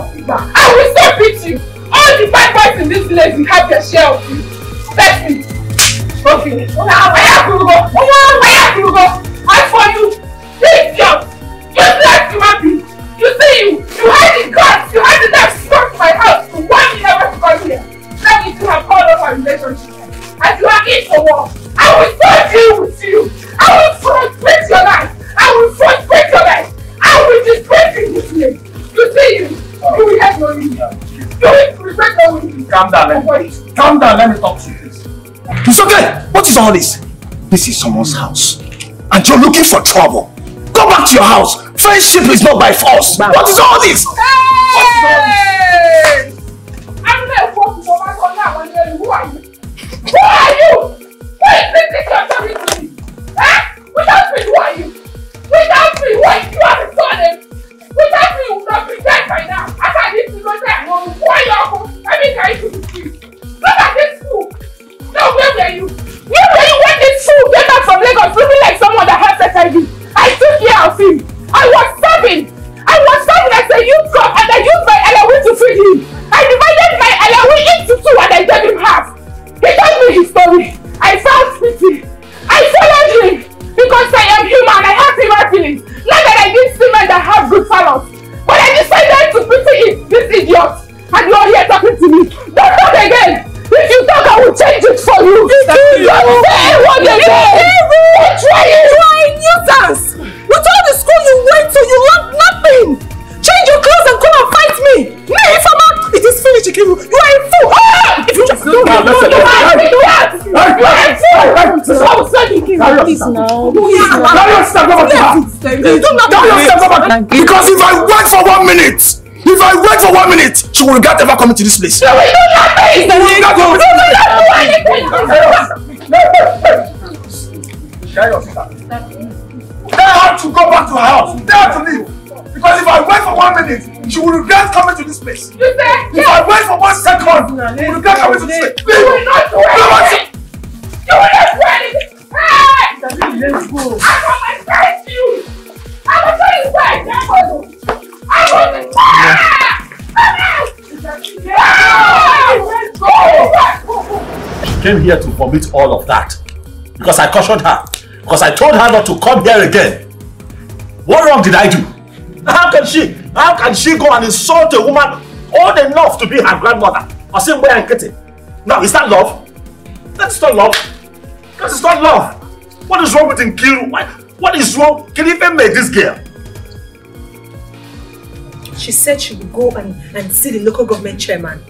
Let me. Okay. I for you. Idiot. Useless human being. You see you had the guts, you had the nerve to come to my house to warn me never to come here. Now you two have called off our relationship. And you are in for war. I will so deal with you. I will frustrate your life. I will frustrate your life. I will disgrace you this way. You see you will have no need. You will respect no need. Calm down, let me talk to you, please. It's okay. What is all this? This is someone's house. And you're looking for trouble. Go back to your house. Friendship is not by force. What is all this? Hey! I'm not going to go back on that one. Who are you? Who are you? Who is this you're talking to me? Without me, who are you? Without me, who are you? You are the son. Without me, you will not be dead by now. I can't even know that. Who are you? I mean, can you do this? Look at this fool. No, where were you? Where were you when this fool came back from Lagos looking like someone that has HIV? I took care of him. I was serving as a youth cop and I used my LAW to feed him. I divided my LAW into two and I gave him half. He told me his story. I felt pity. I followed him because I am human. I have human feelings. Not that I didn't see men that have good fellows. But I decided to pity this idiot. And you are here talking to me. Don't talk again. If you talk, I will change it for you. You say what again? Try it. You are a nuisance. With all the school you went to, you learned nothing. Change your clothes and come and fight me. Me, if I'm out, it is finished. You are a fool. If you just don't because if I wait for 1 minute, she will regret ever coming to this place. No, we do nothing. They have to go back to her house. They have to leave. Because if I wait for 1 minute, she will regret coming to this place. You say? If I wait for 1 second, she will regret coming to this place. You will not do anything. You will not do anything. Let's go. I'm going to fight you. I'm going to tell you where I'm going. She came here to vomit all of that because I cautioned her. Because I told her not to come here again. What wrong did I do? How can she go and insult a woman old enough to be her grandmother? Or same way I'm getting. Now, is that love? That's not love. That is not love. What is wrong with Nkiru? What is wrong? Can you even make this girl? She said she would go and see the local government chairman,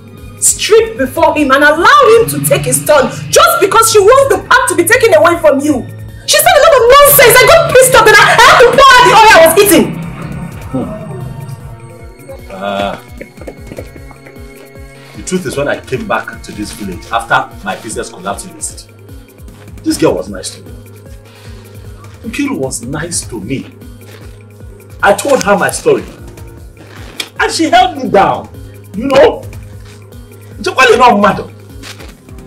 strip before him and allow him to take his turn just because she wants the pack to be taken away from you. She said a lot of nonsense. I got pissed off and I had to pour out the oil I was eating. The truth is, when I came back to this village after my business collapsed in the city, this girl was nice to me. Nkiru was nice to me. I told her my story. And she held me down. You know?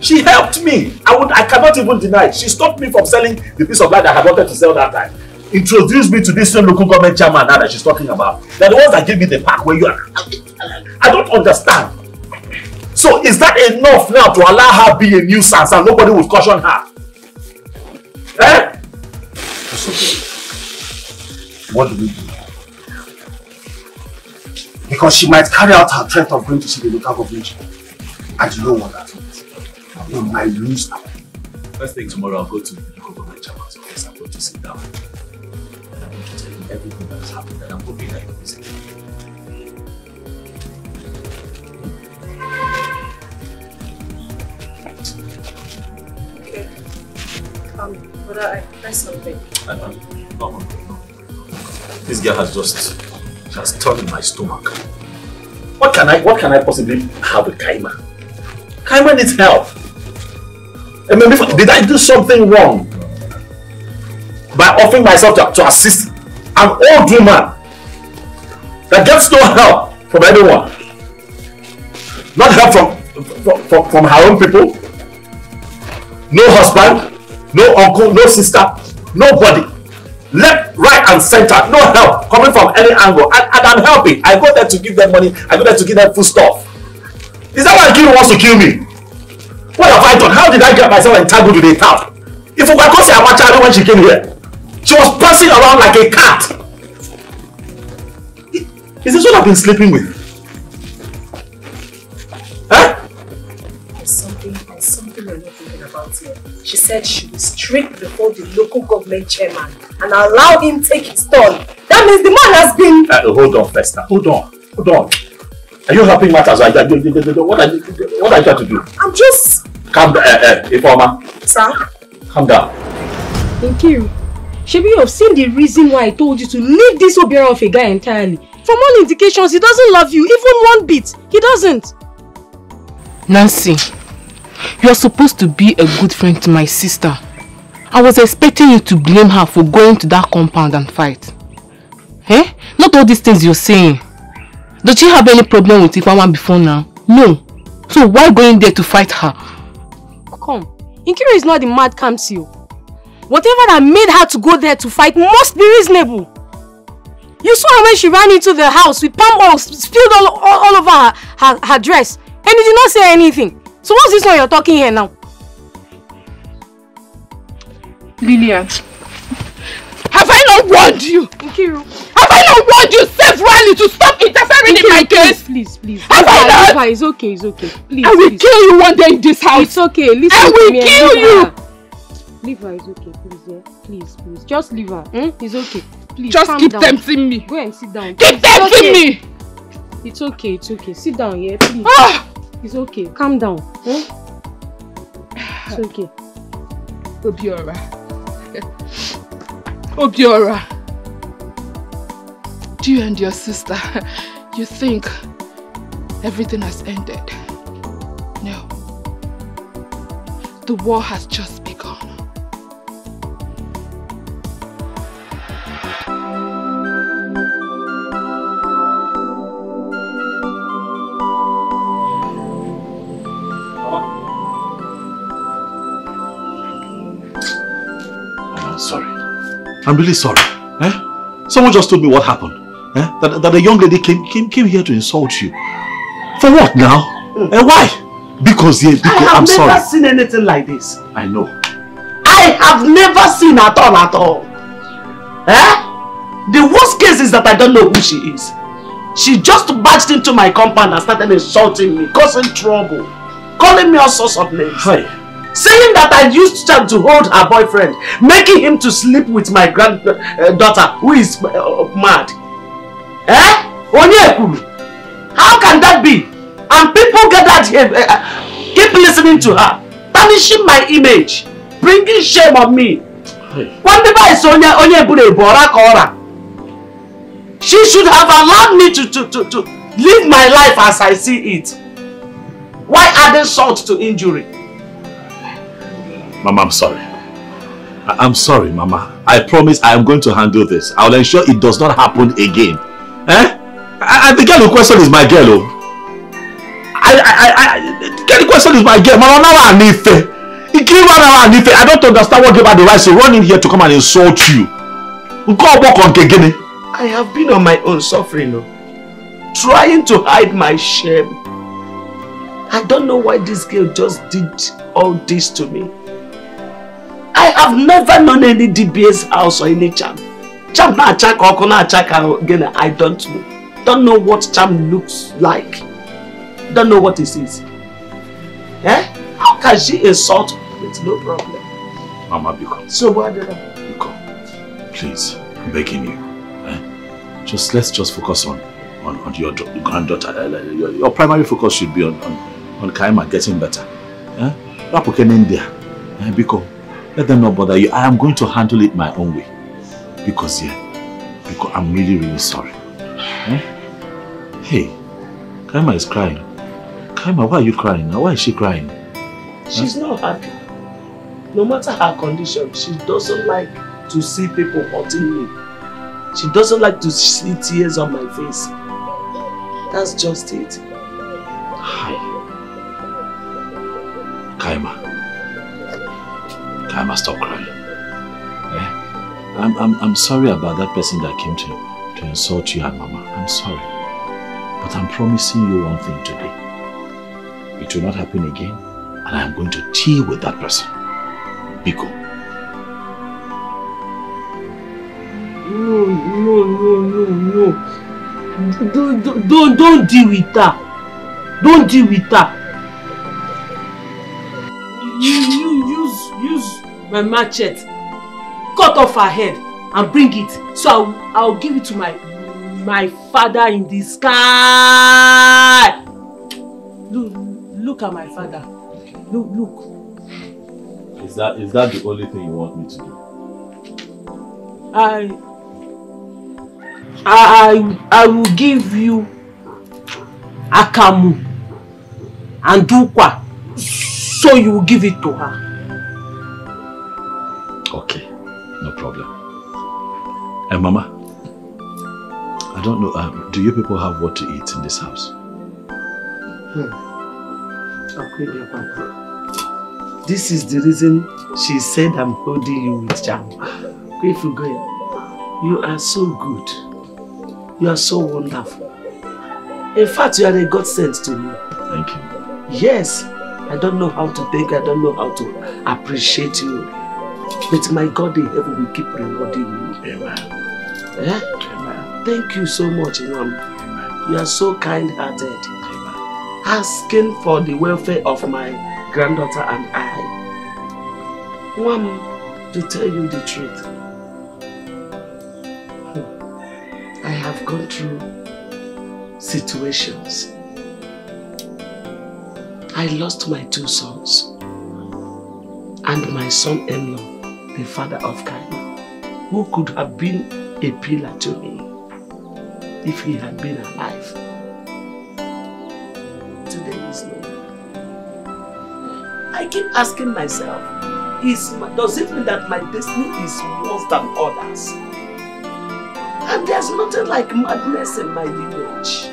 She helped me. I cannot even deny it. She stopped me from selling the piece of land that I wanted to sell that time. Introduced me to this same local government chairman now that she's talking about. They're the ones that gave me the pack where you are. I don't understand. So is that enough now to allow her be a nuisance and nobody will caution her? Eh? What do we do? Because she might carry out her threat of going to see the local government. And you know what that means. We might lose her. First thing tomorrow, I'll go to the local government chairman's office. I'm going to sit down. And I'm going to tell him everything that has happened. And I'm hoping that he will listen. Okay. But I press something. No. This girl has just turned in my stomach. What can I possibly have with Kaima? Kaima needs help. I mean, did I do something wrong by offering myself to assist an old woman that gets no help from anyone? Not help from her own people, no husband, no uncle, no sister, nobody. Left, right and center, no help coming from any angle. And I'm helping. I go there to give them money, I go there to give them food stuff. Is that why Nkiru wants to kill me? What have I done? How did I get myself entangled with a tap? If I could say Awacha when she came here, she was passing around like a cat. Is this what I've been sleeping with? Huh? There's something we're not thinking about here. She said she will strip before the local government chairman and allow him take his turn. That means the man has been... Hold on, Festa. Hold on. Are you helping matters? What are you trying to do? I'm just... Calm down, Informer. Sir? Calm down. Thank you. Shebi, you have seen the reason why I told you to leave this Obiora of a guy entirely. From all indications, he doesn't love you, even one bit. He doesn't. Nancy, you are supposed to be a good friend to my sister. I was expecting you to blame her for going to that compound and fight. Eh? Not all these things you're saying. Does she have any problem with Ifeoma before now? No. So why going there to fight her? Come. Nkiru is not the mad Kamsil. Whatever that made her to go there to fight must be reasonable. You saw her when she ran into the house with palm oil spilled all over her dress. And you did not say anything. So what's this one you're talking here now? Lillian, have I not warned you? Nkiru. Have I not warned you severally to stop interfering in my case? Please. Have I not? It's okay. Please. I will kill you one day in this house. It's okay. Listen I will kill you. Leave her. It's okay. Please, yeah. Please. Just leave her. It's okay. Please. Just calm keep down. tempting me. Go and sit down. Keep tempting me. It's okay. Sit down, yeah. Please. It's okay. Calm down. It's okay. Obiora. Do you and your sister, you think everything has ended? No. The war has just begun. I'm sorry. I'm really sorry. Someone just told me what happened. That a young lady came here to insult you. For what now? Why? Because I'm sorry. I have never seen anything like this. I know. I have never seen at all. The worst case is that I don't know who she is. She just barged into my compound and started insulting me, causing trouble, calling me all sorts of names. Hi. Saying that I used time to hold her boyfriend, making him to sleep with my granddaughter who is mad. How can that be? And people gathered here, keep listening to her, tarnishing my image, bringing shame on me. She should have allowed me to live my life as I see it. Why adding salt to injury? Mama, I'm sorry. I'm sorry, Mama. I promise I am going to handle this. I will ensure it does not happen again. The girl in question is my girl. The girl in question is my girl. I don't understand what gave her the right to run in here to come and insult you. I have been on my own suffering, trying to hide my shame. I don't know why this girl just did all this to me. I have never known any DBS house or any charm. Charm na check or check again. I don't know. Don't know what charm looks like. Don't know what it is. How can she insult with no problem? Mama, because. So what did I? Because, please, I'm begging you. Let's just focus on your granddaughter. Your primary focus should be on Kaima getting better. Because let them not bother you. I am going to handle it my own way. Because I'm really, really sorry. Hey, Kaima is crying. Kaima, why are you crying now? Why is she crying? She's not happy. No matter her condition, she doesn't like to see people hurting me. She doesn't like to see tears on my face. That's just it. Hi. Kaima, stop crying. I'm sorry about that person that came to insult you and Mama. I'm sorry. But I'm promising you one thing today. It will not happen again. and I'm going to deal with that person. Biko. No. Don't deal with her. Don't deal with her. You use my machete, cut off her head and bring it. So I'll give it to my father in the sky. Look at my father. Look. Is that the only thing you want me to do? I will give you akamu and dukwa, so you will give it to her. Okay, no problem. And Mama, I don't know, do you people have what to eat in this house? This is the reason she said I'm holding you with charm. You are so good. You are so wonderful. In fact, you are a godsend to me. Thank you. Yes, I don't know how to thank, I don't know how to appreciate you. But my God in heaven will keep rewarding you. Amen. Eh? Amen. Thank you so much, Mom. You are so kind-hearted. Asking for the welfare of my granddaughter and I. Mom, to tell you the truth, I have gone through situations. I lost my 2 sons and my son-in-law, the father of Kaima, who could have been a pillar to me if he had been alive. Today is no. I keep asking myself, does it mean that my destiny is worse than others? And there's nothing like madness in my lineage.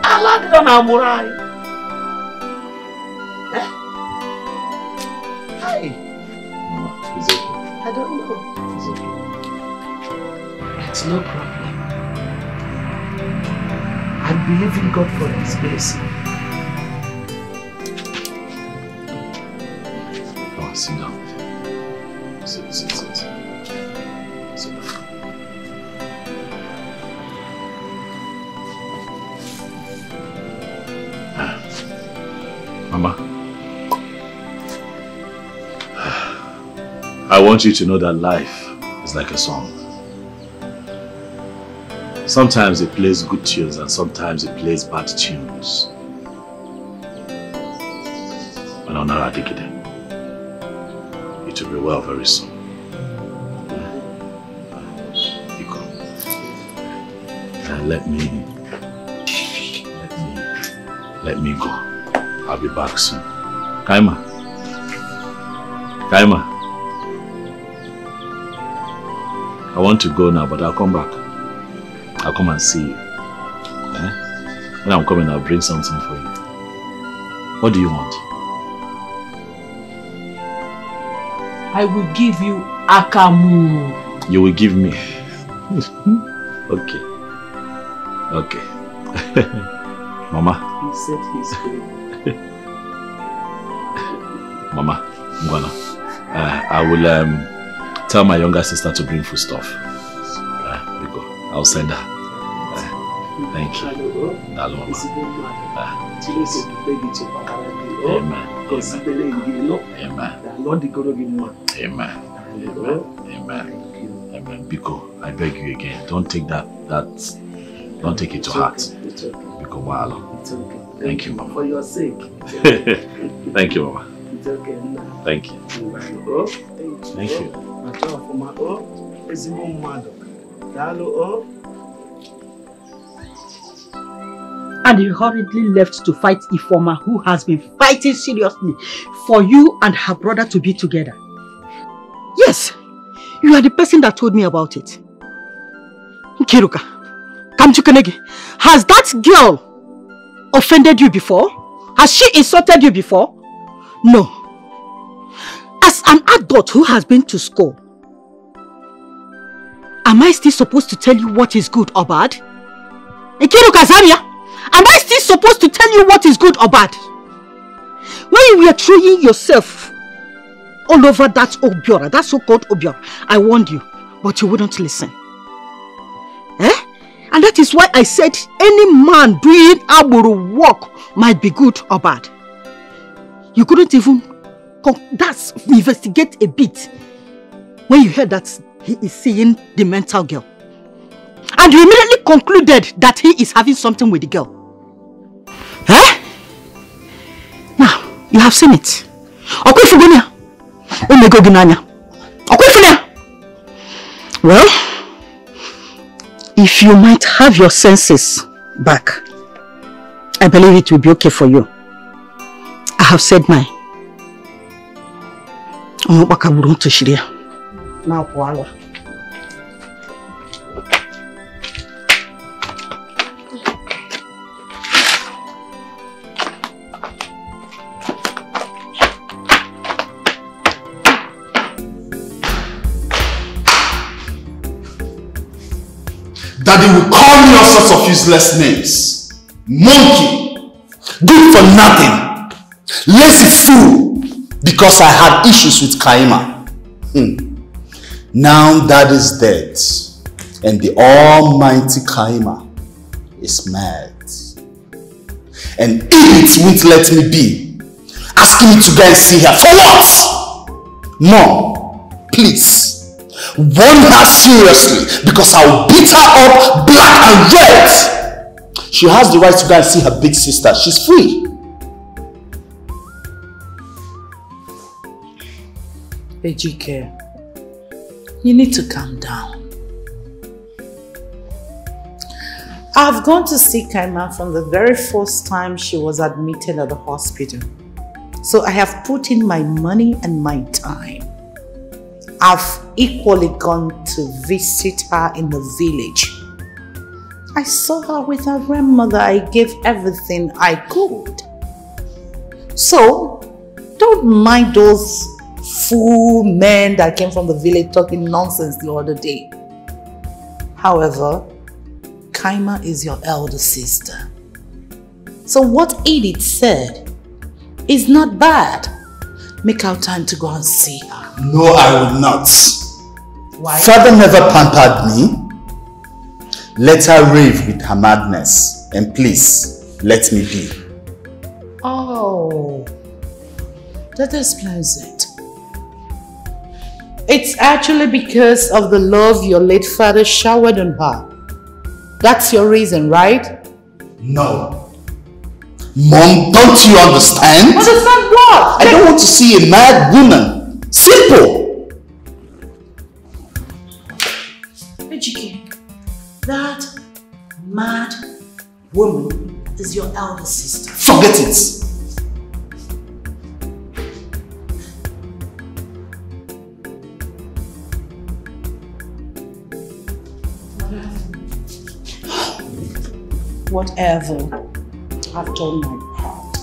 Allah didn't amurai. Eh? Hi. Mama, it's okay. I don't know. It's okay. It's no problem. I believe in God for His mercy. Oh, sit down. Sit. Sit down. Mama, I want you to know that life is like a song. Sometimes it plays good tunes and sometimes it plays bad tunes. But I'm not addicted. It will be well very soon. You come. And let me go. I'll be back soon. Kaima. I want to go now, but I'll come back. I'll come and see you. Eh? When I'm coming, I'll bring something for you. What do you want? I will give you akamu. You will give me. Okay. Mama. He said he's going. Mama, Ngwana, I will tell my younger sister to bring food stuff. I'll send her. Thank you. Mama. Amen. Biko, I beg you again, don't take don't take it to heart. Biko Walo. Thank you, Mama. For your sake. Thank you, Mama. It's okay. Thank you. Thank you. And you hurriedly left to fight Ifoma, who has been fighting seriously for you and her brother to be together. Yes, you are the person that told me about it. Kiruka, Kamchukanegi, has that girl offended you before? Has she insulted you before? No. As an adult who has been to school, am I still supposed to tell you what is good or bad? Kiruka Zaria, am I still supposed to tell you what is good or bad? When you were throwing yourself all over that Obiora, that so-called Obiora, I warned you, but you wouldn't listen. And that is why I said any man doing Aburu work might be good or bad. You couldn't even investigate a bit when you heard that he is seeing the mental girl. And you immediately concluded that he is having something with the girl. Now, you have seen it. Well, if you might have your senses back, I believe it will be okay for you. I have said mine. Now, voila. Daddy will call me all sorts of useless names. Monkey, good for nothing, lazy fool, because I had issues with Kaima. Now Dad is dead, and the almighty Kaima is mad. And idiots won't let me be, asking me to go and see her. For what? Mom, please. Warn her seriously, because I'll beat her up black and red. She has the right to go and see her big sister. She's free. Ejike, you need to calm down. I've gone to see Kaima from the very first time she was admitted at the hospital. So I have put in my money and my time. I've equally gone to visit her in the village. I saw her with her grandmother. I gave everything I could. So, don't mind those fool men that came from the village talking nonsense the other day. However, Kaima is your elder sister. So what Edith said is not bad. Make out time to go and see her. No, I will not. Why? Father never pampered me. Let her rave with her madness. And please, let me be. Oh, that explains it. It's actually because of the love your late father showered on her. That's your reason, right? No. Mom, don't you understand? Understand what? I don't want to see a mad woman. Simple. Ejike, that mad woman is your elder sister. Forget it. Whatever. I've done my part.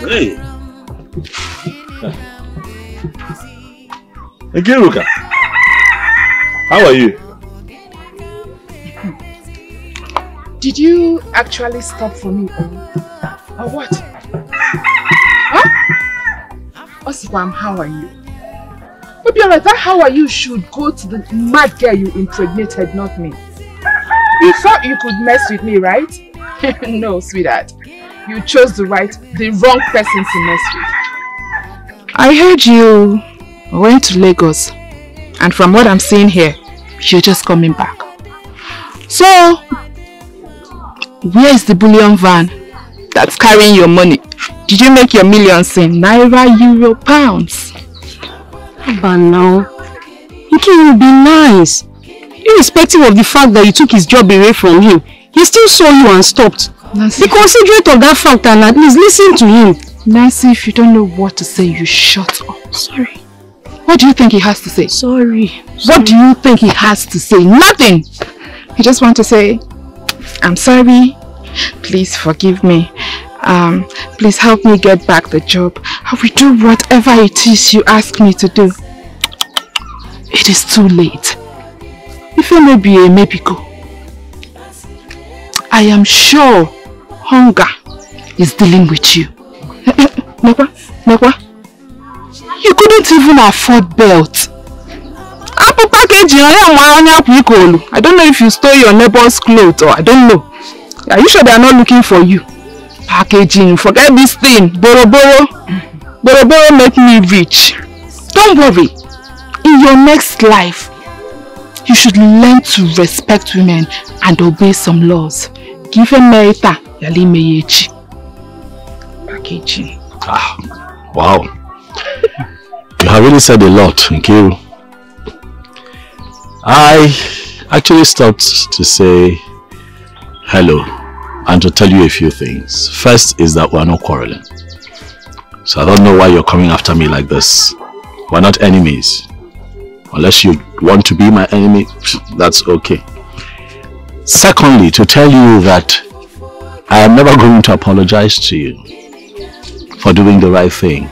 Hey. Ngiruka, how are you? Did you actually stop for me or what? Huh? Osipam, how are you? Obiora, that how are you should go to the mad girl you impregnated, not me. You thought you could mess with me, right? No, sweetheart. You chose the wrong person to mess with. I heard you went to Lagos, and from what I'm seeing here, you're just coming back. So, where is the bullion van that's carrying your money? Did you make your millions in Naira, Euro, pounds? But now, it will be nice. Irrespective of the fact that you took his job away from him, he still saw you and stopped. Be considerate of that fact and at least listen to him. Nancy, if you don't know what to say, you shut up. Sorry. What do you think he has to say? Sorry. What do you think he has to say? Nothing. He just wants to say, I'm sorry. Please forgive me. Please help me get back the job. I will do whatever it is you ask me to do. It is too late. If it may be a maybe go. I am sure hunger is dealing with you. Nekwa, you couldn't even afford belt. Apple packaging, I don't know if you stole your neighbor's clothes or I don't know. Are you sure they are not looking for you? Packaging, forget this thing. Boro make me rich. Don't worry. In your next life, you should learn to respect women and obey some laws. Give a meita, yali meyechi. Packaging. Ah, wow. You have really said a lot, Nkiru. I actually stopped to say hello and to tell you a few things. First is that we're not quarreling. So I don't know why you're coming after me like this. We're not enemies. Unless you want to be my enemy, that's okay. Secondly, to tell you that I am never going to apologize to you for doing the right thing.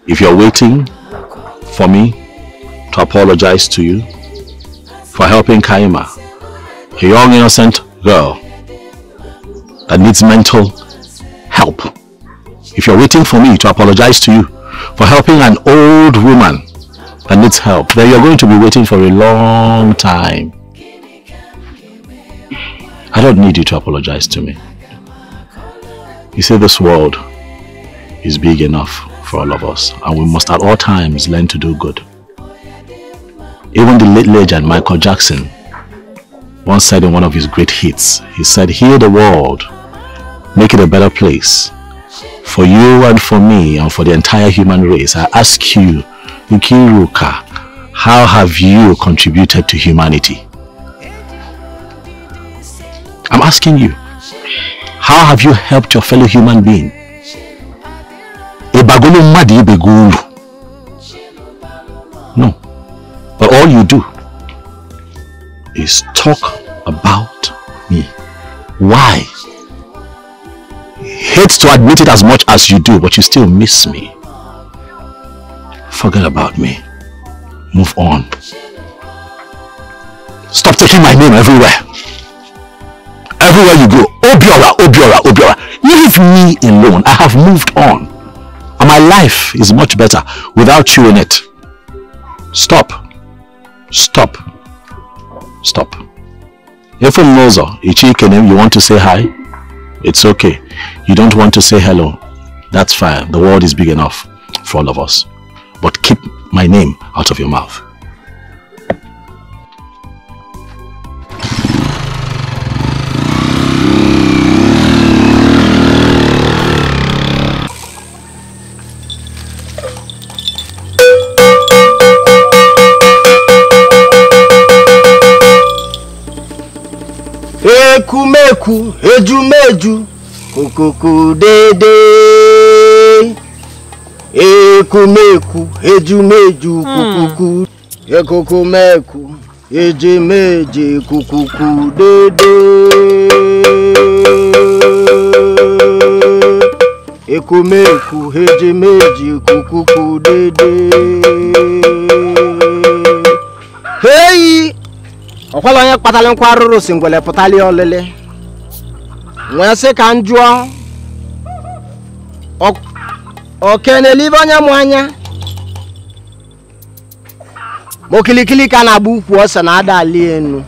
If you're waiting for me to apologize to you for helping Kaima, a young innocent girl that needs mental help, if you're waiting for me to apologize to you for helping an old woman that needs help, then you're going to be waiting for a long time. I don't need you to apologize to me. You see, this world is big enough for all of us, and we must at all times learn to do good. Even the late legend Michael Jackson once said in one of his great hits, he said, heal the world, make it a better place for you and for me and for the entire human race. I ask you, Nkiruka, how have you contributed to humanity? I'm asking you, how have you helped your fellow human being? No. But all you do is talk about me. Why? Hate to admit it as much as you do, but you still miss me. Forget about me. Move on. Stop taking my name everywhere. Everywhere you go, Obiora, Obiora, Obiora. Leave me alone. I have moved on. And my life is much better without you in it. Stop. Stop. Stop. If from Mozo, you want to say hi, it's okay. You don't want to say hello, that's fine. The world is big enough for all of us. But keep my name out of your mouth. Ekumeku, ejumeju, kukuku dede. Ekumeku, ejumeju, kukuku. Ekumeku, ejumeju, kukuku dede. Ekumeku, ejumeju, kukuku dede. Hey! Okwala onye kpatala nkwa arụrụ si ngwele pụtali olele. Nwee sị ka njụọ. Okene live onye mụ anya. Mokilikili ka na-agba ukwu ose na ada ali enu.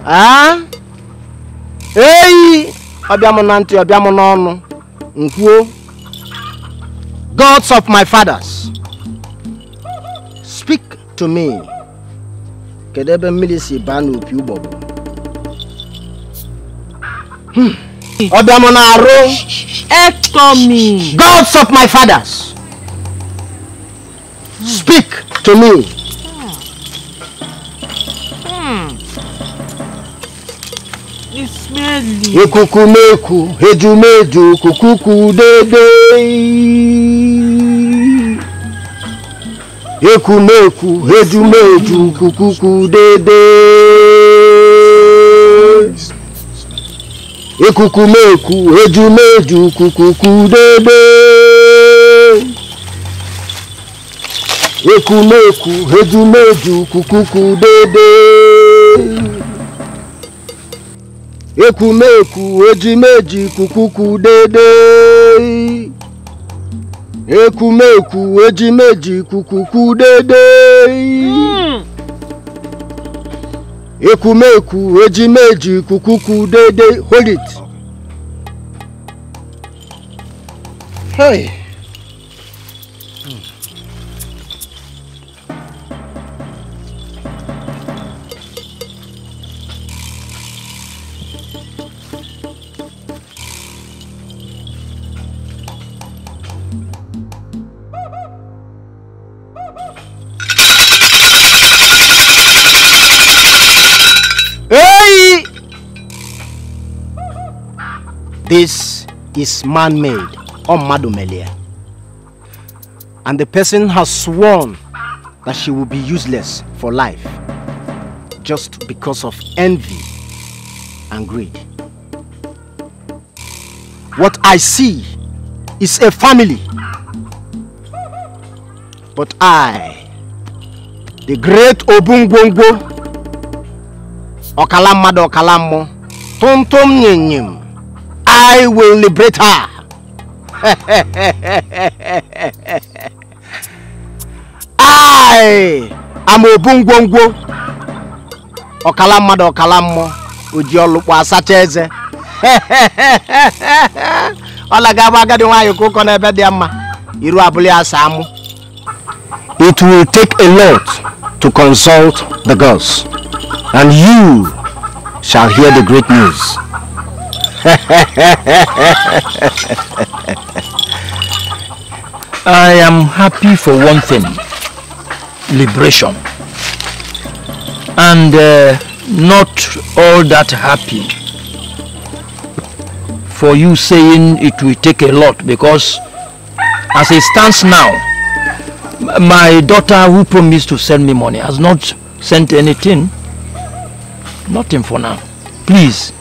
Ah? Hey! Ọbịa mụ na ntị, ọbịa mụ n'ọnụ. Nkwuo. Gods of my fathers, speak to me. Kedebe milisi banu pi ubobo. Obiamona aro. Ectomy. Gods of my fathers, speak to me. It's me Really? Ekukumeku, hejumeju, kukuku dede. Ekumeku, hejumeju, kukuku dede. Ekukumeku, hejumeju, kukuku dede. Ekumeku, hejumeju, kukuku dede. Ekumeku, hejumeji, kukuku dede. Ekumeku, hejumeji, kukuku dede. Ekumeku, hejumeji, kukuku dede. Hold it. Hey. Hey! This is man-made or Madumelia. And the person has sworn that she will be useless for life just because of envy and greed. What I see is a family. But I, the great Obungwongo, Okalamado Okalamo, Tontom Nyenyim, I will liberate her. I am Obungwongo, Okalamado Okalamo, Ujiolukwa Sacheze. It will take a lot to consult the gods, and you shall hear the great news. I am happy for one thing, liberation, and not all that happy for you saying it will take a lot, because as it stands now, my daughter who promised to send me money has not sent anything. Nothing for now. Please,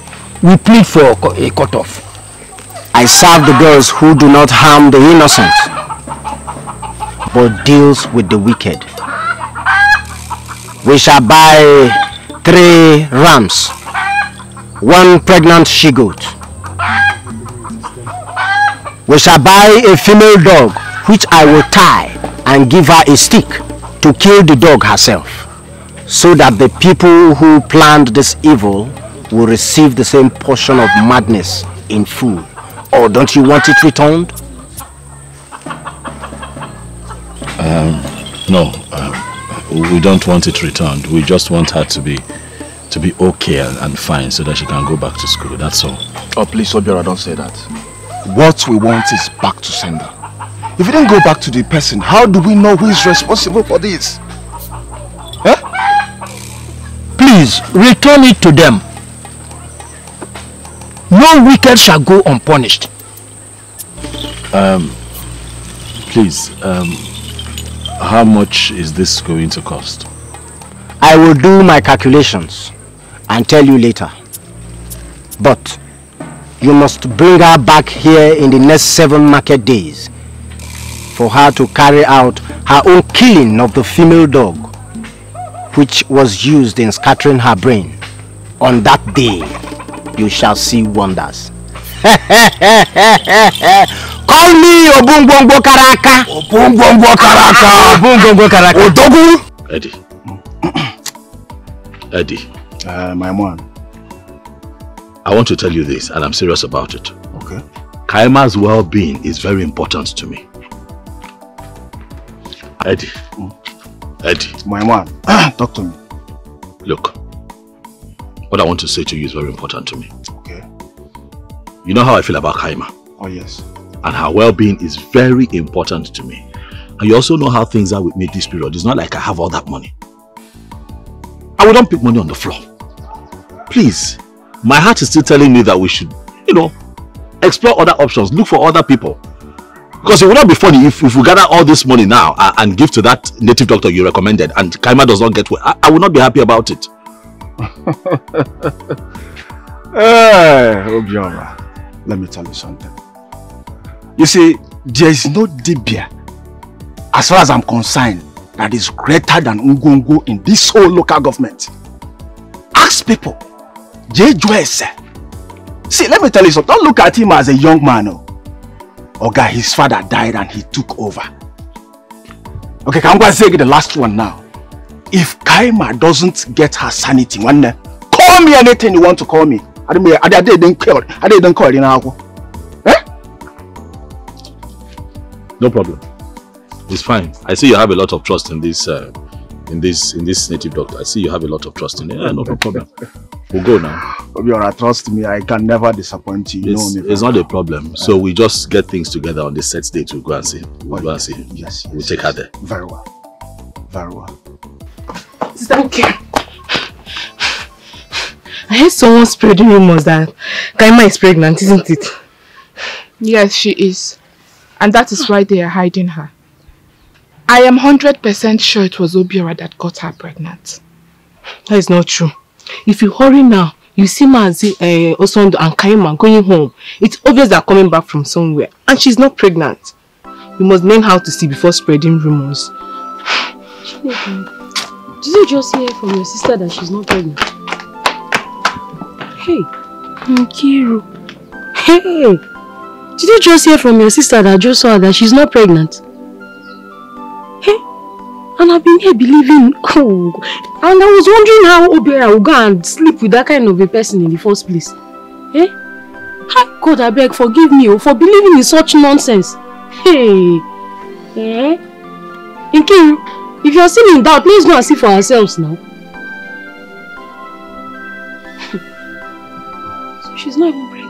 we plead for a cut-off. I serve the girls who do not harm the innocent, but deals with the wicked. We shall buy 3 rams, 1 pregnant she-goat. We shall buy a female dog, which I will tie and give her a stick to kill the dog herself, so that the people who planned this evil will receive the same portion of madness in full. Or don't you want it returned? No, we don't want it returned. We just want her to be okay and fine, so that she can go back to school. That's all. Oh, please, Obiora, don't say that. What we want is back to sender. If we don't go back to the person, how do we know who is responsible for this? Eh? Please, return it to them. No wicked shall go unpunished. Please, how much is this going to cost? I will do my calculations and tell you later. But you must bring her back here in the next 7 market days for her to carry out her own killing of the female dog, which was used in scattering her brain. On that day, you shall see wonders. Call me Obungwongo Karaka. Obungwongo Karaka. Obungwongo Karaka. Odogu. Eddie. Eddie. My man. I want to tell you this, and I'm serious about it. Okay. Kaima's well-being is very important to me. Eddie. Eddie. My man. Talk to me. Look. What I want to say to you is very important to me. Okay. You know how I feel about Kaima. Oh, yes. And her well-being is very important to me. And you also know how things are with me this period. It's not like I have all that money. I will not pick money on the floor. Please, my heart is still telling me that we should, you know, explore other options, look for other people. Because it would not be funny if we gather all this money now and give to that native doctor you recommended and Kaima does not get well. I will not be happy about it. Hey, Obiora, let me tell you something. You see, there is no Dibia, as far as I'm concerned, that is greater than Ngongo in this whole local government. Ask people. See, let me tell you something. Don't look at him as a young man. Oga, his father died and he took over. Okay, I'm going to say the last one now. If Kaima doesn't get her sanity, call me anything you want to call me. I didn't call you now. Eh? No problem. It's fine. I see you have a lot of trust in this native doctor. I see you have a lot of trust in it. Yeah, no problem. We'll go now. Obiora, trust me, I can never disappoint you. It's not a problem. So we just get things together on the set date. We'll go and see. We'll go and see. Yes. We'll take her there. Very well. Very well. Sister, okay. I heard someone spreading rumors that Kaima is pregnant, isn't it? Yes, she is. And that is why they are hiding her. I am 100% sure it was Obiora that got her pregnant. That is not true. If you hurry now, you see Mazi, Osondo and Kaima going home. It's obvious they're coming back from somewhere. And she's not pregnant. You must learn how to see before spreading rumors. Did you just hear from your sister that she's not pregnant? Hey, Nkiru. Hey, did you just hear from your sister that just saw her that she's not pregnant? Hey, and I've been here believing, and I was wondering how Obiora will go and sleep with that kind of a person in the first place. Eh? Hi, God, I beg, forgive me for believing in such nonsense. Hey, eh? Nkiru, if you're still in doubt, let's go and see for ourselves now. So she's not even pregnant.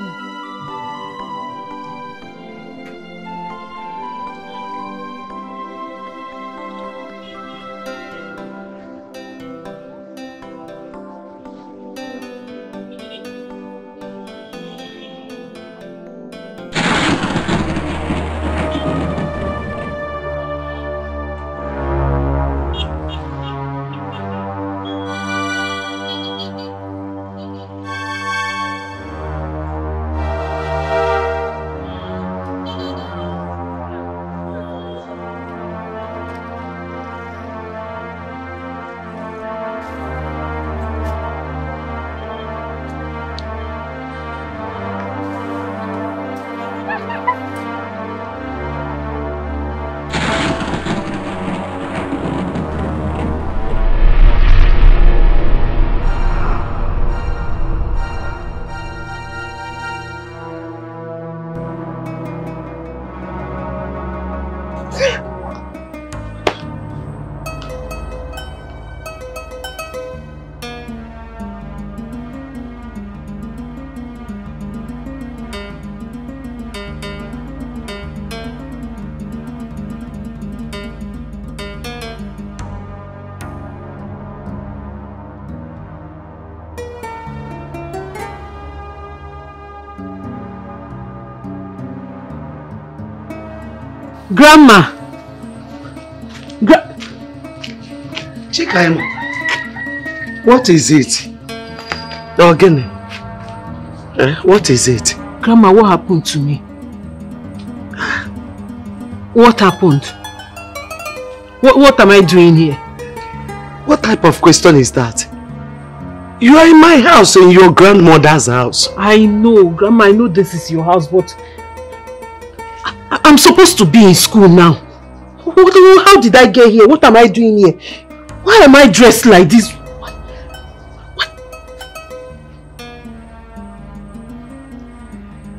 Grandma! Chikaima, what is it? Again, what is it? Grandma, what happened to me? What happened? What am I doing here? What type of question is that? You are in my house, in your grandmother's house. I know, Grandma, I know this is your house, but I'm supposed to be in school now. How did I get here? What am I doing here? Why am I dressed like this? What?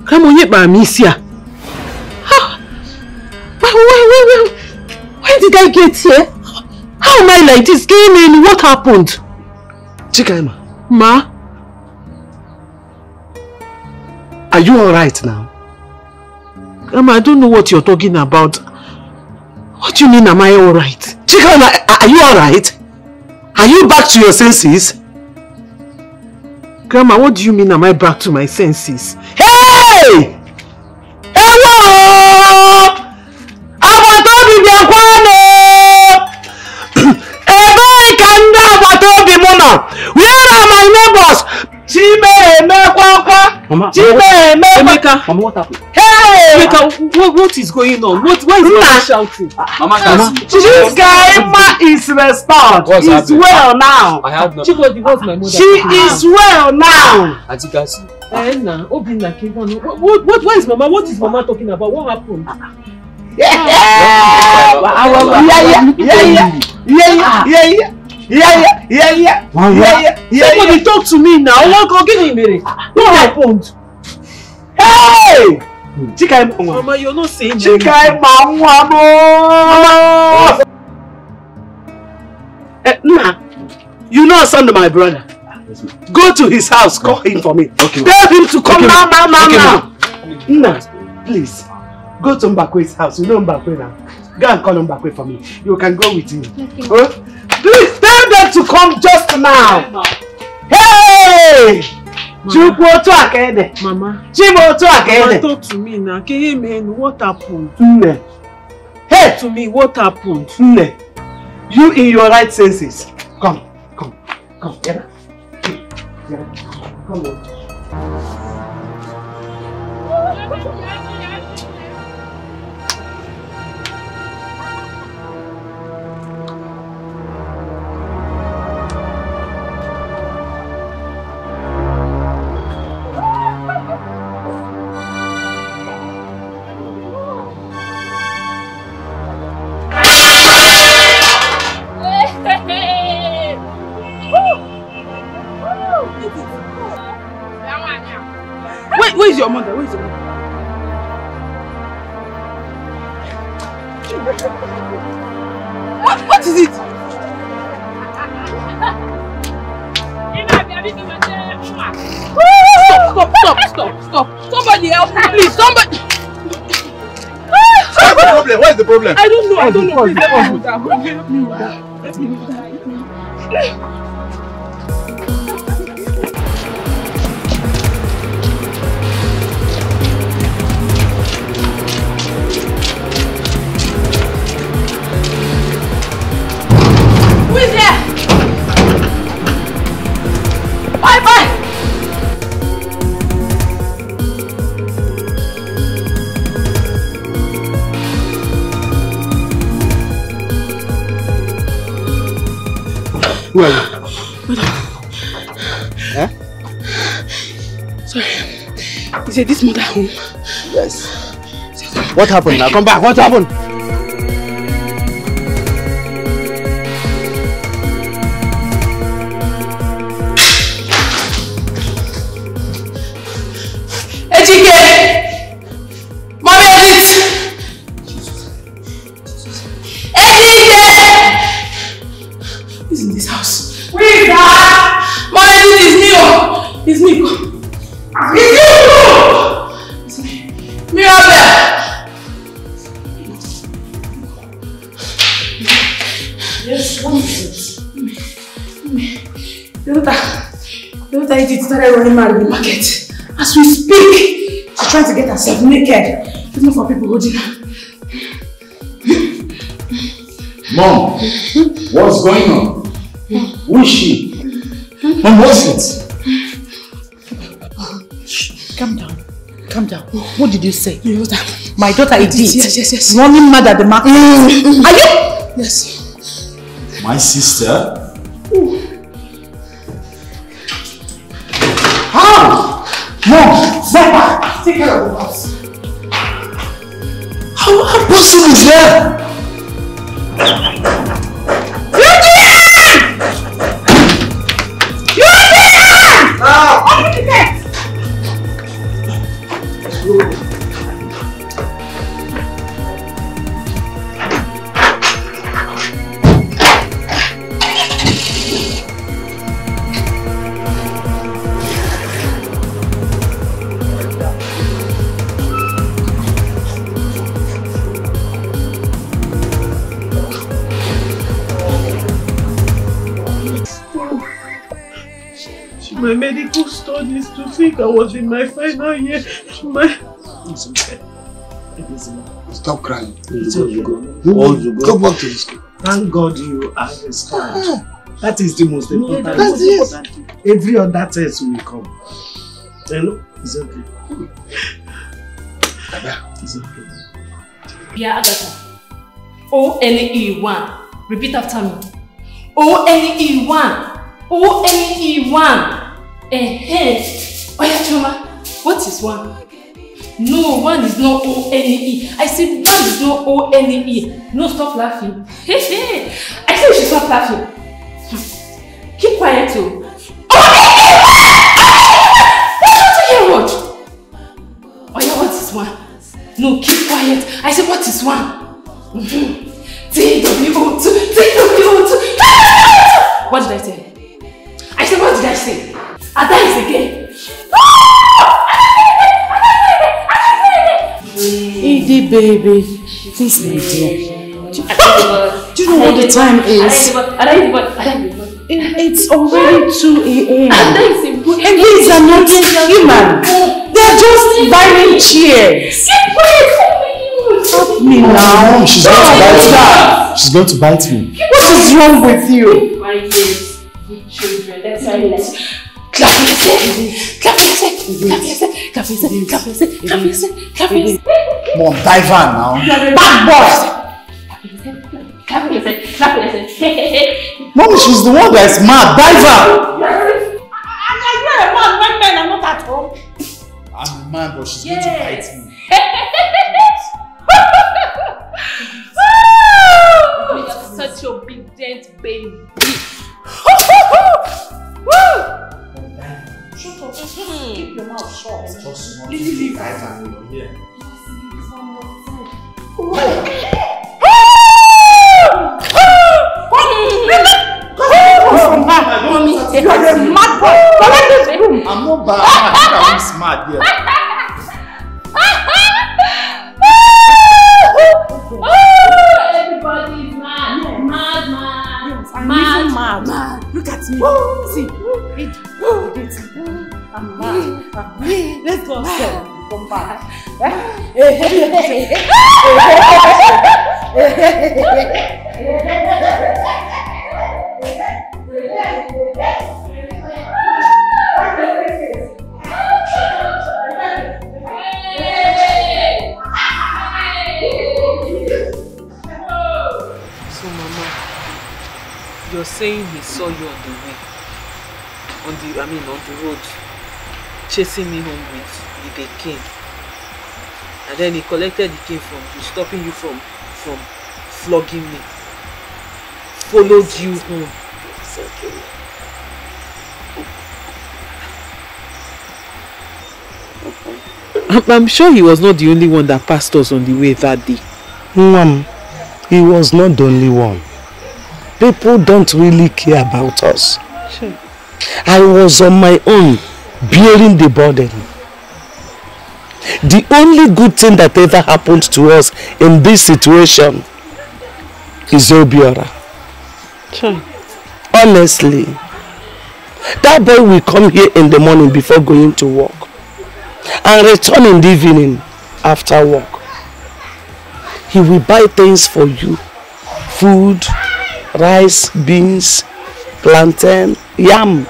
Grandma, where did I get here? How am I like this? What happened? Chikaima. Ma? Are you alright now? Grandma, I don't know what you're talking about. What do you mean, am I alright? Chikaima, are you alright? Are you back to your senses? Grandma, what do you mean am I back to my senses? Hey! Hello! Abatobi Biakwane! Ebe Kanda Abatobi Mona! Where are my neighbors? Chibe Mekwakwa! Chibe Mekwakwa! Mama, what happened? Hey! What is going on? Why is Mama shouting? Mama, this guy is restored. He's well now. I have no. Chikodi, what's my mother? She is well now. Aunty Kasi. What is Mama? What is Mama talking about? What happened? Somebody talk to me now. What happened? Hey! Mama, you're not saying anything. Nah, you know son of my brother. Go to his house, call him for me. Okay. Tell him to come now. Nah, please. Go to Mbakwe's house. You know Mbakwe now. Go and call Mbakwe for me. You can go with him. Please tell them to come just now. Hey! Mama, Mama, talk to me now. Can you mean what happened? Hey! To me, what happened? You in your right senses. Come. Come on. Where is your mother? Where is your mother? What is it? Stop. Somebody help me, please. Somebody. What's the problem? What is the problem? I don't know. Please help me with that. Let me move that. Who is there? Bye. Who are you? Eh? Sorry. Is this mother home? Yes. What happened now? Come back. What happened? Started running out of the market. As we speak, she's trying to get herself naked. Even for people holding her. Mom, what's going on? Who is she? Mom, what's it? Calm down. What did you say? Your daughter. My daughter Edith. Yes. Running mad at the market. Are you? Yes. My sister? Mom, step back. Take care of the house. How possible is that? Open the gate! My medical studies to think I was in my final year. It's okay. Stop crying. It's okay. Go back to the school. Thank God you understand. That is the most important. Yes. Every other test will come. You know, it's okay. It's okay. Yeah, Agatha. O-N-E-1. Repeat after me. O-N-E-1. O-N-E-1. Oya Choma, what is 1? No, 1 is not O-N-E. I said 1 is not O-N-E. No, stop laughing. I said you should stop laughing. Keep quiet too. What? Oya, what is 1? No, keep quiet. I said what is 1? TWO2. TWO2. What did I say? I said what did I say? Ada is again. Edie, baby. Please, my dear. Do you know what the time is? It's already 2 a.m. And these are not human. They're just violent cheers. Help me now. She's going to bite me. She's going to bite me. What is wrong with you? My years, good children. That's why I like. Clap yourself. Clap yourself. Clap yourself. Clap yourself. Clap yourself. Clap yourself. Clap yourself. Mom, dive on now. You're a bad boy. Clap yourself. Clap yourself. Mommy, she's the one that's mad. Dive on. You're a man when men are not at home. I'm a man, but she's going to bite me. You're such a obedient baby. Shut up. Keep your mouth shut. Just leave dive on you here. Mommy, you are a mad boy. Collect this room. I'm not bad. I think I'm smart here. Everybody is mad. Mad. Yes, I'm mad. Look at me. See, I'm mad. Let's go upstairs. Come back. So, Mama, you're saying he saw you on the way, on the road, chasing me home with a cane, and then he collected the cane from you, stopping you from flogging me, followed you home. It's okay. I'm sure he was not the only one that passed us on the way that day. Mom, he was not the only one. People don't really care about us. Sure. I was on my own, bearing the burden. The only good thing that ever happened to us in this situation is Obiora. Sure. Honestly, that boy will come here in the morning before going to work and return in the evening after work. He will buy things for you. Food, rice, beans, plantain, yam.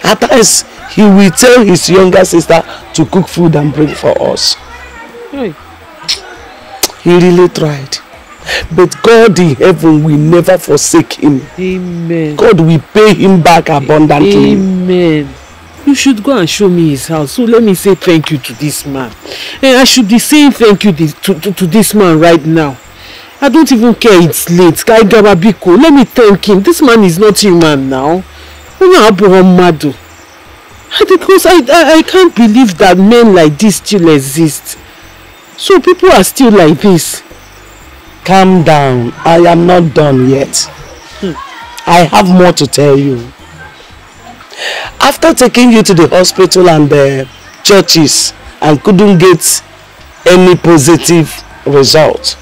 At times, he will tell his younger sister to cook food and bring for us. Hey. He really tried. But God in heaven will never forsake him. Amen. God will pay him back abundantly. Amen. You should go and show me his house. So let me say thank you to this man. I should be saying thank you to this man right now. I don't even care it's late. Let me thank him. This man is not human now. Because I can't believe that men like this still exist. So people are still like this. Calm down. I am not done yet. I have more to tell you. After taking you to the hospital and the churches and couldn't get any positive result,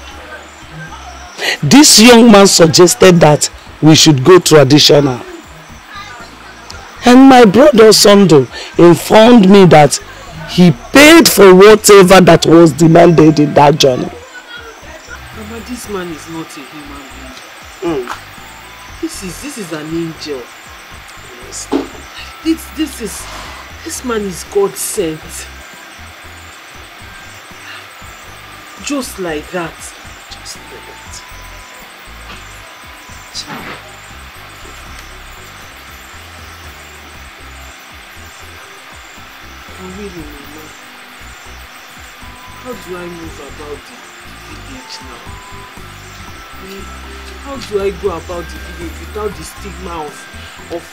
this young man suggested that we should go traditional. And my brother Sondo informed me that he paid for whatever that was demanded in that journey. Mama, this man is not a human being. This is an angel. Yes. This man is God sent. Just like that. Just like that. Really, Mama. How do I move about the village now? How do I go about the village without the stigma of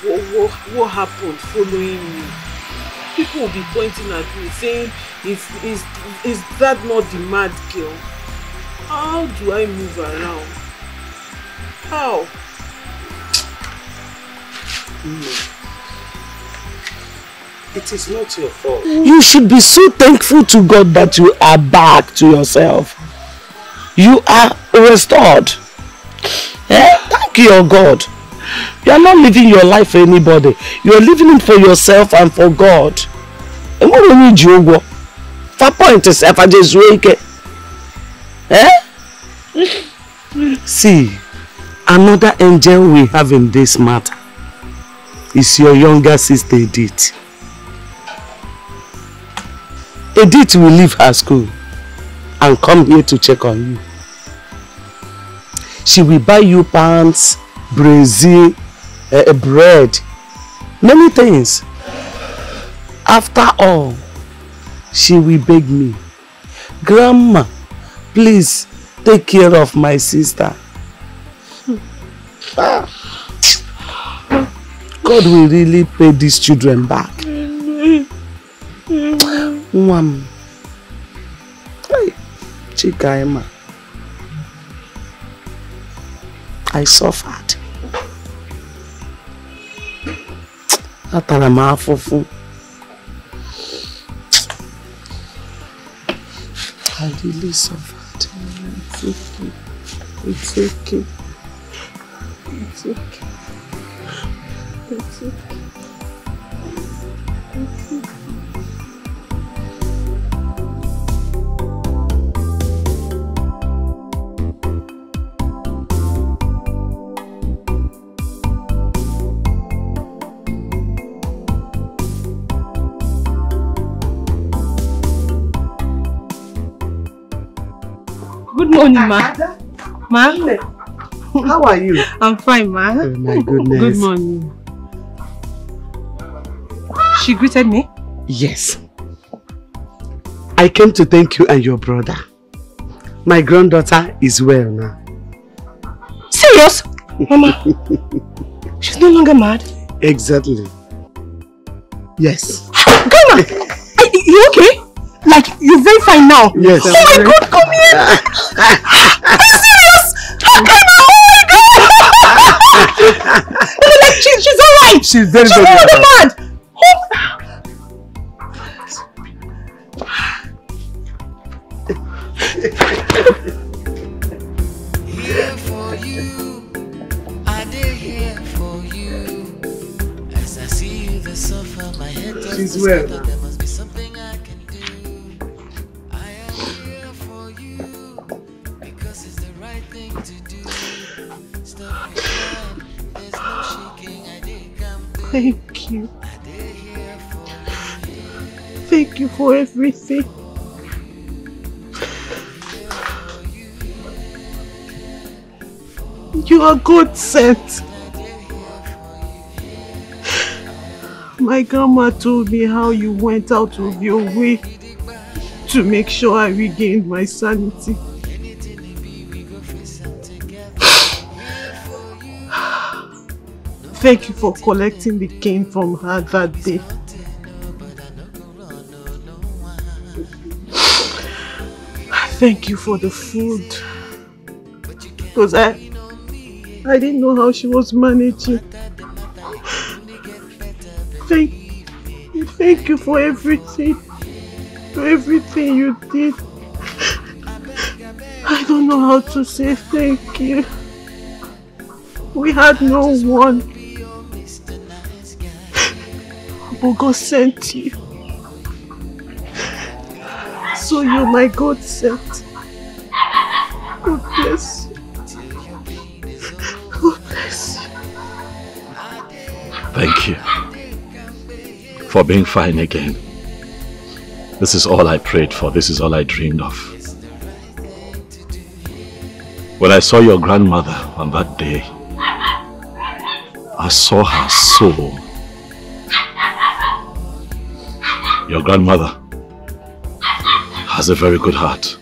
what happened following me? People will be pointing at me saying, is that not the mad girl? How do I move around? How? It is not your fault. You should be so thankful to God that you are back to yourself. You are restored. Thank your God. You are not living your life for anybody. You are living it for yourself and for God. And what do you need you? For point yourself, I just wake. See, another angel we have in this matter is your younger sister Edith. Edith will leave her school and come here to check on you. She will buy you pants, brazier, bread, many things. After all, she will beg me, Grandma, please take care of my sister. God will really pay these children back. Hey, Chikaima, I suffered. I really suffered. It's okay. It's okay. It's okay. It's okay. It's okay. Good morning, ma. Ma? How are you? I'm fine, ma. Oh my goodness. Good morning. She greeted me? Yes. I came to thank you and your brother. My granddaughter is well now. Serious? Mama, she's no longer mad? Exactly. Yes. Grandma, you okay? Like, you're very fine now? Yes. Oh my God, come here! Are you serious? Grandma, oh my God! Like, she's alright! She's very, she's very no longer mad! Here for you, I did here for you. As I see you, the suffer, my head just she's well. there must be something I can do. I am here for you because it's the right thing to do. Stop your time, there's no shaking. I did come through. Thank you. I did here for you. Thank you for everything. You are God sent. My grandma told me how you went out of your way to make sure I regained my sanity. Thank you for collecting the cane from her that day. Thank you for the food. Because I didn't know how she was managing. Thank you for everything. For everything you did. I don't know how to say thank you. We had no one. But God sent you. So you're my God sent. God bless you. God bless you. Thank you for being fine again. This is all I prayed for. This is all I dreamed of. When I saw your grandmother on that day, I saw her soul. Your grandmother has a very good heart.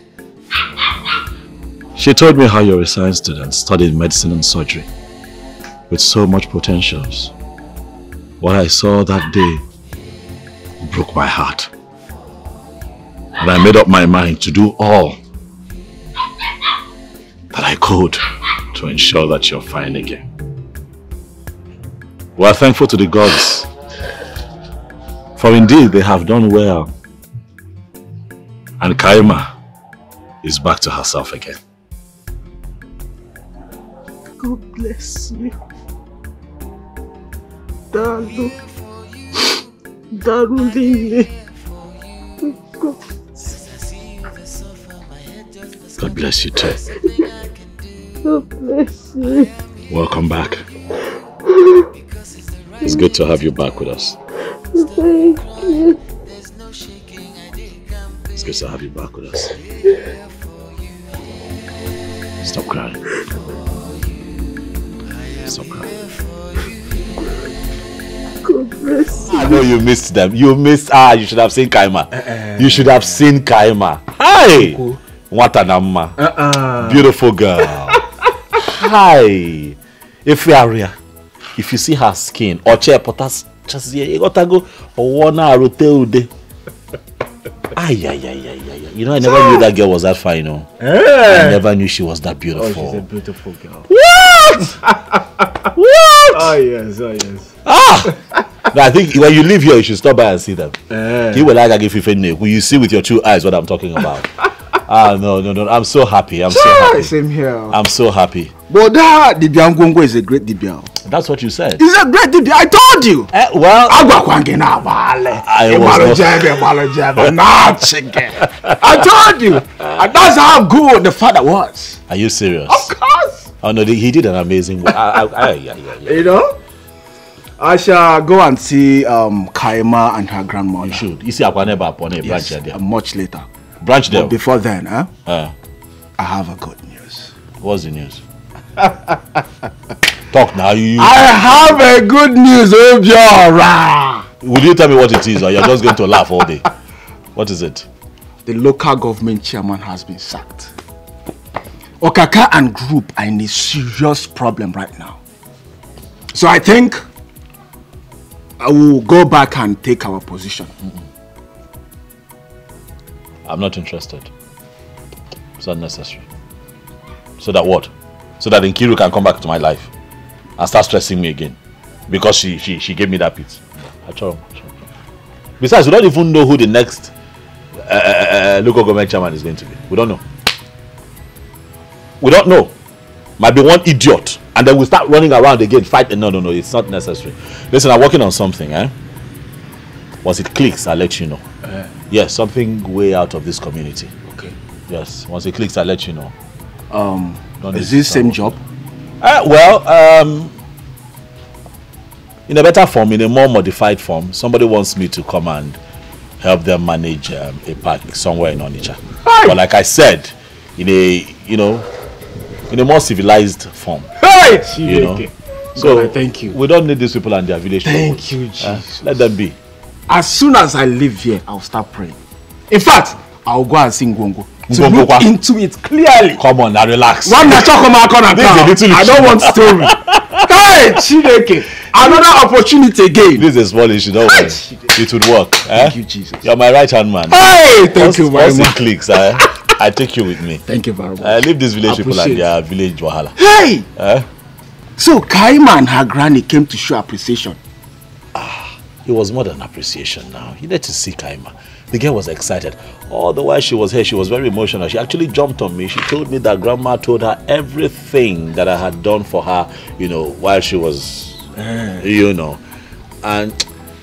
She told me how you're a science student studying medicine and surgery with so much potentials. What I saw that day broke my heart. And I made up my mind to do all that I could to ensure that you're fine again. We are thankful to the gods, for indeed they have done well. And Kaima is back to herself again. God bless you. Dalu. Darling. God bless you too. God bless you. Welcome back. It's good to have you back with us. Thank you. It's good to have you back with us. Stop crying. Stop crying. God bless you. I know you missed them. You missed. You should have seen Kaima. You should have seen Kaima. Hi! What an amma. Beautiful girl. Hi! If you see her skin, or chair potas, just you gotta go or one hour ude. Ay. You know, I never knew that girl was that fine, I never knew she was that beautiful. Oh, she's a beautiful girl. What? What? Oh yes. No, I think when you live here, you should stop by and see them. You will like if you see with your 2 eyes what I'm talking about. No. I'm so happy. I'm so happy. Same here. I'm so happy. But that Dibian Gongo is a great Dibian. That's what you said. He's a great Dibian. I told you. Well, I told you. And that's how good the father was. Are you serious? Of course. Oh no, he did an amazing work. You know? I shall go and see Kaima and her grandmother. You should. You see, I never upon a branch there. Much later. Branch there. But before then, I have a good news. What's the news? Talk now. I have a good news, Obiora. Will you tell me what it is, or you're just going to laugh all day? What is it? The local government chairman has been sacked. Okaka and group are in a serious problem right now. So I think I will go back and take our position. I'm not interested. It's not necessary. So that what? So that Nkiru can come back to my life and start stressing me again because she gave me that pit. Besides, we don't even know who the next local government chairman is going to be. We don't know. We don't know. Might be one idiot, and then we start running around again, fighting. No, it's not necessary. Listen, I'm working on something. Once it clicks, I'll let you know. Yes, something way out of this community. Okay. Yes, once it clicks, I'll let you know. Is this same job? In a better form, in a more modified form, somebody wants me to come and help them manage a park somewhere in Onitsha. But like I said, in a more civilized form. So thank you. We don't need these people and their village. Thank you, Jesus. Let them be. As soon as I leave here, I'll start praying. In fact, I'll go and sing Gongo. To look into it clearly. Come on, now relax. I don't want story. Hey, Chineke. Another opportunity again. This is small issue, don't worry. It would work. Thank you, Jesus. You're my right hand man. Hey, thank you very much. Once it clicks, I take you with me. Thank you very much. I leave these village people and their village wahala. Hey! So Kaima and her granny came to show appreciation. It was more than appreciation now. You need to see Kaima. The girl was excited. All the while she was here, she was very emotional. She actually jumped on me. She told me that grandma told her everything that I had done for her, while she was, And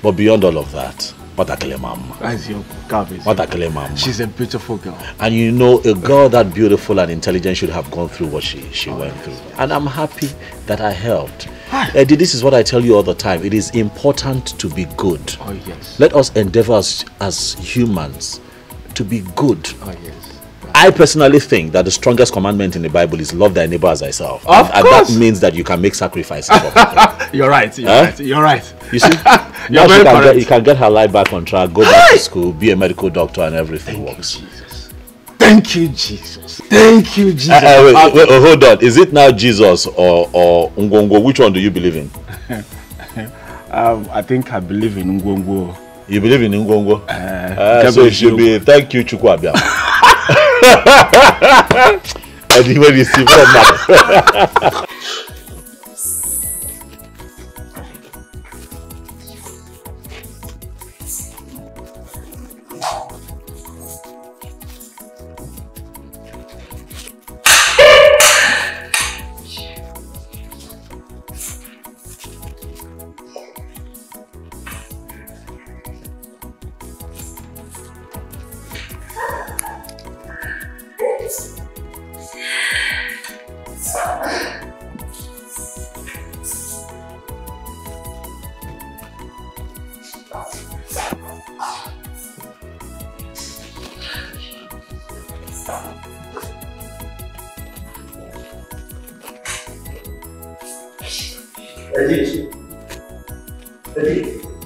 But beyond all of that, what a kele mama. That's your garbage. What a kele mama. She's a beautiful girl. And you know, a girl that beautiful and intelligent should have gone through what she went through. And I'm happy that I helped. Eddie, this is what I tell you all the time. It is important to be good. Oh, yes. Let us endeavor as humans to be good. Oh, yes. I personally think that the strongest commandment in the Bible is love thy neighbor as thyself. Of and course. that means that you can make sacrifices for people. You're right. You're right. You see? Now you can get her life back on track, go back to school, be a medical doctor, and everything works. Thank you, Jesus. Thank you, Jesus. Wait, hold on. Is it now Jesus or Ngongo? Which one do you believe in? I think I believe in Ngongo. You believe in Ngongo? So it should be thank you, Chukwabia. And you will receive from that.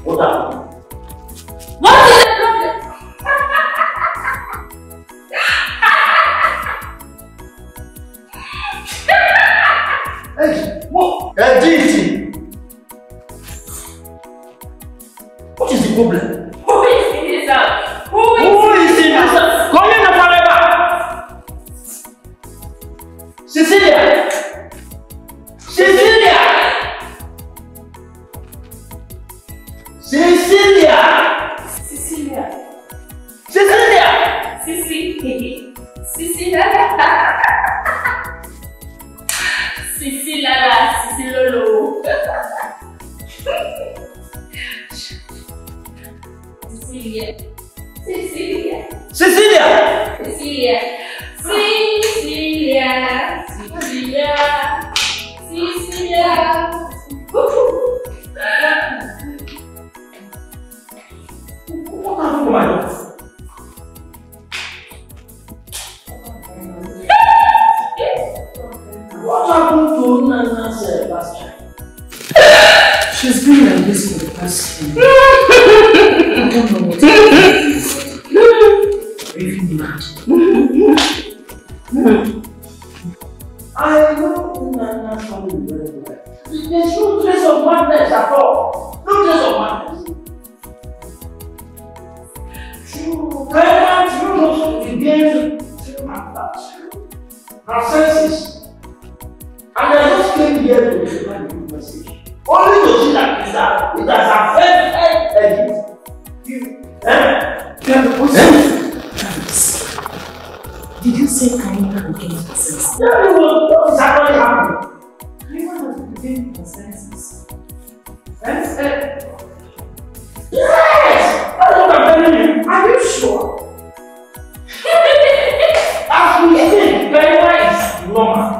What happened? What is the problem? Hey, what? Edith! What is the problem? Who is in this house? Who is in this house? Come in forever! Cecilia! Cecilia! Cecilia! Cecilia. Cecilia! Cecilia. Cecilia. Cecilolo. Cecilia. Cecilia. Cecilia! Cecilia. Cecilia. Cecilia. Cecilia. What happened to my daughter? What happened to Nana's last child? She's been like this for the past 10 years. I don't know what to do. Even mad. I know Nana's family very well. There's no trace of madness at all. No trace of madness. Grandma, you also began to have that. Her senses. And I just came here to deliver the message. Only to see that it has affected you. Did you say Kaima became her senses? Yeah, what is actually happening? Kaima became her senses. Yes! That's what I'm telling you. Are you sure? As we think, Kaima is normal.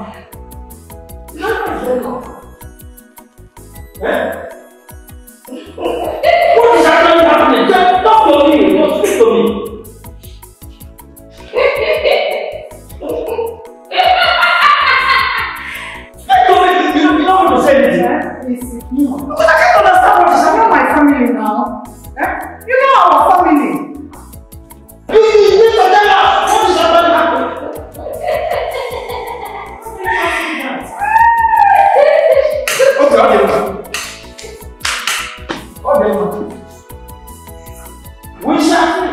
Kaima is very normal. What is actually happening? Just talk to me. Don't speak to me. You don't want to say anything. But I can't understand what is happening. My family now. You know our family. You need to tell us what is happening. Okay. We shall see.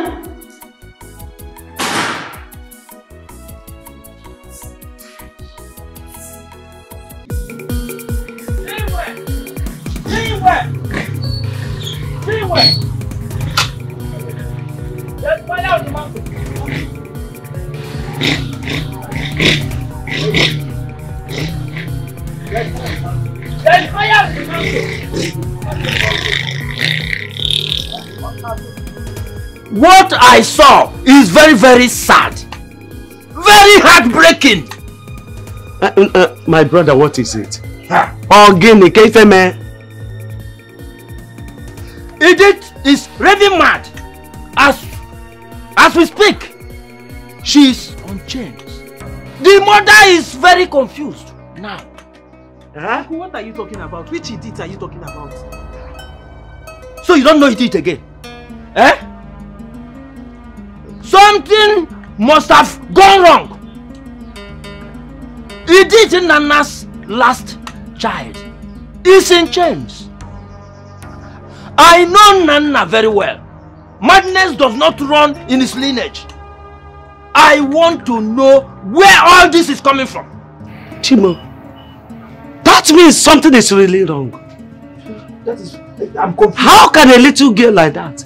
Let's find out the mountain. Let's find out the mountain. What I saw is very, very sad. Very heartbreaking. My brother, what is it? Ogini Keifeme. Edith is raving mad. As we speak, she is on chains. The mother is very confused now. Huh? What are you talking about? Which Edith are you talking about? So you don't know Edith again? Eh? Something must have gone wrong. Edith, Nana's last child, is in chains. I know Nana very well. Madness does not run in his lineage. I want to know where all this is coming from. Chimo, that means something is really wrong. I'm confused. How can a little girl like that?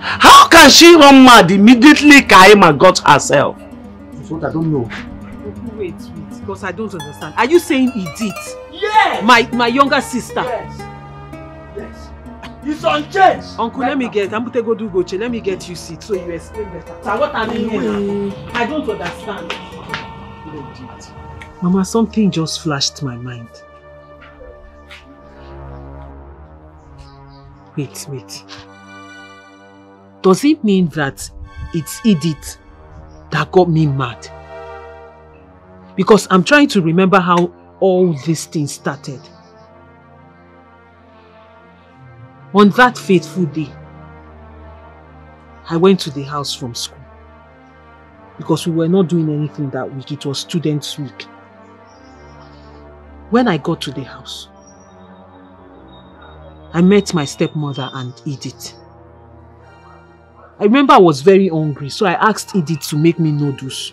How can she run mad immediately Kaima got herself? That's what I don't know. Wait, because I don't understand. Are you saying Edith? Yes! My younger sister? Yes. Yes. He's on chains. Uncle, let me get you seat so you explain better. So what I mean here, I don't understand. Mama, something just flashed my mind. Wait. Does it mean that it's Edith that got me mad? Because I'm trying to remember how all these things started. On that fateful day, I went to the house from school because we were not doing anything that week. It was Students' Week. When I got to the house, I met my stepmother and Edith. I remember I was very hungry, so I asked Edith to make me noodles.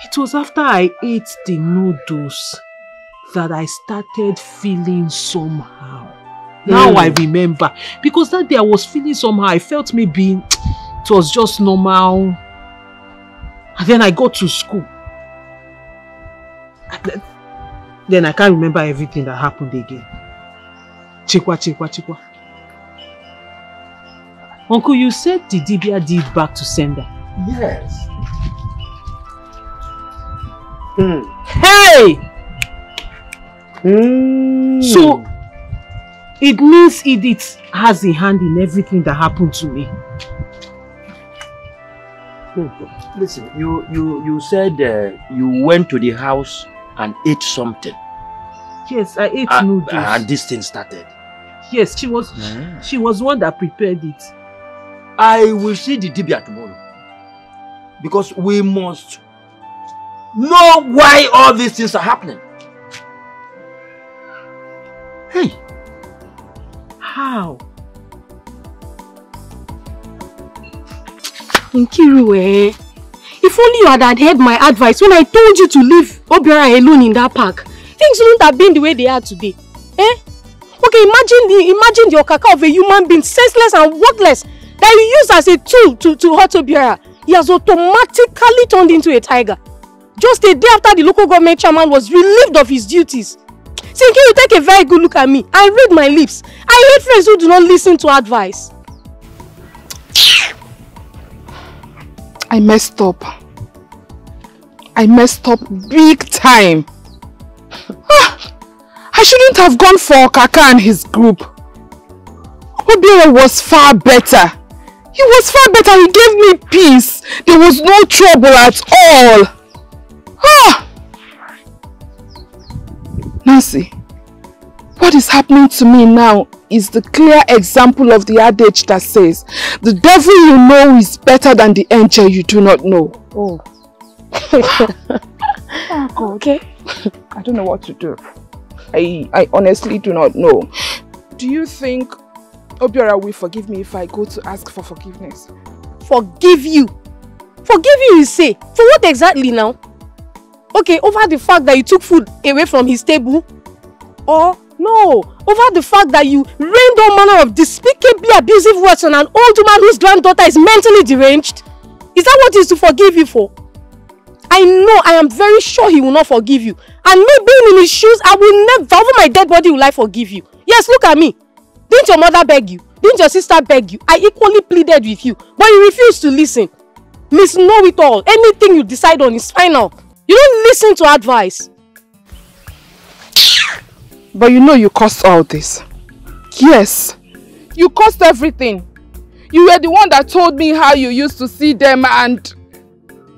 It was after I ate the noodles that I started feeling somehow. Now I remember. Because that day I was feeling somehow. I felt maybe it was just normal. And then I got to school. Then I can't remember everything that happened again. Chikwa. Uncle, you said the Dibia did back to sender. Yes. Hey! So, it means Edith has a hand in everything that happened to me. Listen, you said you went to the house and ate something. Yes, I ate noodles. And this thing started. Yes, she was one that prepared it. I will see the Dibia tomorrow. Because we must know why all these things are happening. Hey. How? Nkiru, if only you had adhered my advice when I told you to leave Obiora alone in that park, things wouldn't have been the way they are today. Okay, imagine the okaka of a human being, senseless and worthless, that you use as a tool to hurt Obiora. He has automatically turned into a tiger. Just a day after the local government chairman was relieved of his duties. Sinki, you take a very good look at me and read my lips. I hate friends who do not listen to advice. I messed up. I messed up big time. I shouldn't have gone for Kaka and his group. Obiora was far better. He was far better. He gave me peace. There was no trouble at all. Ah! Nancy, what is happening to me now is the clear example of the adage that says, the devil you know is better than the angel you do not know. Oh. Oh God. Okay. I don't know what to do. I honestly do not know. Do you think Obiora will forgive me if I go to ask for forgiveness? Forgive you? Forgive you, you say? For what exactly now? Okay, over the fact that you took food away from his table? Or no, over the fact that you rained all manner of despicably abusive words on an old woman whose granddaughter is mentally deranged? Is that what he is to forgive you for? I know, I am very sure he will not forgive you. And me being in his shoes, I will never, over my dead body, will I forgive you. Yes, look at me. Didn't your mother beg you? Didn't your sister beg you? I equally pleaded with you, but you refused to listen. Miss Know-it-all, anything you decide on is final. You don't listen to advice. But you know you caused all this. Yes, you caused everything. You were the one that told me how you used to see them and...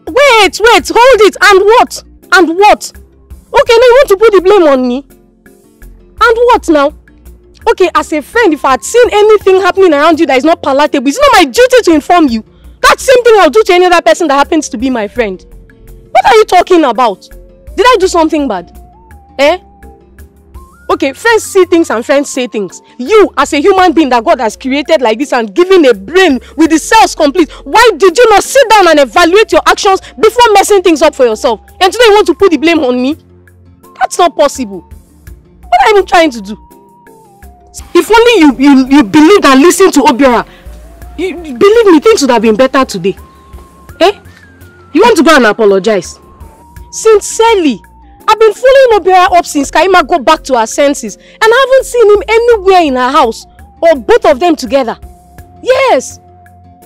Wait, hold it. And what? And what? Okay, now you want to put the blame on me? And what now? Okay, as a friend, if I had seen anything happening around you that is not palatable, it's not my duty to inform you. That same thing I'll do to any other person that happens to be my friend. What are you talking about? Did I do something bad? Eh? Okay, friends see things and friends say things. You, as a human being that God has created like this and given a brain with the cells complete, why did you not sit down and evaluate your actions before messing things up for yourself? And today you want to put the blame on me? That's not possible. What are you trying to do? If only you believed and listened to Obiora, believe me, things would have been better today. Eh? You want to go and apologize? Sincerely, I've been following Obiora up since Kaima got back to her senses, and I haven't seen him anywhere in her house, or both of them together. Yes.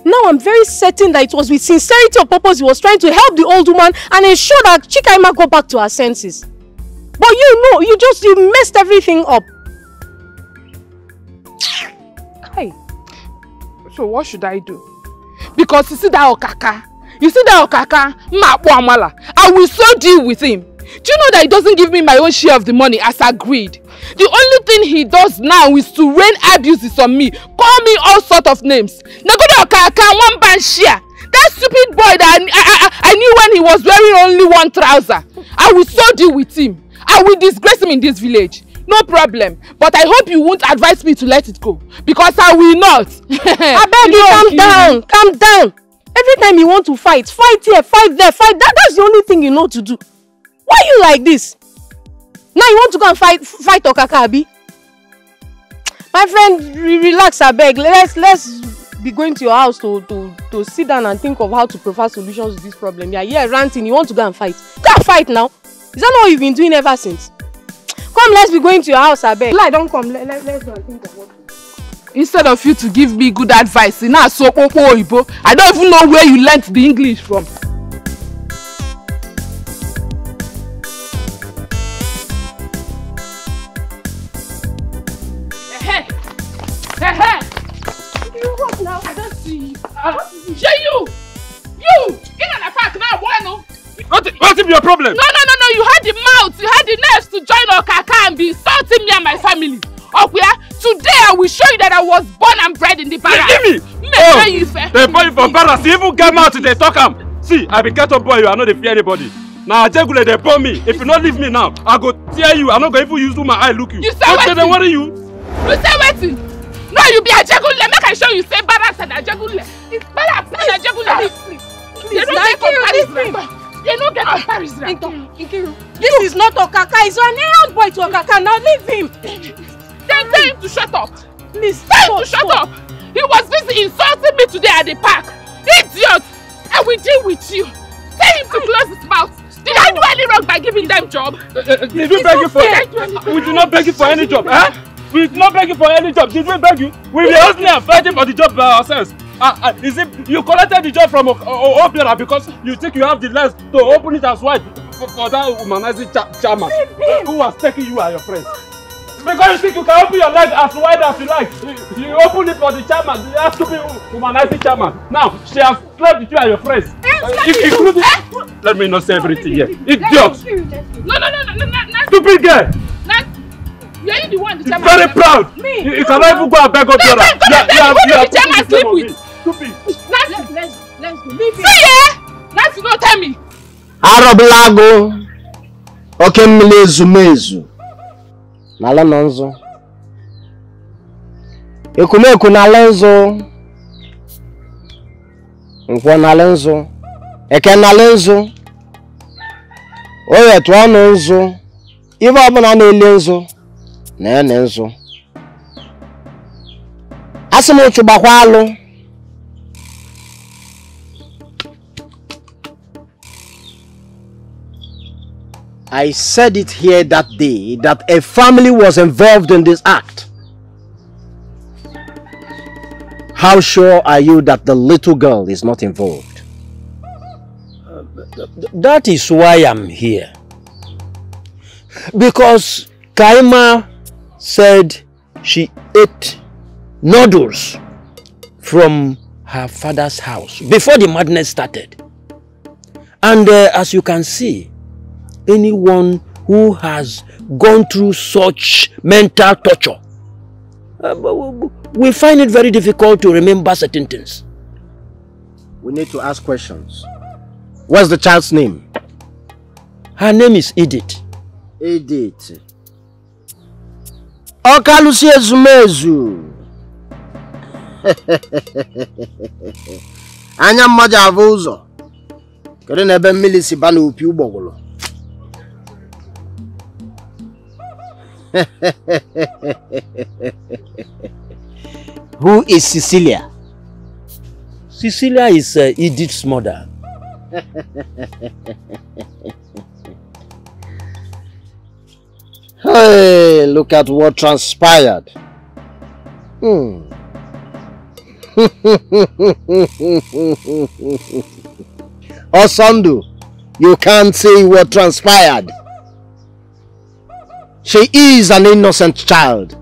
Now I'm very certain that it was with sincerity of purpose he was trying to help the old woman and ensure that Chikaima got back to her senses. But you know, you messed everything up. Hey. So what should I do? Because you see that Okaka, I will so deal with him. Do you know that he doesn't give me my own share of the money as agreed? The only thing he does now is to rain abuses on me, call me all sort of names. Nagoda Okaka, one band share. That stupid boy that I knew when he was wearing only one trouser. I will so deal with him. I will disgrace him in this village. No problem. But I hope you won't advise me to let it go. Because I will not. I beg you, calm down. Calm down. Every time you want to fight here, fight there, fight. That's the only thing you know to do. Why are you like this? Now you want to go and fight Okaka, Abi? My friend, relax, I beg. Let's be going to your house to sit down and think of how to provide solutions to this problem. You're here ranting, you want to go and fight. Go and fight now. Is that not what you've been doing ever since? Come, let's be going to your house, I beg. Don't come. Let's go and think of what to do. Instead of you to give me good advice, I don't even know where you learnt the English from. Hey! You what now? I don't see you. You! In an park now, boy, no? What's your problem? No. You had the mouth. You had the nerves to join Okaka and be insulting me and my family. Okuya, today I will show you that I was born and bred in the barracks. Give me! They boy for barracks. You even get mouth, they talk am. See, I be cat up boy, you are not fear anybody. Now Jegule, they burn me. If you not leave me now, I go tear you. I'm not going to even use my eye look you. You say what? Then what are you? You say what? No, you be a Jegule. Make I show you say barracks and a Jegule. It's barracks and a Jegule. Please. They don't get comparison. They don't get comparison. Nkiru. This is not Okaka. He's an errand boy to Okaka. Now leave him. Then tell him to shut up. Please. Tell him to shut up. He was busy insulting me today at the park. Idiot. I will deal with you. Tell him to close his mouth. Did I do any wrong by giving them job? Did we beg you for it? We did not beg you for any job, eh? We did not beg you for any job. Did we beg you? We were hustling and fighting for the job by ourselves. Is it you collected the job from Obiora because you think you have the lens to open it as wide for that humanizing chairman who was taking you and your friends? Because you think you can open your leg as wide as you like. You open it for the chairman, the stupid humanizing chairman. Now, she has slept with you and your friends. Including... Let me not say everything here. Idiot! No. Stupid girl! You're the one the chairman. Very proud! Me! You cannot even go and beg up your right. You are the chairman sleep with. Stupid! Let's go. Leave it. See ya! Let's not tell me. Arablago. Okay, Milezumezu. Nala nonzo. Ekumeku nalenzo. Nkwa nalenzo. Eke nalenzo. Oye tuwa nonzo. Iwa abuna nelenzo. Nenenzo. Asimu chubakwalo. I said it here that day that a family was involved in this act. How sure are you that the little girl is not involved? That is why I'm here. Because Kaima said she ate noodles from her father's house before the madness started. And as you can see, anyone who has gone through such mental torture, we find it very difficult to remember certain things. We need to ask questions. What's the child's name? Her name is Edith. Edith. Okalusi Ezumezu. Anya mmaja avuzo. Kere nebe milisi banu upi ubogolo. Who is Cecilia? Cecilia is Edith's mother. Hey, look at what transpired. Osandu, you can't say what transpired. She is an innocent child.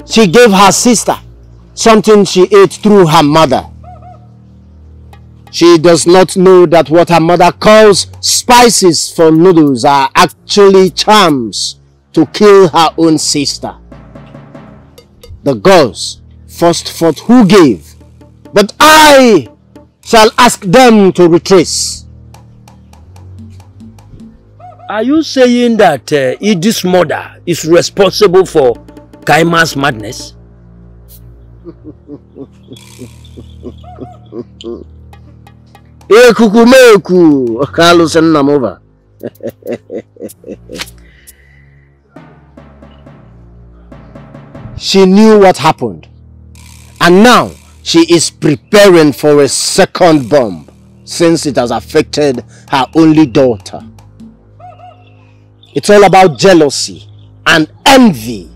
She gave her sister something she ate through her mother. She does not know that what her mother calls spices for noodles are actually charms to kill her own sister. The girls first fought who gave, but I shall ask them to retrace. Are you saying that Edith's mother is responsible for Kaima's madness? Kukumeku, Carlos and Namova. She knew what happened, and now she is preparing for a second bomb since it has affected her only daughter. It's all about jealousy and envy.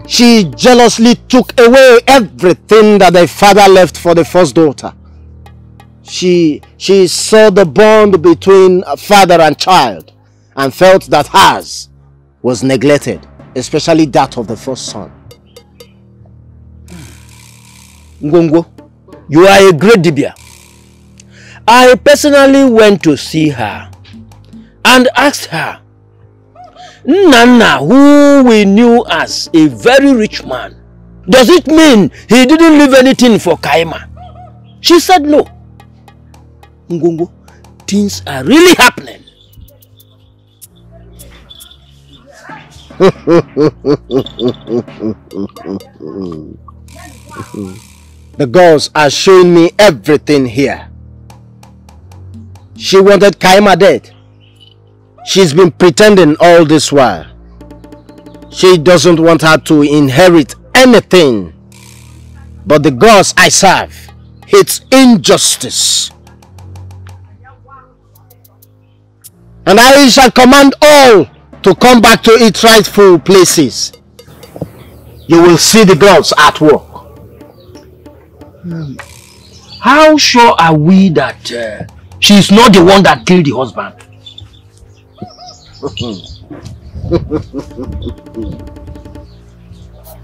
She jealously took away everything that the father left for the first daughter. She saw the bond between father and child and felt that hers was neglected, especially that of the first son. Ngongo, you are a great Dibia. I personally went to see her and asked her, Nana, who we knew as a very rich man, does it mean he didn't leave anything for Kaima? She said no. Ngongo, things are really happening. The girls are showing me everything here. She wanted Kaima dead. She's been pretending all this while. She doesn't want her to inherit anything. But the gods I serve hate injustice. And I shall command all to come back to its rightful places. You will see the gods at work. How sure are we that she is not the one that killed the husband?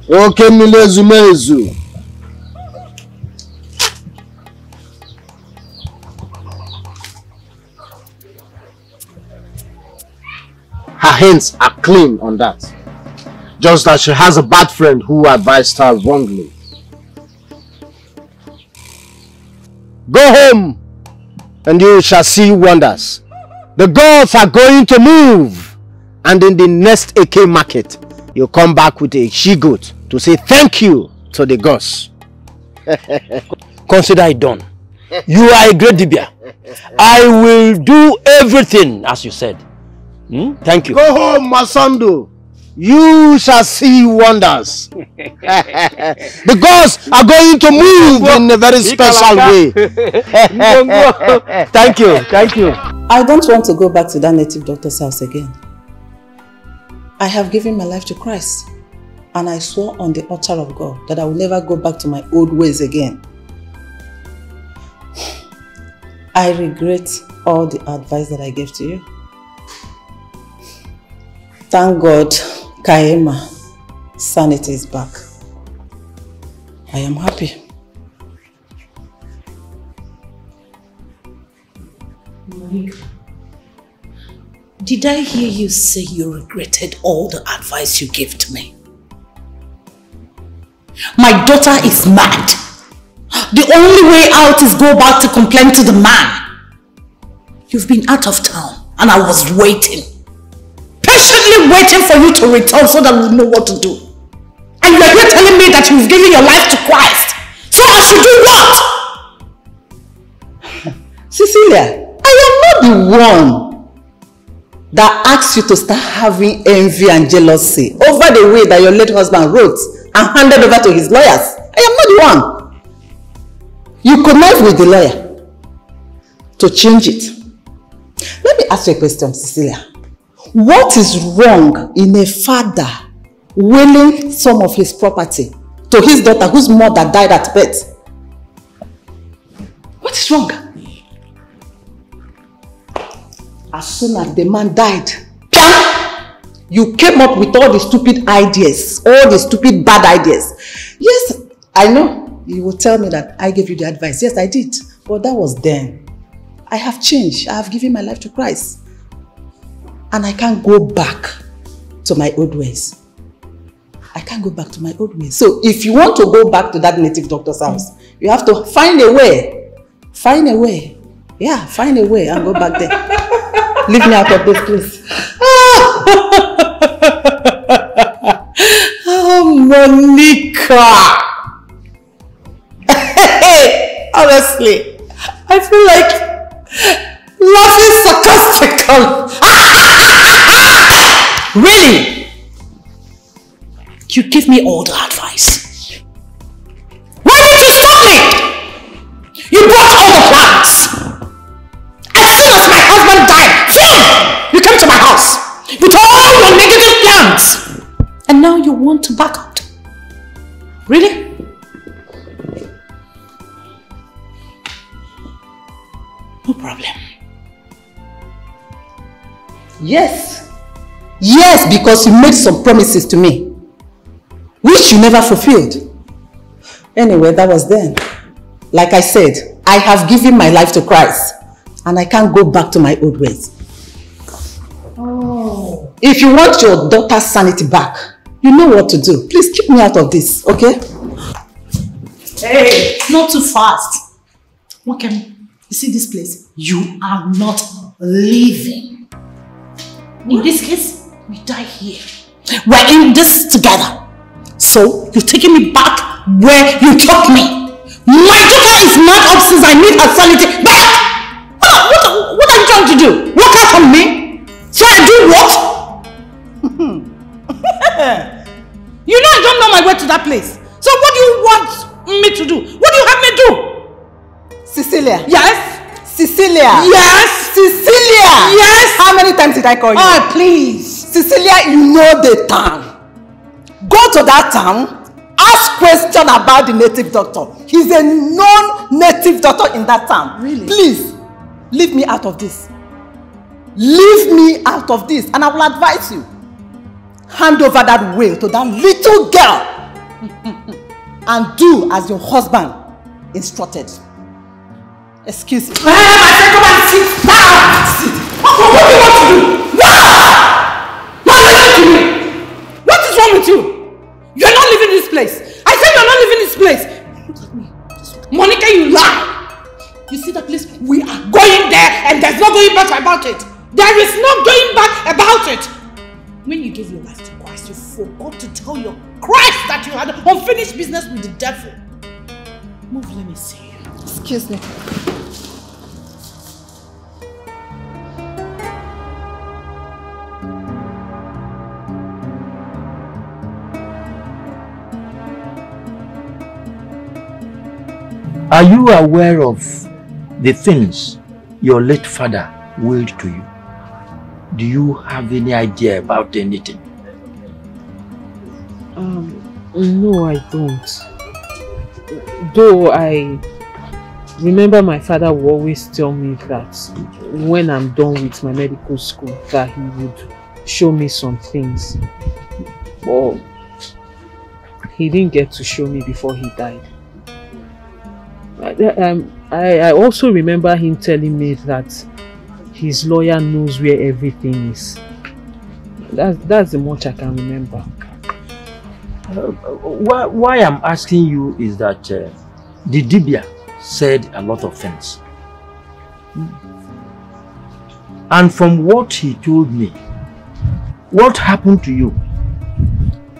Okay, Milezu. Her hands are clean on that. Just that she has a bad friend who advised her wrongly. Go home and you shall see wonders. The gods are going to move, and in the next AK market, you'll come back with a she-goat to say thank you to the gods. Consider it done. You are a great Dibia. I will do everything as you said. Thank you. Go home, Masando. You shall see wonders. The gods are going to move in a very special way. Thank you. Thank you. I don't want to go back to that native doctor's house again. I have given my life to Christ, and I swore on the altar of God that I will never go back to my old ways again. I regret all the advice that I gave to you. Thank God, Kaima, sanity is back. I am happy. Monica, did I hear you say you regretted all the advice you gave to me? My daughter is mad. The only way out is go back to complain to the man. You've been out of town and I was waiting. Patiently waiting for you to return so that we know what to do. And you are here telling me that you've given your life to Christ. So I should do what? Cecilia, I am not the one that asked you to start having envy and jealousy over the way that your late husband wrote and handed over to his lawyers. I am not the one. You connived with the lawyer to change it. Let me ask you a question, Cecilia. What is wrong in a father willing some of his property to his daughter whose mother died at birth? What is wrong? As soon as the man died, you came up with all the stupid ideas, all the stupid bad ideas. Yes, I know you will tell me that I gave you the advice. Yes, I did. But that was then. I have changed. I have given my life to Christ. And I can't go back to my old ways. I can't go back to my old ways. So if you want to go back to that native doctor's house, you have to find a way. Find a way. Yeah, find a way and go back there. Leave me out of this place. Oh, Monica. Honestly, I feel like laughing sarcastically. Really? You give me all the advice. Why did you stop me? You brought all the plans. As soon as my husband died, boom! You came to my house with all your negative plans. And now you want to back out. Really? No problem. Yes. Yes, because you made some promises to me, which you never fulfilled. Anyway, that was then. Like I said, I have given my life to Christ, and I can't go back to my old ways. Oh. If you want your daughter's sanity back, you know what to do. Please keep me out of this, okay? Hey, not too fast. Okay, you see this place? You are not leaving. In this case, we die here. We're in this together. So, you're taking me back where you took me. My daughter is mad up since I need her sanity back. What are you trying to do? Walk out on me? So I do what? You know I don't know my way to that place. So what do you want me to do? What do you have me do? Cecilia. Yes? Cecilia. Yes. Cecilia. Yes. How many times did I call you? Oh, please. Cecilia, you know the town. Go to that town. Ask question about the native doctor. He's a non-native doctor in that town. Really? Please, leave me out of this. Leave me out of this and I will advise you. hand over that will to that little girl and do as your husband instructed. Excuse me. I said come and sit down! Sit. What do you want to do? What? Now listen to me! What is wrong with you? You're not leaving this place. I said you're not leaving this place. Look at me. Monica, you lie. You see that place? We are going there and there's no going back about it. There is no going back about it. When you gave your life to Christ, you forgot to tell your Christ that you had unfinished business with the devil. Move, let me see you. Excuse me. Are you aware of the things your late father willed to you? Do you have any idea about anything? No, I don't. Though I remember my father would always tell me that when I'm done with my medical school, that he would show me some things. But he didn't get to show me before he died. I also remember him telling me that his lawyer knows where everything is. That's the much I can remember. Why I'm asking you is that the Dibia said a lot of things. And from what he told me, what happened to you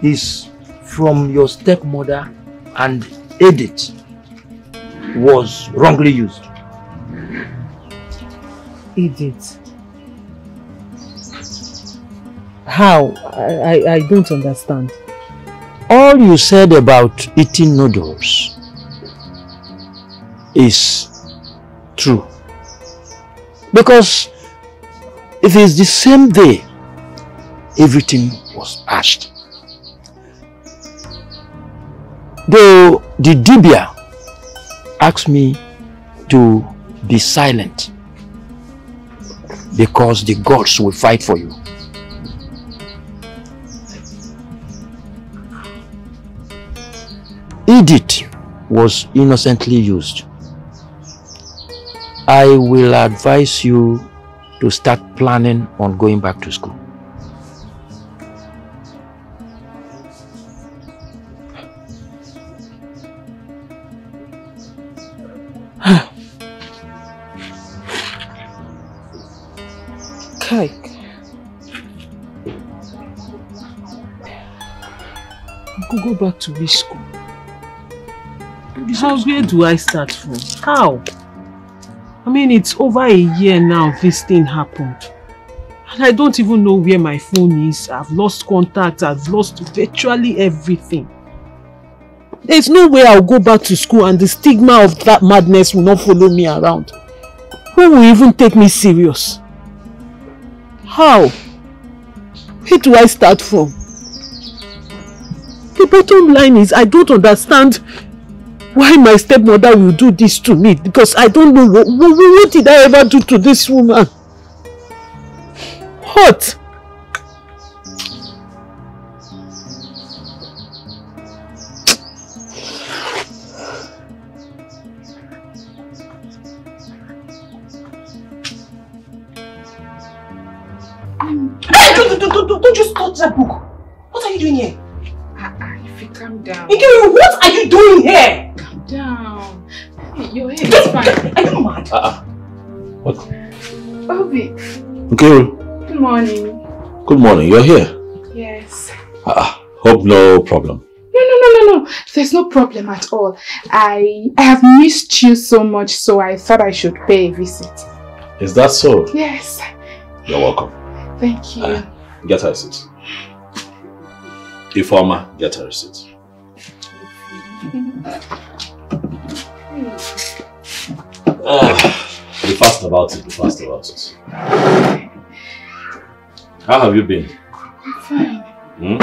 is from your stepmother, and Edith was wrongly used. Edith? How? I don't understand. All you said about eating noodles is true. Because if it's the same day, everything was asked. Though the Dibia asked me to be silent because the gods will fight for you. Edith was innocently used. I will advise you to start planning on going back to school. Kai. Go back to which school? Where do I start from? How? I mean, it's over a year now this thing happened. And I don't even know where my phone is. I've lost contact. I've lost virtually everything. There's no way I'll go back to school and the stigma of that madness will not follow me around. Who will even take me serious? How? Where do I start from? The bottom line is I don't understand why my stepmother will do this to me, because I don't know what did I ever do to this woman? What? Hey, don't just touch that book. What are you doing here? If you calm down. Ikiri, what are you doing here? Calm down. Your head is fine. Are you mad? What? Obi. Okay. Good morning. Good morning. You're here? Yes. Hope no problem. No. There's no problem at all. I have missed you so much, so I thought I should pay a visit. Is that so? Yes. You're welcome. Thank you. Get her a seat. Informer, get her a seat. Be fast about it, How have you been? I'm fine. Hmm?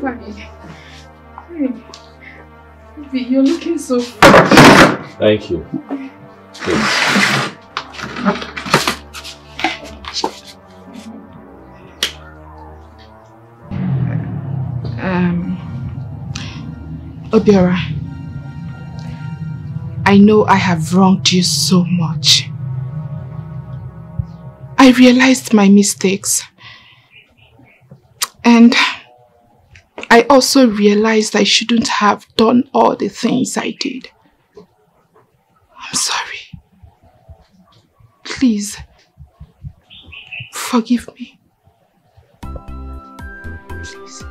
Fine. Hey, you're looking so fine. Thank you. Please. Obiora, I know I have wronged you so much. I realized my mistakes. And I also realized I shouldn't have done all the things I did. I'm sorry. Please, forgive me. Please.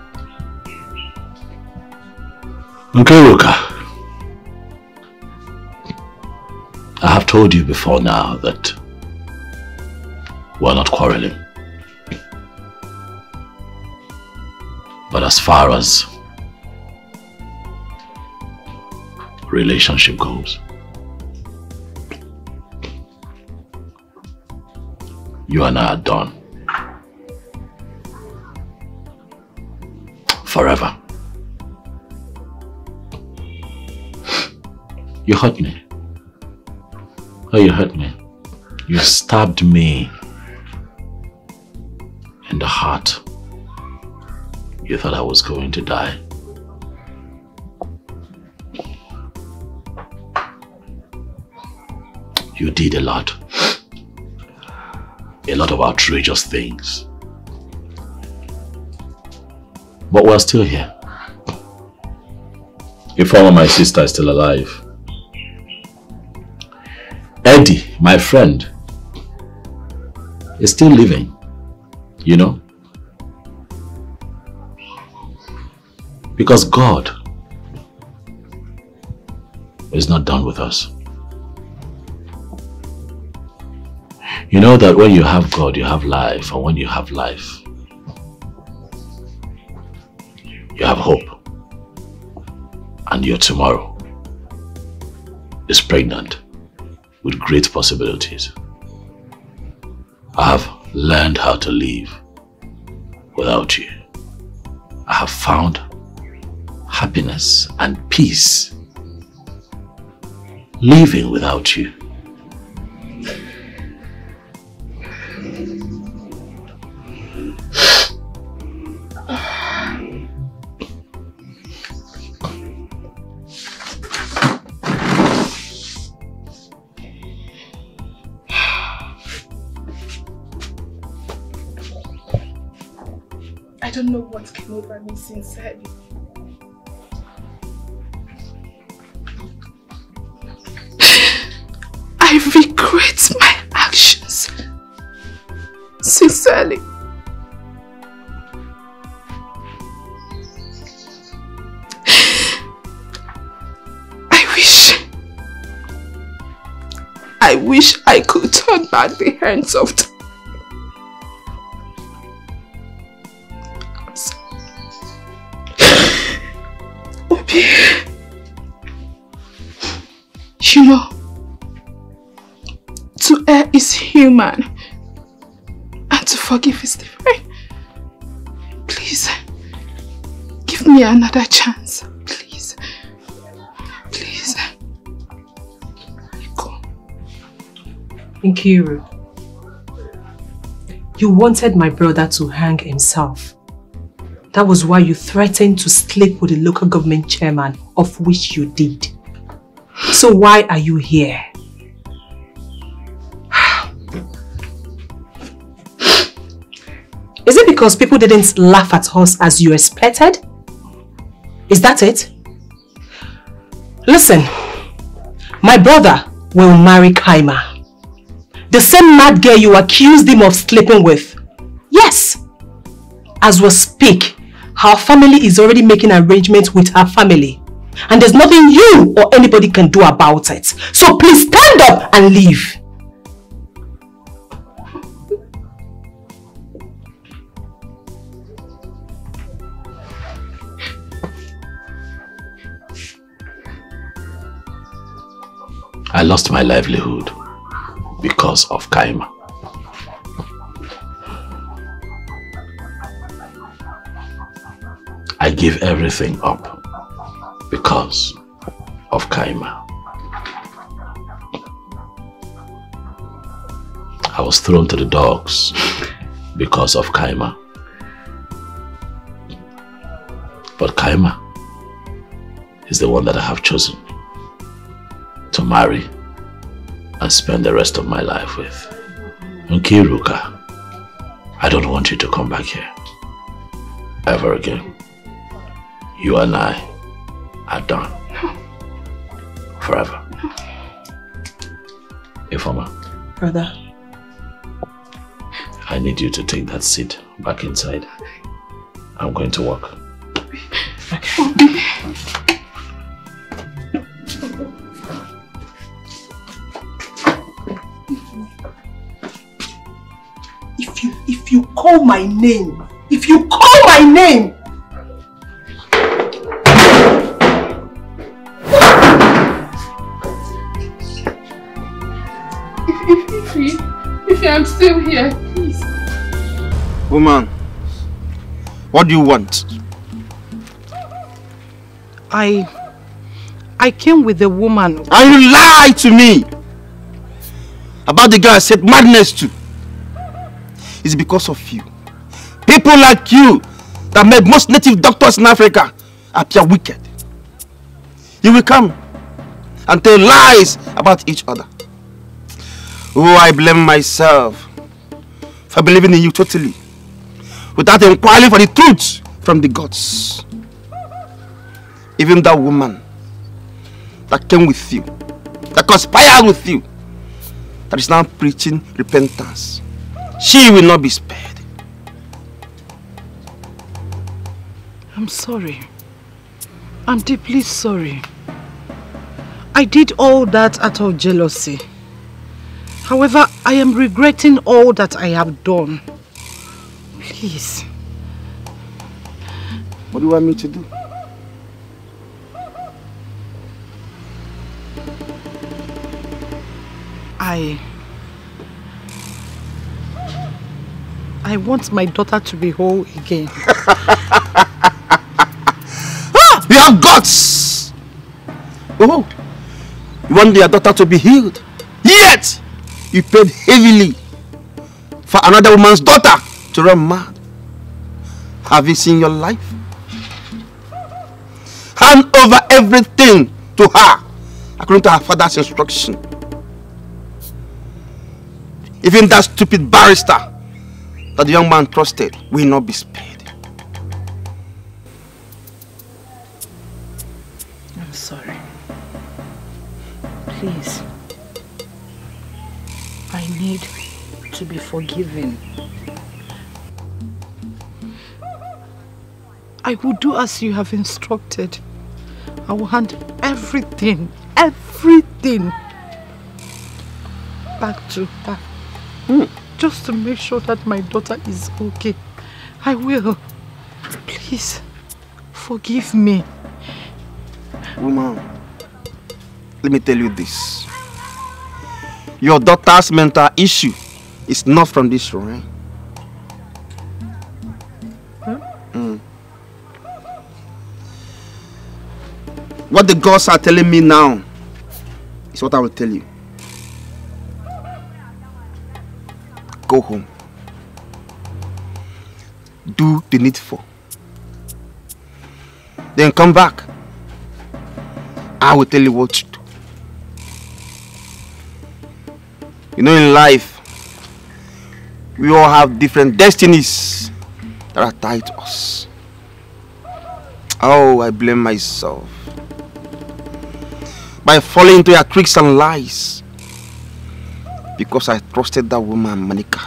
Okay, Ruka. I have told you before now that we're not quarreling. But as far as relationship goes, you and I are done. Forever. You hurt me. Oh, you hurt me. You stabbed me in the heart. You thought I was going to die. You did a lot of outrageous things. But we're still here. If my sister is still alive. Eddie, my friend, is still living, you know? Because God is not done with us. You know that when you have God, you have life, and when you have life, you have hope. And your tomorrow is pregnant with great possibilities. I have learned how to live without you. I have found happiness and peace living without you. I don't know what came over me sincerely. I regret my actions. Sincerely. I wish I could turn back the hands of time. Obi, you know, to err is human and to forgive is divine. Please, give me another chance. Please. Please. Go. Nkiru, you wanted my brother to hang himself. That was why you threatened to sleep with the local government chairman, of which you did. So why are you here? Is it because people didn't laugh at us as you expected? Is that it? Listen, my brother will marry Kaima. The same mad girl you accused him of sleeping with. Yes. As we speak, her family is already making arrangements with her family. And there's nothing you or anybody can do about it. So please stand up and leave. I lost my livelihood because of Kaima. I gave everything up because of Kaima. I was thrown to the dogs because of Kaima. But Kaima is the one that I have chosen to marry and spend the rest of my life with. Nkiruka, I don't want you to come back here ever again. You and I are done. Forever. Ifoma. Brother. I need you to take that seat back inside. I'm going to work. Okay. If you call my name, if you call my name, If I'm still here, please. Woman, what do you want? I came with a woman. And you lied to me about the girl I said madness to. It's because of you. People like you that made most native doctors in Africa appear wicked. You will come and tell lies about each other. Oh, I blame myself for believing in you totally, without inquiring for the truth from the gods. Even that woman that came with you, that conspired with you, that is now preaching repentance, she will not be spared. I'm sorry. I'm deeply sorry. I did all that out of jealousy. However, I am regretting all that I have done. Please. What do you want me to do? I want my daughter to be whole again. You have guts! Oh, you want your daughter to be healed. Yet, you paid heavily for another woman's daughter to run mad. Have you seen your life? Hand over everything to her according to her father's instruction. Even that stupid barrister that the young man trusted will not be spared. I'm sorry. Please. I need to be forgiven. I will do as you have instructed. I will hand everything back to her. Just to make sure that my daughter is okay. I will. Please, forgive me. Woman, let me tell you this. Your daughter's mental issue is not from this realm. What the gods are telling me now is what I will tell you. Go home. Do the needful. Then come back. I will tell you what to do. You know, in life, we all have different destinies that are tied to us. Oh, I blame myself by falling into your tricks and lies because I trusted that woman, Monica,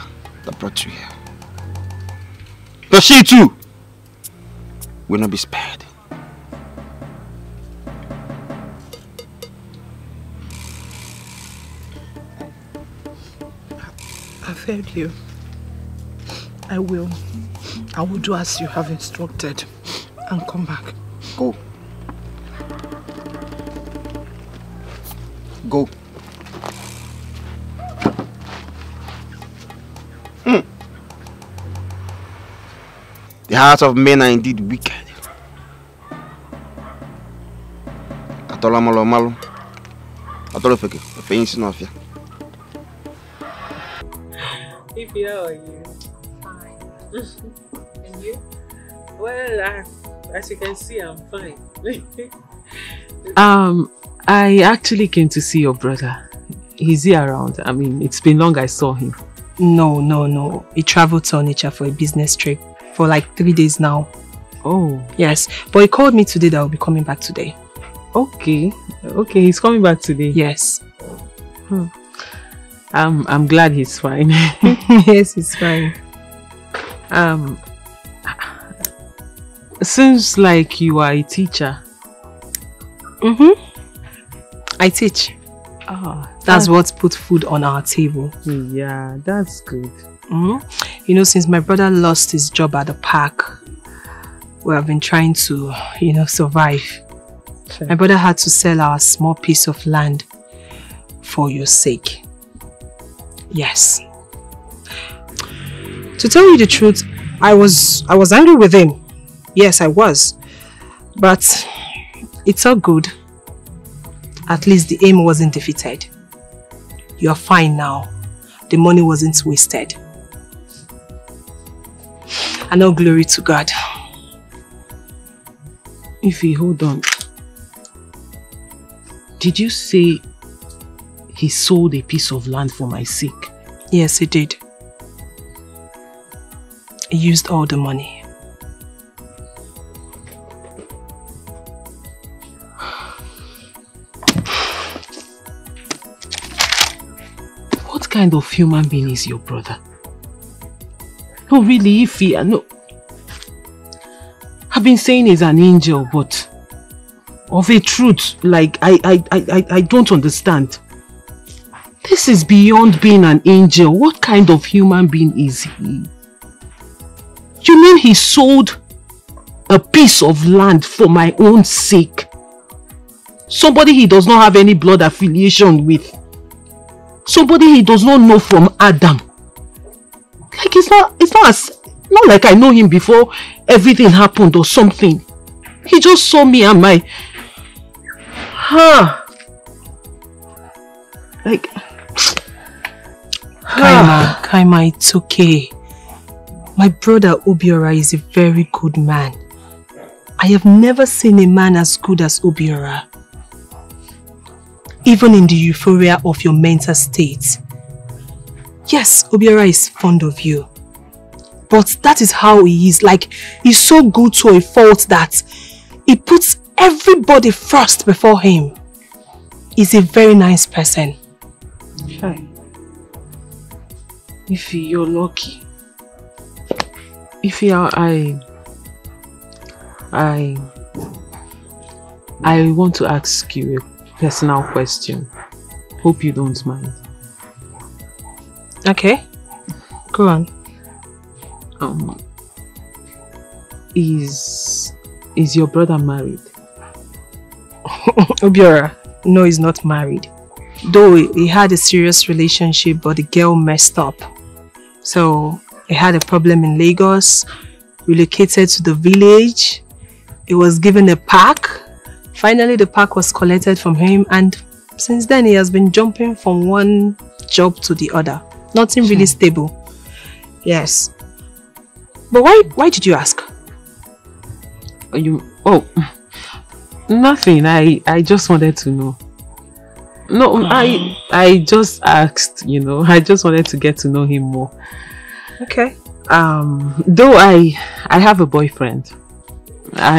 that brought you here. But she too will not be spared. I've heard you. I will do as you have instructed and come back. Go. Go. The hearts of men are indeed wicked. Atola malo malo. Atola feke. Feinsi no afia. If you are you, fine. And you? Well, as you can see, I'm fine. I actually came to see your brother. Is he around? I mean, it's been long I saw him. No. He traveled to Onitsha for a business trip for like 3 days now. Oh. Yes, but he called me today that I'll be coming back today. Okay, he's coming back today. Yes. I'm glad he's fine. Yes, he's fine. Seems like you are a teacher. I teach. Oh, that's what put food on our table. Yeah, that's good. You know, since my brother lost his job at the park, we have been trying to, survive. Sure. My brother had to sell our small piece of land for your sake. Yes. To tell you the truth, I was angry with him. Yes, I was. But it's all good. At least the aim wasn't defeated. You're fine now. The money wasn't wasted. And all glory to God. Ify, hold on. Did you say he sold a piece of land for my sake? Yes, he did. He used all the money. What kind of human being is your brother? No, really, Ify, no. I've been saying he's an angel, but of a truth, like, I don't understand. This is beyond being an angel. What kind of human being is he? You mean he sold a piece of land for my own sake? Somebody he does not have any blood affiliation with. Somebody he does not know from Adam. Like it's not like I know him before everything happened or something. He just saw me and my... Like... Kaima, it's okay. My brother Obiora is a very good man. I have never seen a man as good as Obiora. Even in the euphoria of your mental state. Yes, Obiora is fond of you. But that is how he is. Like, he's so good to a fault that he puts everybody first before him. He's a very nice person. Fine. Ify, you're lucky. Ify, I want to ask you a personal question. Hope you don't mind. Okay, go on. Is your brother married? Obiora, no, he's not married. Though he had a serious relationship, but the girl messed up. So he had a problem in Lagos, relocated to the village. He was given a park. Finally, the park was collected from him, and since then he has been jumping from one job to the other. Nothing really stable. Yes. But why did you ask? Nothing. I just wanted to know. No, I just asked, I just wanted to get to know him more. Okay. Though I have a boyfriend.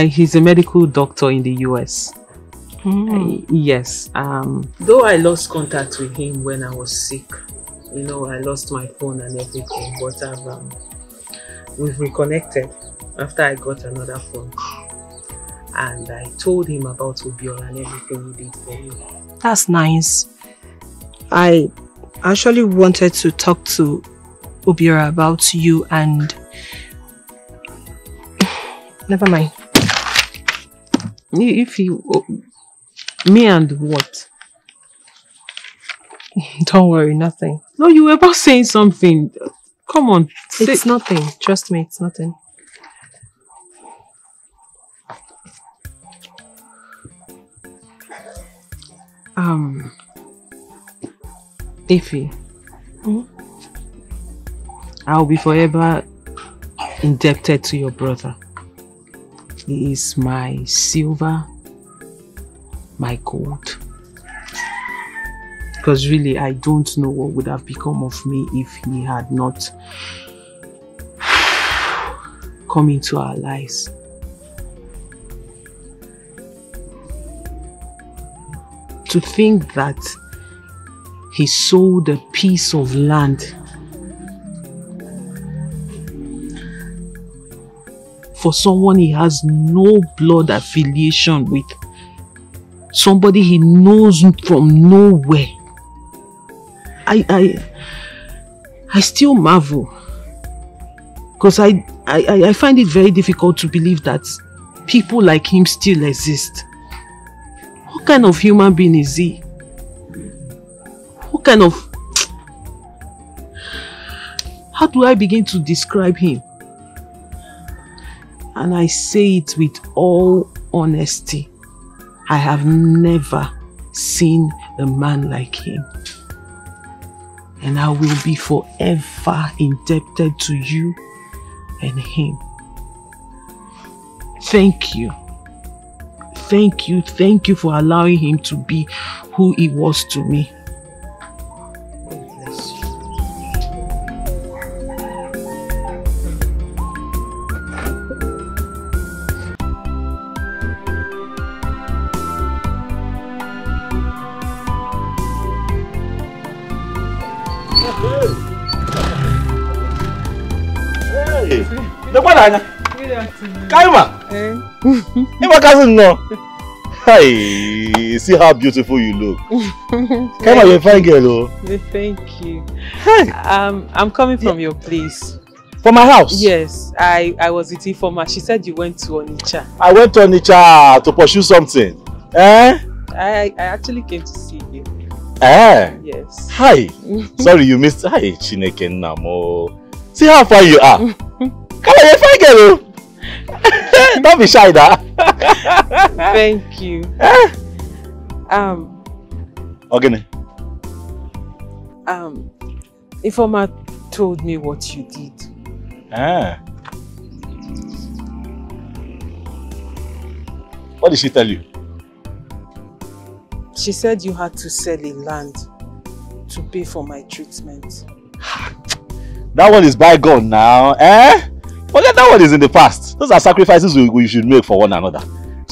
He's a medical doctor in the US. Yes. Though I lost contact with him when I was sick. I lost my phone and everything, but we've reconnected after I got another phone. And I told him about Obiora and everything he did for me. That's nice. I actually wanted to talk to Obiora about you and... Never mind. If you... Me and what? Don't worry, nothing. No, you were about saying something. Come on. It's nothing. Trust me, it's nothing. Ify, I'll be forever indebted to your brother. He is my silver, my gold. Because really, I don't know what would have become of me if he had not come into our lives. To think that he sold a piece of land for someone he has no blood affiliation with, somebody he knows from nowhere. I still marvel, because I find it very difficult to believe that people like him still exist. What kind of human being is he? What kind of... How do I begin to describe him? And I say it with all honesty. I have never seen a man like him. And I will be forever indebted to you and him. Thank you. Thank you. Thank you for allowing him to be who he was to me. God bless you. Hey, the banana. Kaima. My cousin, no. Hey, see how beautiful you look. Kaima, you're a fine girl, oh. Thank you. Hey. I'm coming from your place. From my house? Yes, I was with Ifoma. She said you went to Onitsha. I went to Onitsha to pursue something. Eh? I actually came to see you. Eh? Yes. Hi. Sorry you missed. Hi, Chineke Namo. See how far you are. Come on, you're a fine girl, oh. Don't be shy, da. Thank you. Okay. Ifoma told me what you did. What did she tell you? She said you had to sell a land to pay for my treatment. That one is bygone now, eh? Forget that one is in the past. Those are sacrifices we should make for one another.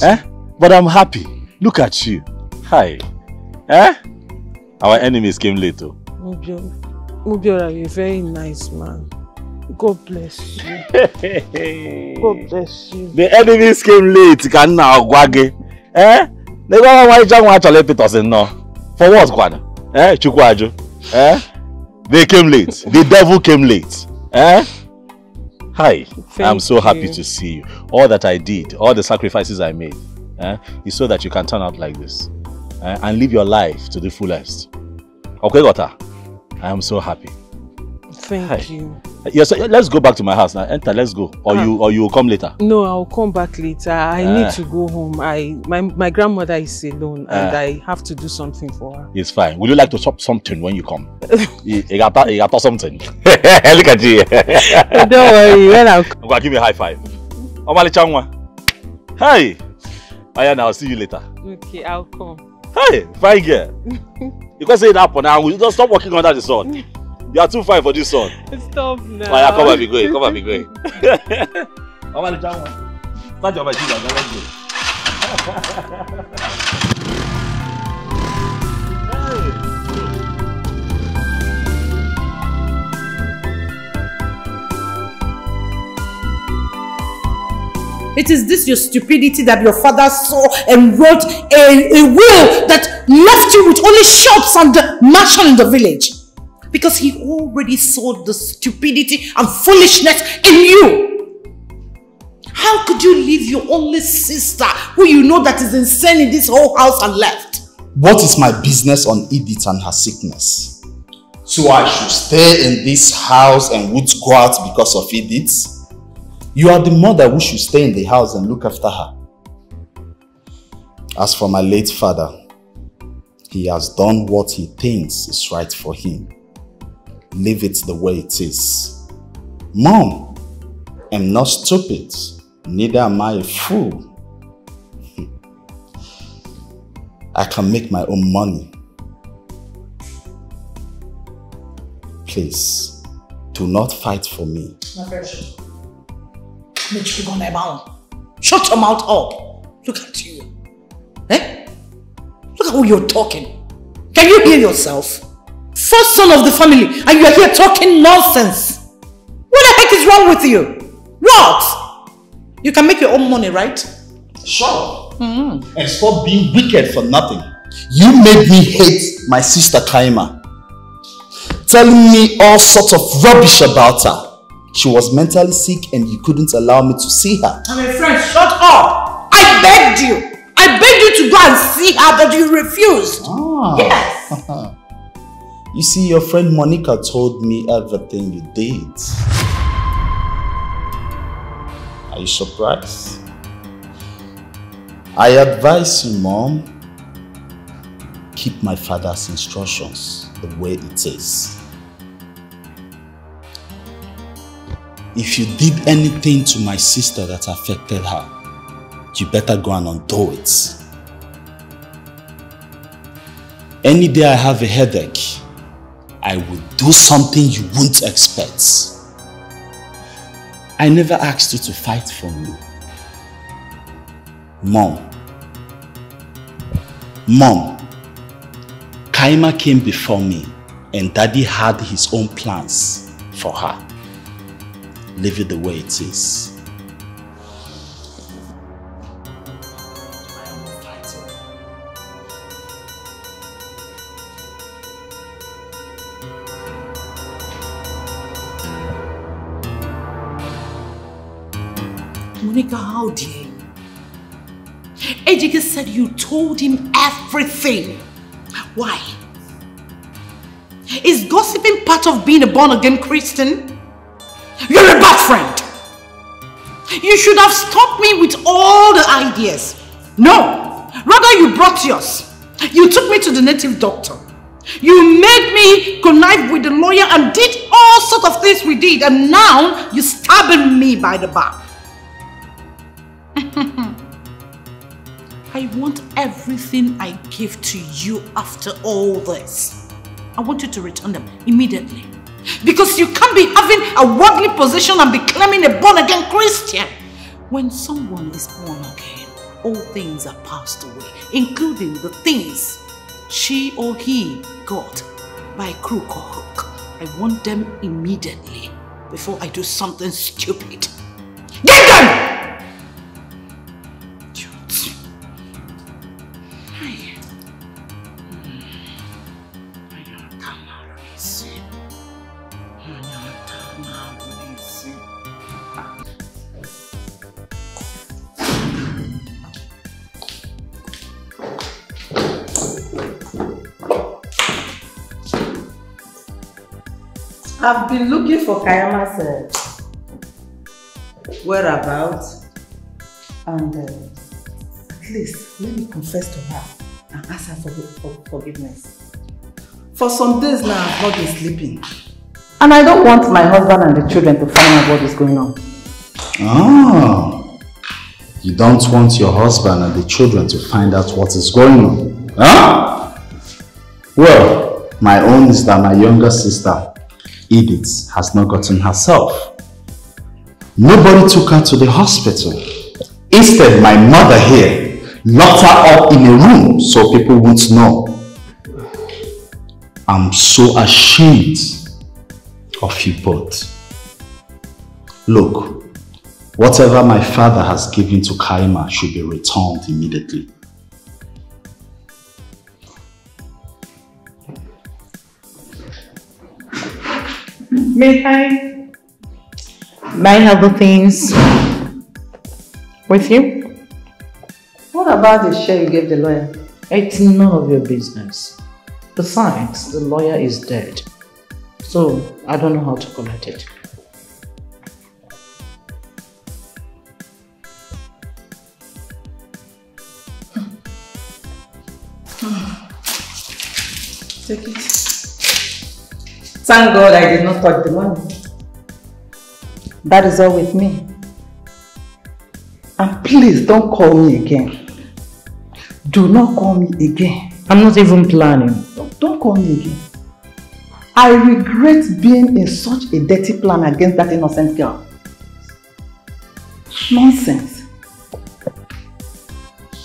Eh? But I'm happy. Look at you. Hi. Eh? Our enemies came late too. Mubiora, you're a very nice man. God bless you. God bless you. The enemies came late. Can now gwage. Eh? They go why John want to let it us no. For what, Kwana? Eh? Chukwaju. Eh? They came late. The devil came late. Eh? Hi, I'm so happy to see you. All that I did, all the sacrifices I made, is so that you can turn out like this and live your life to the fullest. Okay, Gota? I am so happy. Thank you. Yes, let's go back to my house now. Enter, let's go. Or you will come later. No, I'll come back later. I need to go home. My grandmother is alone and I have to do something for her. It's fine. Would you like to chop something when you come? you got something. Look at you. Don't worry. When I'm going to give me a high five. Omali Changwa. Hi. Ayana, I'll see you later. Okay, I'll come. Hi, fine girl. You can say that for now. You don't stop working under the sun. You are too fine for this sun. Stop now. Oh, yeah, come and be going. Come and be going. Omali Changwa. Start your machine and let's go. It is this your stupidity that your father saw and wrote a will that left you with only shops and the mansion in the village. Because he already saw the stupidity and foolishness in you. How could you leave your only sister, who you know that is insane in this whole house, and left? What is my business on Edith and her sickness? So I should stay in this house and would go out because of Edith? You are the mother who should stay in the house and look after her. As for my late father, he has done what he thinks is right for him. Leave it the way it is. Mom, I'm not stupid. Neither am I a fool. I can make my own money. Please, do not fight for me. Shut your mouth up. Look at you. Eh? Look at who you're talking. Can you hear yourself? First son of the family, and you're here talking nonsense. What the heck is wrong with you? What? You can make your own money, right? Sure. And stop being wicked for nothing. You made me hate my sister Kaima. Telling me all sorts of rubbish about her. She was mentally sick and you couldn't allow me to see her. I'm a friend, shut up! I begged you! I begged you to go and see her, but you refused. Yes! You see, your friend Monica told me everything you did. Are you surprised? I advise you, Mom, keep my father's instructions the way it is. If you did anything to my sister that affected her, you better go and undo it. Any day I have a headache, I will do something you won't expect. I never asked you to fight for me. Mom, Kaima came before me and Daddy had his own plans for her. Leave it the way it is. Monica, how dare you? Ejike said you told him everything. Why? Is gossiping part of being a born-again Christian? You're a bad friend. You should have stopped me with all the ideas. No, rather you brought yours. You took me to the native doctor. You made me connive with the lawyer and did all sorts of things we did, and now you're stabbing me by the back. I want everything I give to you after all this. I want you to return them immediately. Because you can't be having a worldly position and be claiming a born-again Christian. When someone is born again, all things are passed away, including the things she or he got by crook or hook. I want them immediately before I do something stupid. Get them! I've been looking for Kayama's whereabouts, and at least let me confess to her and ask her for forgiveness. For some days now, I've not been sleeping, and I don't want my husband and the children to find out what is going on. Ah, you don't want your husband and the children to find out what is going on? Huh? Well, my own is that my younger sister Edith has not gotten herself. Nobody took her to the hospital. Instead, my mother here locked her up in a room so people won't know. I'm so ashamed of you both. Look, whatever my father has given to Kaima should be returned immediately. May I have the things with you? What about the share you gave the lawyer? It's none of your business. Besides, the lawyer is dead. So, I don't know how to collect it. Take it. Thank God I did not touch the money. That is all with me. Please don't call me again. Do not call me again. I'm not even planning. Don't call me again. I regret being in such a dirty plan against that innocent girl. Nonsense.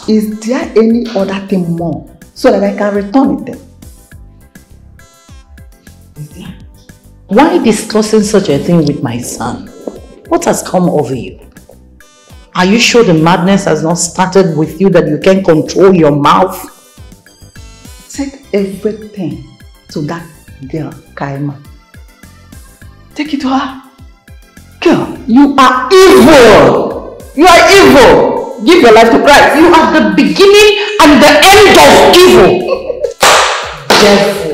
Is there any other thing more so that I can return it then? Why discussing such a thing with my son? What has come over you? Are you sure the madness has not started with you, that you can't control your mouth? Take everything to that girl, Kaima. Take it to her. Girl, you are evil! You are evil! Give your life to Christ. You are the beginning and the end of evil. Devil.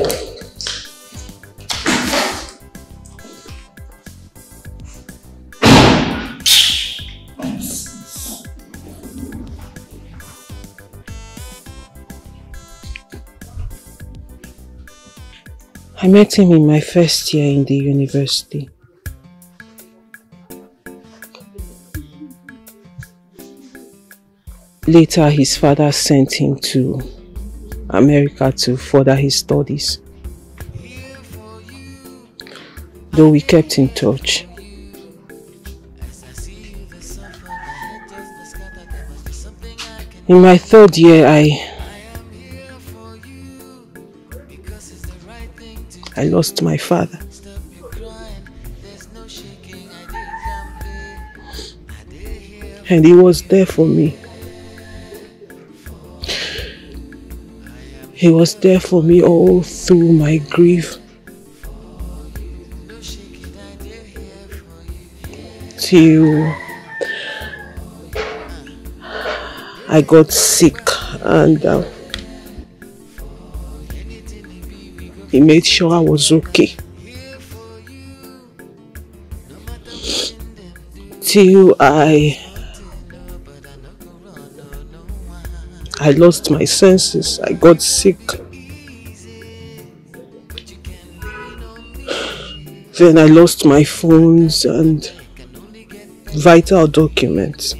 I met him in my first year in the university. Later, his father sent him to America to further his studies. Though we kept in touch. In my third year, I lost my father. And he was there for me. He was there for me all through my grief. Till I got sick and he made sure I was okay. Till I lost my senses. I got sick. Then I lost my phones and vital documents.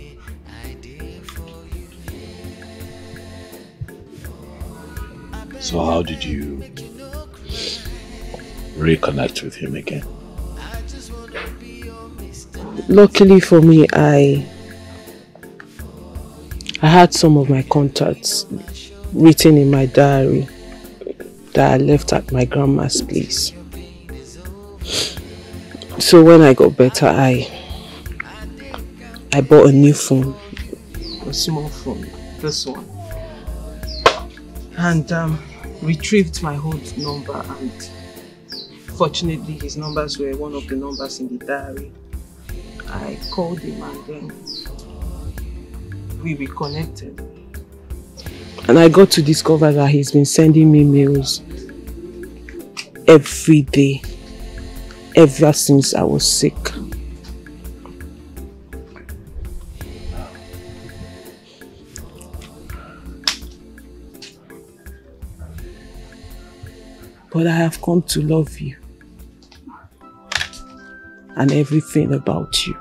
So how did you reconnect with him again? Luckily for me, I had some of my contacts written in my diary that I left at my grandma's place. So when I got better, I bought a new phone, a small phone, this one, and retrieved my old number, and fortunately his numbers were one of the numbers in the diary. I called him and then we reconnected. And I got to discover that he's been sending me mails every day, ever since I was sick. But I have come to love you and everything about you.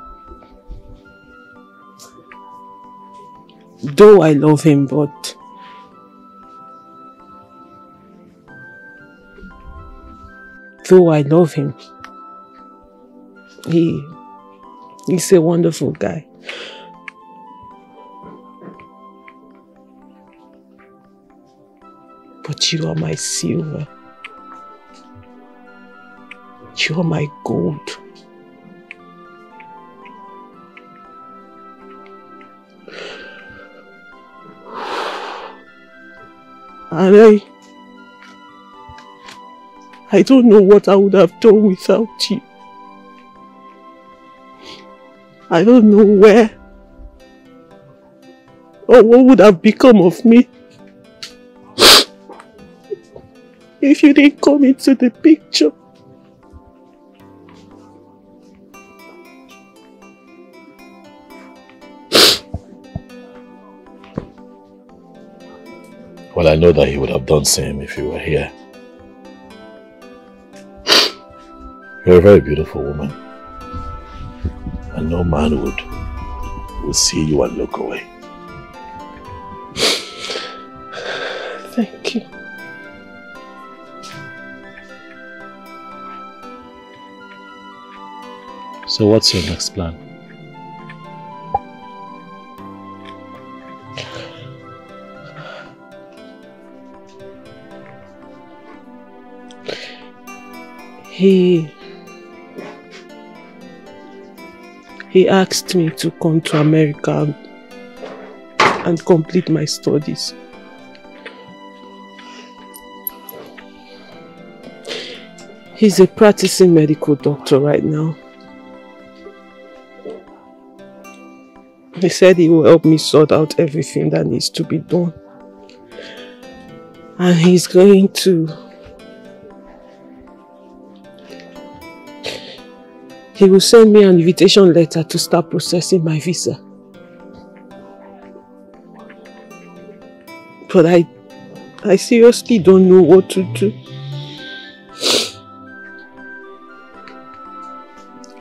Though I love him, but he's a wonderful guy. But you are my silver. You are my gold. And I don't know what I would have done without you. I don't know where or what would have become of me if you didn't come into the picture. Well, I know that he would have done the same if you were here. You're a very beautiful woman. And no man would will see you and look away. Thank you. So what's your next plan? He asked me to come to America and complete my studies. He's a practicing medical doctor right now. He said he will help me sort out everything that needs to be done. And he's going to... He will send me an invitation letter to start processing my visa. But I seriously don't know what to do.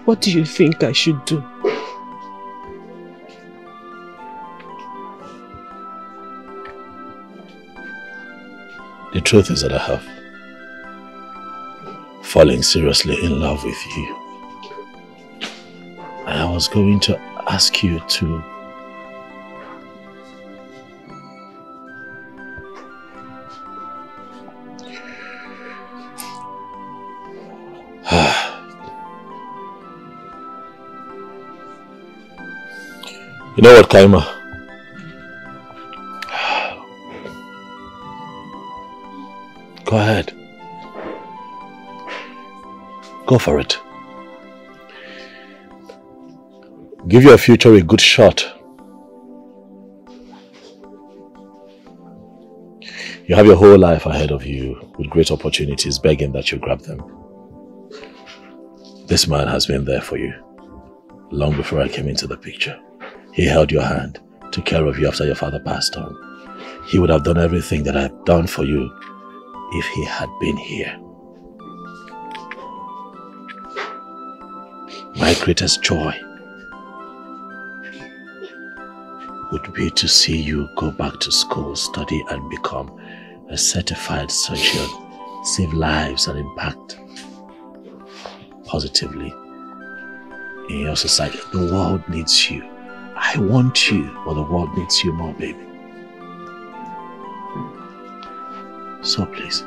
What do you think I should do? The truth is that I have fallen seriously in love with you. And I was going to ask you to you know what, Kaima? Go ahead. Go for it. Give your future a good shot. You have your whole life ahead of you with great opportunities begging that you grab them. This man has been there for you long before I came into the picture. He held your hand, took care of you after your father passed on. He would have done everything that I've done for you if he had been here. My greatest joy would be to see you go back to school, study and become a certified surgeon, save lives and impact positively in your society. The world needs you. I want you, but the world needs you more, baby. So please,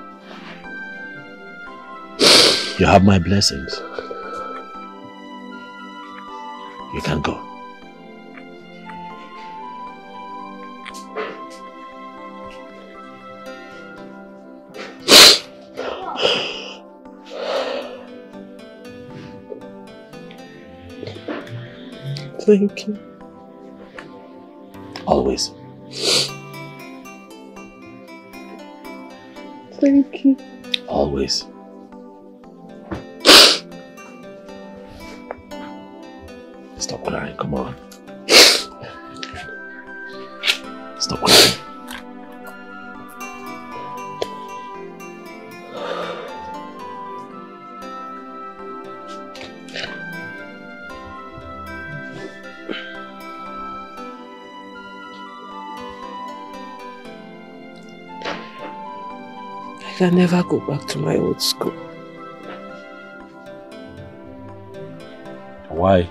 you have my blessings. You can go. Thank you. Always. Thank you. Always. Stop crying, come on. Stop crying. I can never go back to my old school. Why?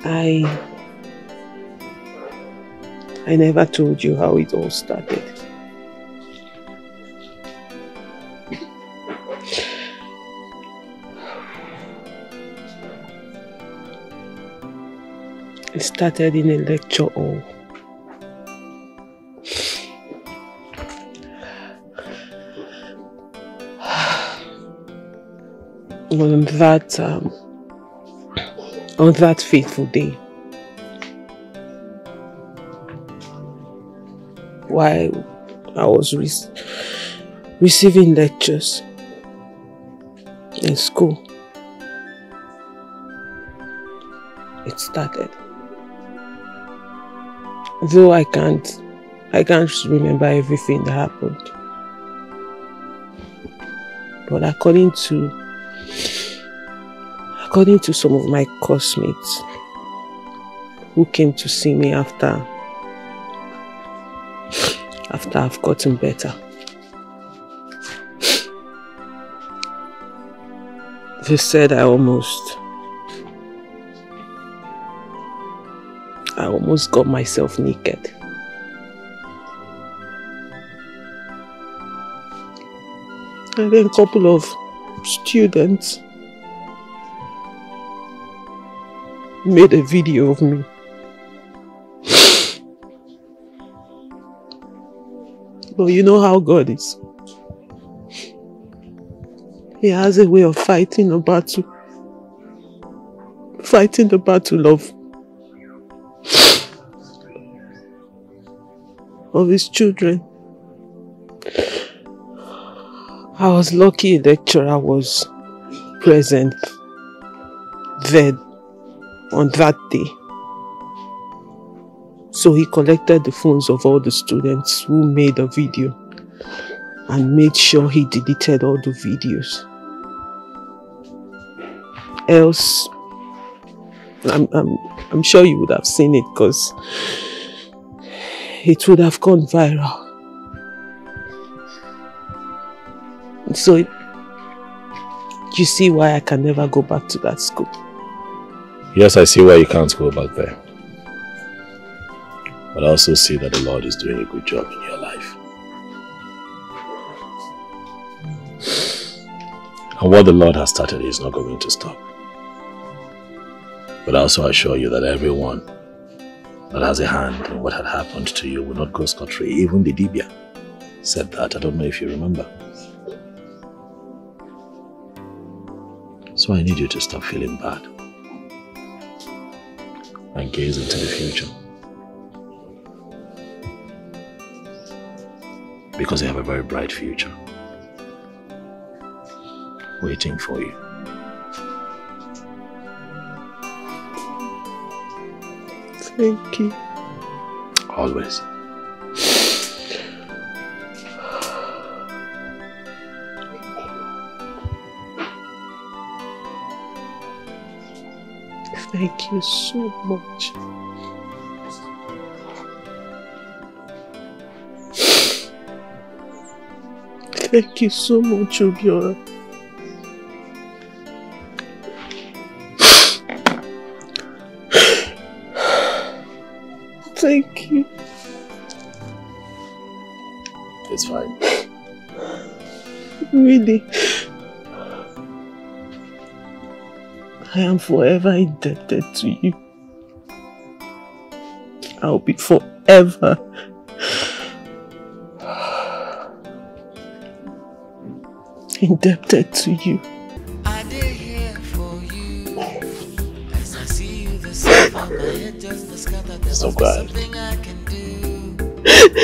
I never told you how it all started. It started in a lecture hall. On that fateful day, while I was receiving lectures in school, it started. Though I can't remember everything that happened, but according to According to some of my classmates who came to see me after I've gotten better, they said I almost got myself naked. And then a couple of students made a video of me. But you know how God is. He has a way of fighting the battle of his children. I was lucky a lecturer was present then on that day. So he collected the phones of all the students who made a video and made sure he deleted all the videos. Else, I'm sure you would have seen it because it would have gone viral. So, you see why I can never go back to that school? Yes, I see why you can't go back there. But I also see that the Lord is doing a good job in your life. And what the Lord has started is not going to stop. But I also assure you that everyone that has a hand in what had happened to you will not go scot-free. Even the Dibia said that. I don't know if you remember. So I need you to stop feeling bad and gaze into the future. Because you have a very bright future waiting for you. Thank you. Always. Thank you so much. Thank you so much, Obiora. Thank you. It's fine. Really. I am forever indebted to you. I'll be forever indebted to you. I did here for you. As I see you, the sun on my head just the sky that there's something I can do.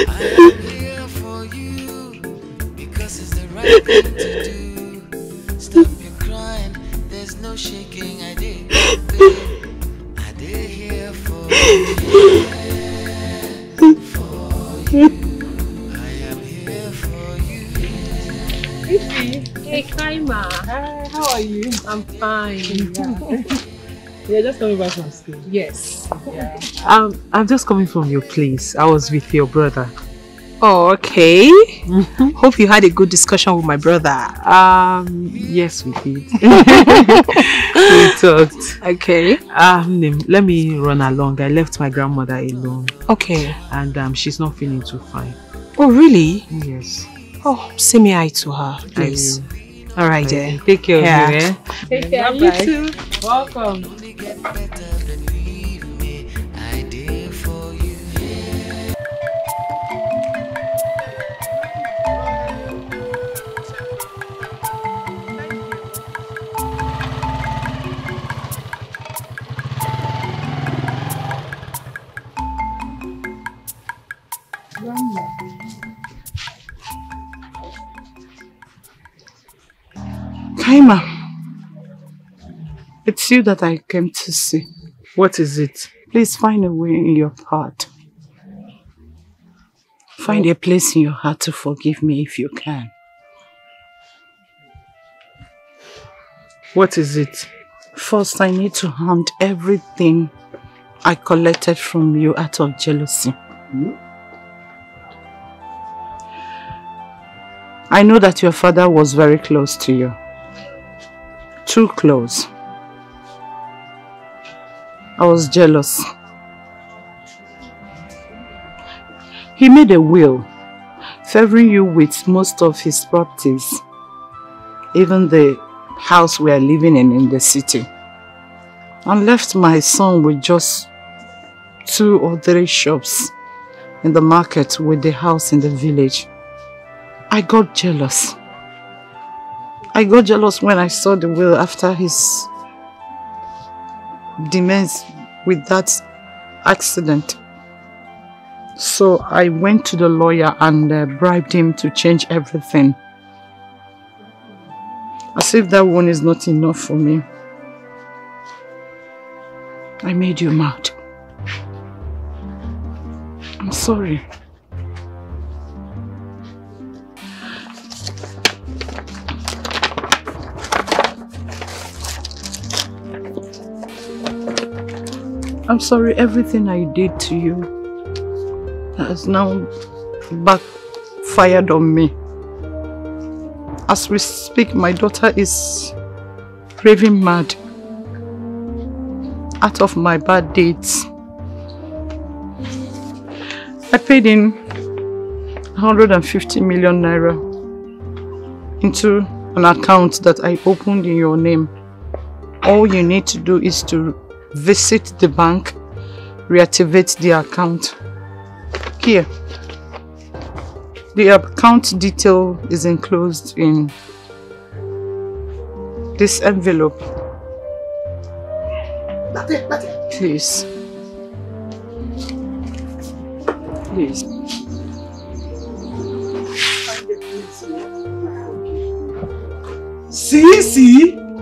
I am here for you because it's the right thing to do. Stop your crying, there's no shaking. I did here for you. Hey, Kaima. Hi, how are you? I'm fine. You're just coming back from school? Yes. Yeah. I'm just coming from your place. I was with your brother. Oh, okay. Hope you had a good discussion with my brother. Yes, we did. We talked. Okay. Let me run along. I left my grandmother alone. Okay. And she's not feeling too fine. Oh, really? Yes. Oh, say me hi to her, please. All right, then. Take care of you, eh? Take care. Bye You bye. too. Welcome. Kaima, it's you that I came to see. What is it? Please find a way in your heart. Find a place in your heart to forgive me if you can. What is it? First, I need to hand everything I collected from you out of jealousy. I know that your father was very close to you. Too close. I was jealous. He made a will, favoring you with most of his properties, even the house we are living in the city, and left my son with just 2 or 3 shops in the market with the house in the village. I got jealous. I got jealous when I saw the will after his demise with that accident. So I went to the lawyer and bribed him to change everything. As if that one is not enough for me. I made you mad. I'm sorry. I'm sorry, everything I did to you has now backfired on me. As we speak, my daughter is raving mad out of my bad deeds. I paid in 150 million naira into an account that I opened in your name. All you need to do is to visit the bank, reactivate the account. Here, the account detail is enclosed in this envelope. Please. Please. See? See?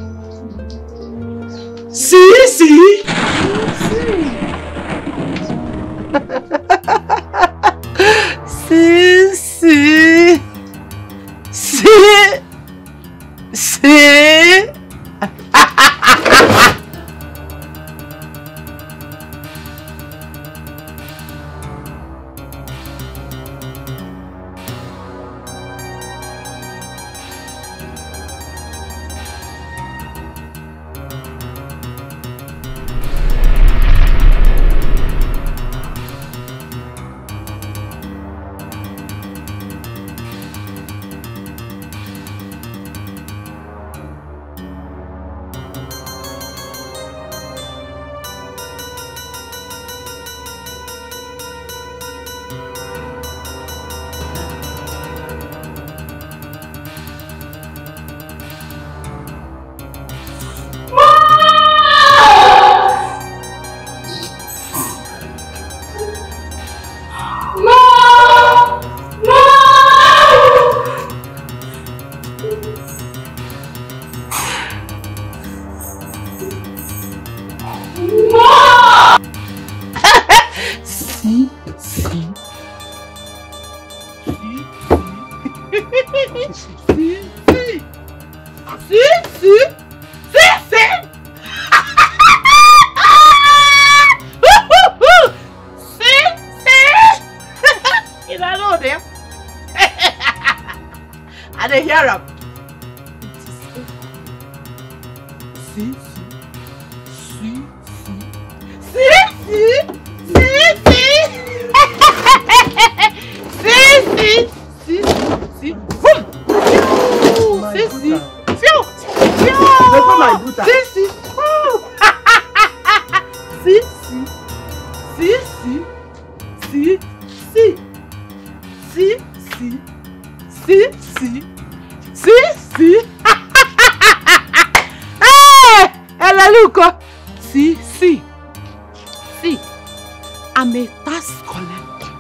I'm a tax collector.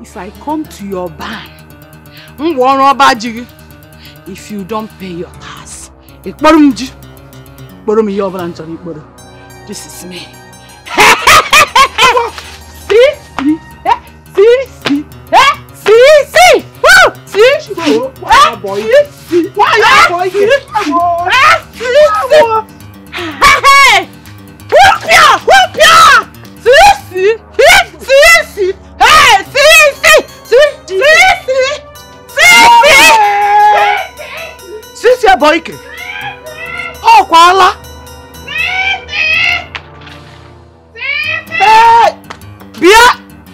If I come to your bank, if you don't pay your tax, this is me. Boyke. Oh, Kuala. Hey! Bia!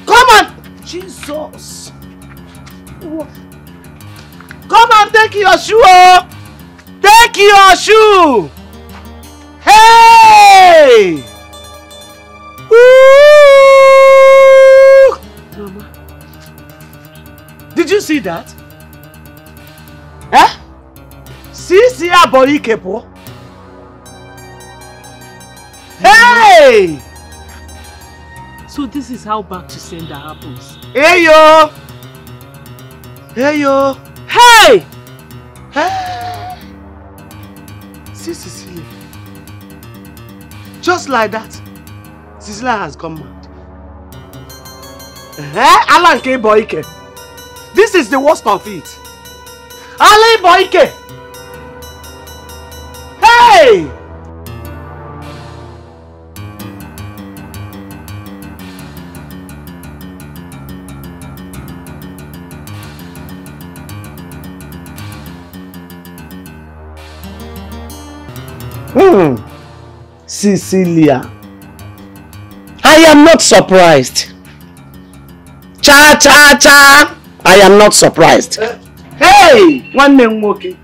Come on! Jesus! Come and take your shoe! Oh. Take your shoe! Hey! Woo! Mama. Did you see that? Eh? See a boy kepo. Hey! So this is how back to sender happens. Hey yo! Hey yo! Hey! Hey! See Cecilia. Just like that, Cecilia has gone mad. Alan K. Boyke. This is the worst of it. Alan Boyke! Hey! Cecilia, I am not surprised. Cha cha cha! I am not surprised. Hey, one name Woki.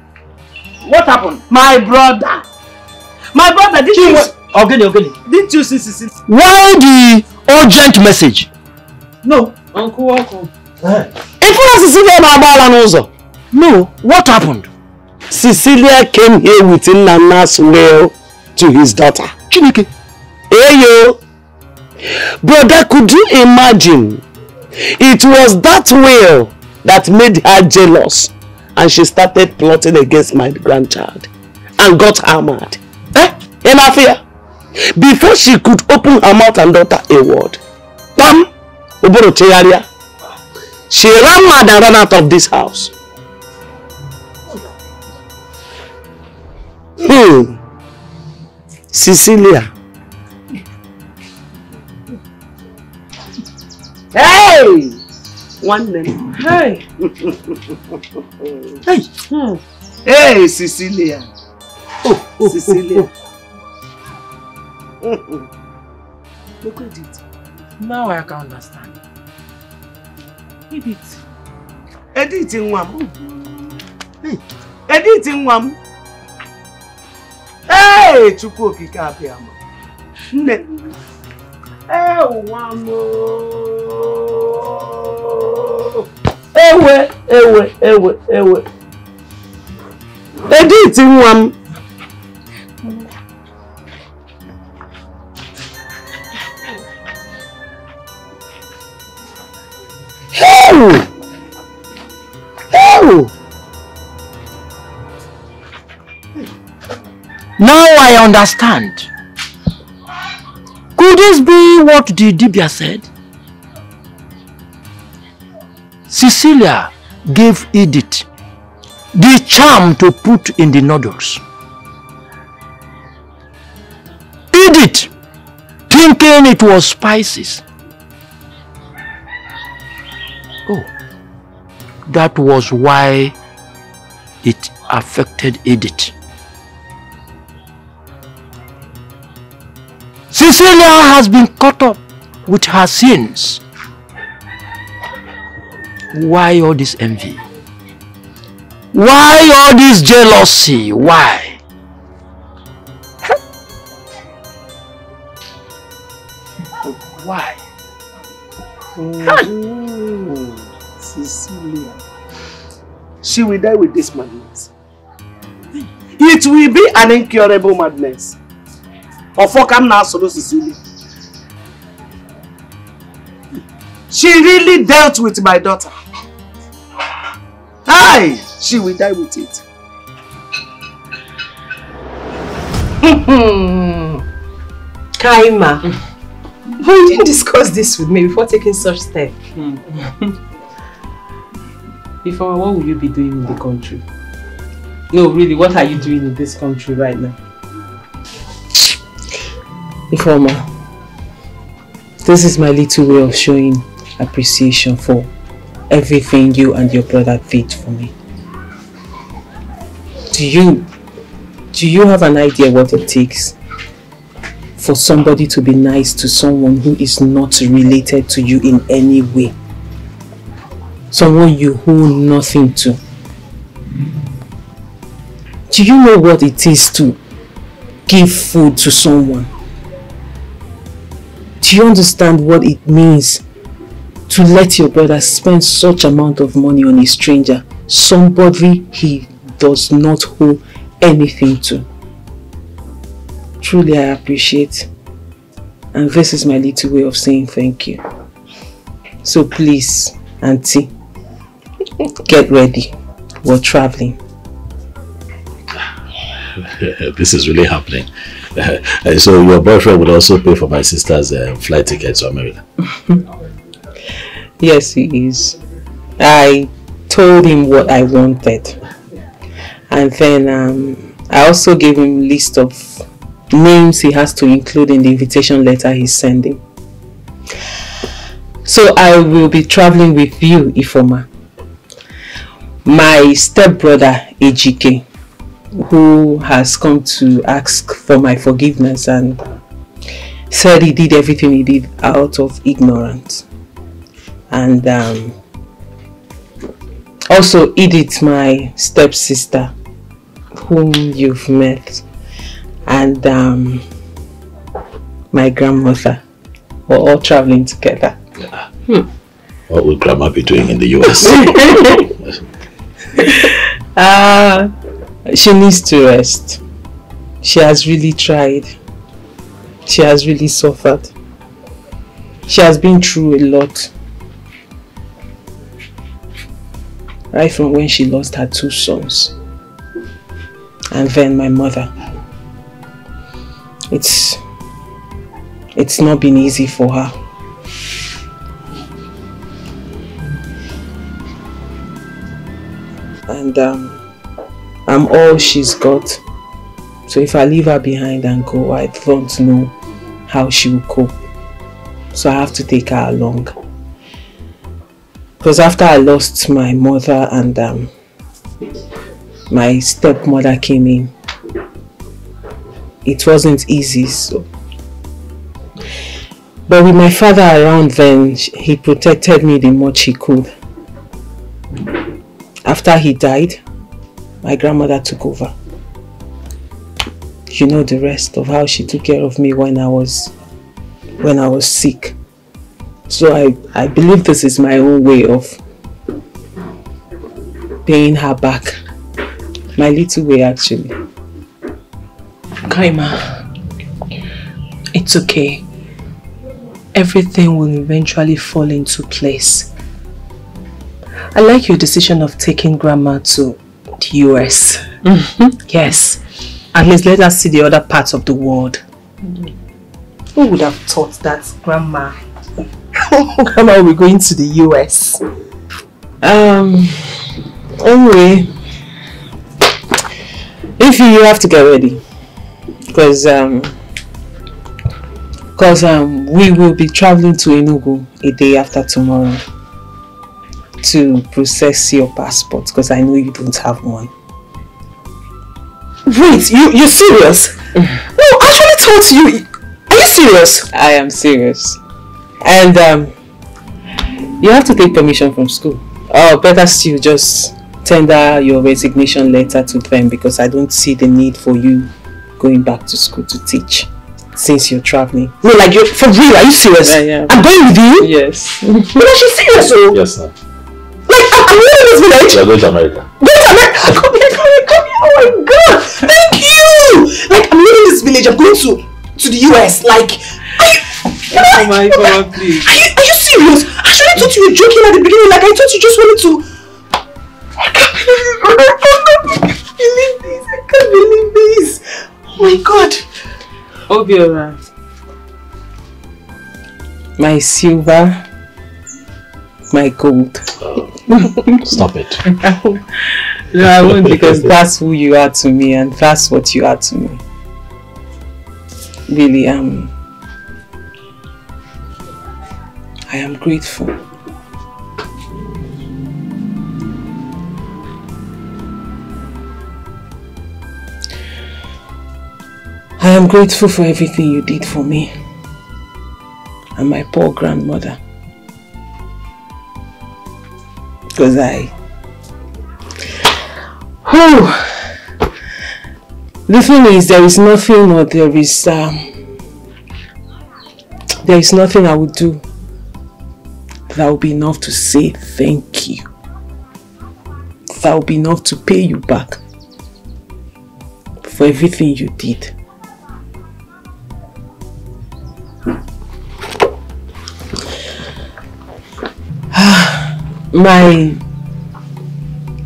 What happened? My brother, did you? Okay. Didn't you see Cecilia? Why the urgent message? No, Uncle. If Cecilia no, what happened? Cecilia came here with Nana's will to his daughter. Chineke. Hey yo! Brother, could you imagine? It was that will that made her jealous and she started plotting against my grandchild and got her mad. Enafia, before she could open her mouth and utter a word, bam! She ran mad and ran out of this house. Cecilia. Hey! One name. Hey! Hey! Hey, Cecilia. Cecilia. Look at it. Now I can understand. Edith. Edith in one. Edith in one. Hey, Chukwu Okike Abiyama. Nne. Hey, one more. Ewe. Edith in one. Now I understand. Could this be what the Dibia said? Cecilia gave Edith the charm to put in the noodles. Edith, thinking it was spices. Oh, that was why it affected Edith. Cecilia has been caught up with her sins. Why all this envy? Why all this jealousy? Why? Why? Cecilia. She will die with this madness. It will be an incurable madness. Or for come now, solo Cecilia. She really dealt with my daughter. Aye, she will die with it. Kaima, why didn't you discuss this with me before taking such step? Before, what will you be doing in the country? No, really, what are you doing in this country right now? Ifeoma, this is my little way of showing appreciation for everything you and your brother did for me. Do you have an idea what it takes for somebody to be nice to someone who is not related to you in any way? Someone you owe nothing to. Do you know what it is to give food to someone? Do you understand what it means to let your brother spend such amount of money on a stranger? Somebody he does not owe anything to. Truly, I appreciate. And this is my little way of saying thank you. So please, Auntie, get ready. We're traveling. This is really happening. So your boyfriend would also pay for my sister's flight ticket to America? Yes, he is. I told him what I wanted. And then I also gave him a list of names he has to include in the invitation letter he's sending. So I will be traveling with you, Ifoma. My stepbrother, Ejike, who has come to ask for my forgiveness and said he did everything he did out of ignorance. And also Edith, my stepsister, whom you've met, and my grandmother. We're all traveling together. What will Grandma be doing in the US? She needs to rest. She has really tried. She has really suffered. She has been through a lot. Right from when she lost her 2 sons. And then my mother. It's not been easy for her. And I'm all she's got. So if I leave her behind and go, I don't know how she will cope. So I have to take her along. Because after I lost my mother and my stepmother came in, it wasn't easy. So, but with my father around then, he protected me the much he could. After he died, my grandmother took over. You know the rest of how she took care of me when I was sick. So I believe this is my own way of paying her back. My little way, actually. Kaima, it's okay. Everything will eventually fall into place. I like your decision of taking Grandma to the US. Yes. At least let us see the other parts of the world. Who would have thought that Grandma will be going to the US? Anyway, if you have to get ready, because we will be traveling to Enugu a day after tomorrow to process your passport, because I know you don't have one. Wait, you're serious? No, I actually thought you... Are you serious? I am serious. And you have to take permission from school. Or better still, just tender your resignation letter to them, because I don't see the need for you going back to school to teach since you're traveling. No, like you're for real, are you serious? Yeah. I'm going with you? Yes. But she's serious, oh? Yes, sir. Like, I'm leaving this village? You're going to America. Go to America! Come here! Oh my God! Thank you! Like, I'm leaving this village, I'm going to the US. Like, oh my God, please. Are you serious? I actually thought you were joking at the beginning. Like, I thought you just wanted to... I can't believe this. I can't believe this. Oh my God. Obiora, my silver, my gold. Stop it. No, I won't, because that's who you are to me and that's what you are to me. Really, I am grateful. I am grateful for everything you did for me and my poor grandmother. Because the thing is, there is nothing I would do that will be enough to say thank you. That will be enough to pay you back for everything you did.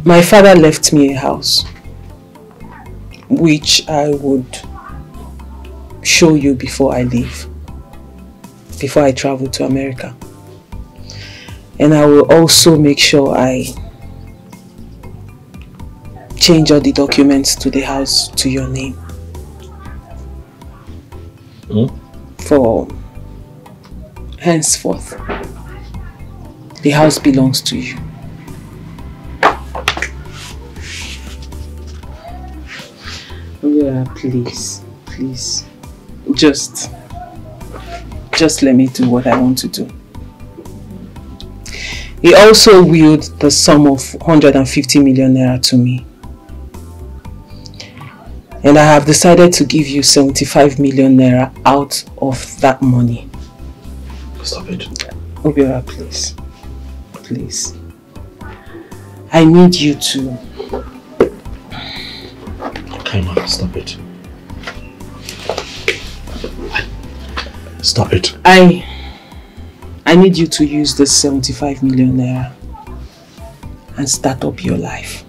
My father left me a house which I would show you before I leave, before I travel to America. And I will also make sure I change all the documents to the house to your name. For henceforth, the house belongs to you. Yeah, please, just let me do what I want to do. He also willed the sum of 150 million naira to me. And I have decided to give you 75 million naira out of that money. Stop it. Obiora, please. Please. I need you to... Kaima, stop it. Stop it. I need you to use this 75 million naira and start up your life.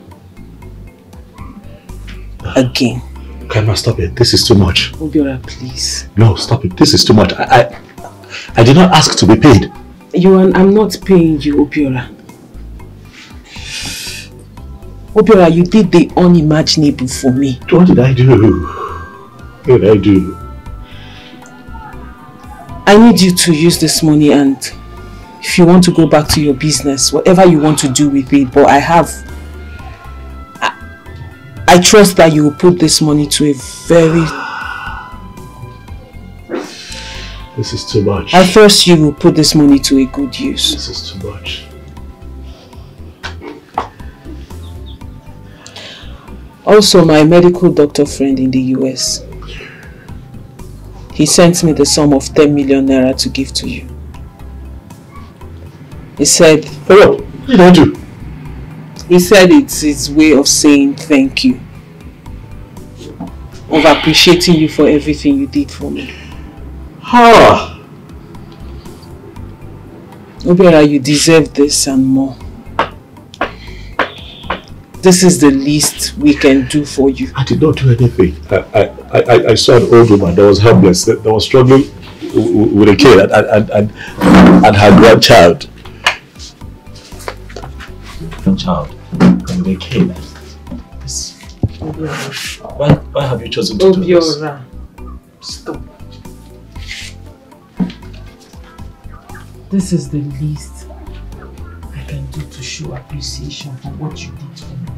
Again. Kaima, stop it. This is too much. Obiora, please. No, stop it. This is too much. I did not ask to be paid. I'm not paying you, Obiora. Obiora, you did the unimaginable for me. What did I do? What did I do? I need you to use this money, and if you want to go back to your business, whatever you want to do with it, but I trust that you will put this money to a very... This is too much. I trust you will put this money to a good use. This is too much. Also, my medical doctor friend in the US, he sent me the sum of 10 million naira to give to you. He said... Hello, what did I do? He said it's his way of saying thank you. Of appreciating you for everything you did for me. Obiora, you deserve this and more. This is the least we can do for you. I did not do anything. I saw an old woman that was helpless, that was struggling with a kid and her grandchild. And with a kid. Why have you chosen to do this? Obiora, stop. This is the least I can do to show appreciation for what you did for me.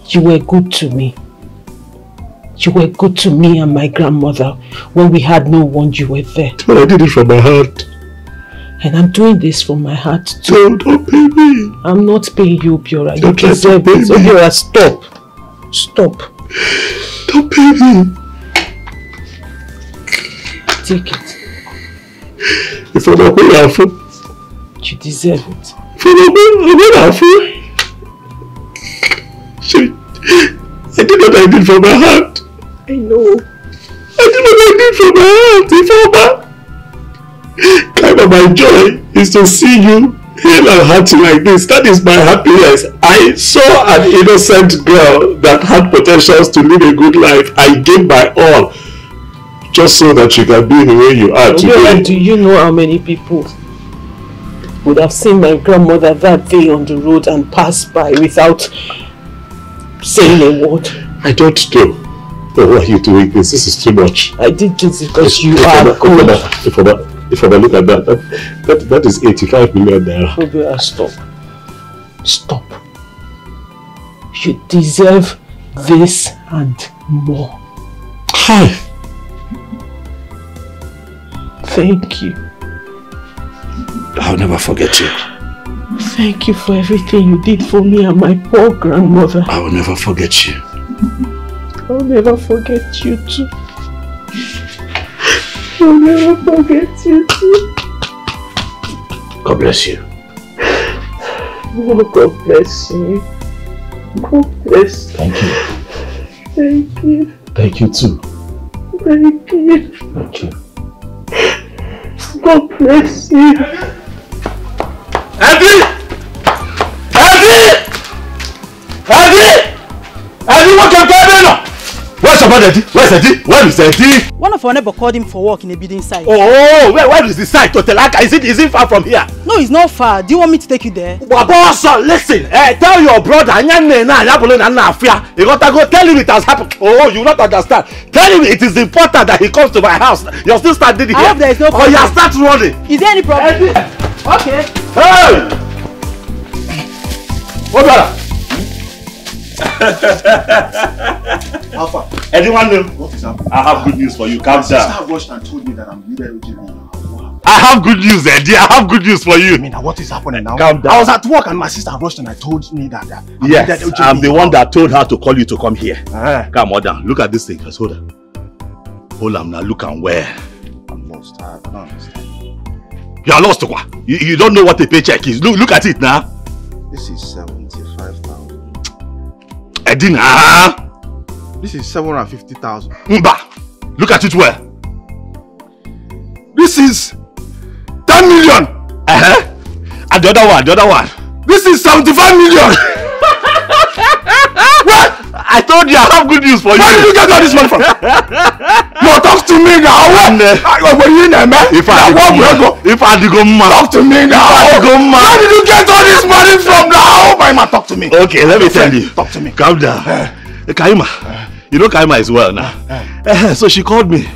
You were good to me. You were good to me and my grandmother when we had no one. You were there. But I did it from my heart. And I'm doing this from my heart too. No, don't pay me. I'm not paying you, Obiora. You deserve it. Obiora, stop. Stop. Don't pay me. Take it. If I'm not paying, you deserve it. If I'm not paying, I did what I did from my heart. I know. I did what I did from my heart. Kind of my joy is to see you hale and hearty like this. That is my happiness. I saw an innocent girl that had potentials to live a good life. I gave my all just so that you can be the way you are today. Do you know how many people would have seen my grandmother that day on the road and passed by without saying a word? I don't know. But why are you doing this? This is too much. I did this because you are good. If I look at that is 85 million naira. Obiora, stop. Stop. You deserve this and more. Hi. Thank you. I'll never forget you. Thank you for everything you did for me and my poor grandmother. I will never forget you. I'll never forget you too. I'll never forget you too. God bless you. Oh, God bless you. God bless you. Thank you. Thank you. Thank you too. Thank you. Thank you. God bless you. Eddie! Eddie! Eddie! Eddie, what can I do? Where's your brother Eddie? Where's Eddie? Where is Eddie? One of our neighbor called him for work in a building site. Oh, where is the site? Totelaka? Is it far from here? No, it's not far. Do you want me to take you there? Boss, listen. Tell your brother. You got to go tell him it has happened. Oh, you will not understand. Tell him it is important that he comes to my house. You're still standing here. I hope there is no problem. Oh, you start running. Is there any problem? Eddie. Okay. Hey! What brother? Alpha. Anyone know? What is happening? I have good news for you. Calm down. My sister rushed and told me that I'm needed urgently now. I have good news, Eddie. I have good news for you. I mean, what is happening now? Calm down. I was at work and my sister rushed and told me that I'm yes, needed urgently. I'm the one that told her to call you to come here. Come on down. Look at this thing. Just hold on. Hold on now. Look and where. I'm lost. I don't understand. You are lost, what? You don't know what a paycheck is. Look at it now. This is 75,000. Edina. This is 750,000. Mba. Look at it where. This is 10 million. And the other one. This is 75 million. What? I told you I have good news for you. Where did you get all this money from? No, talk to me now. If I go mad. Talk to me now. Where did you get all this money from now? My man, talk to me. Okay, let me tell you. Talk to me. Calm down. Kaima. You know Kaima is well now. So she called me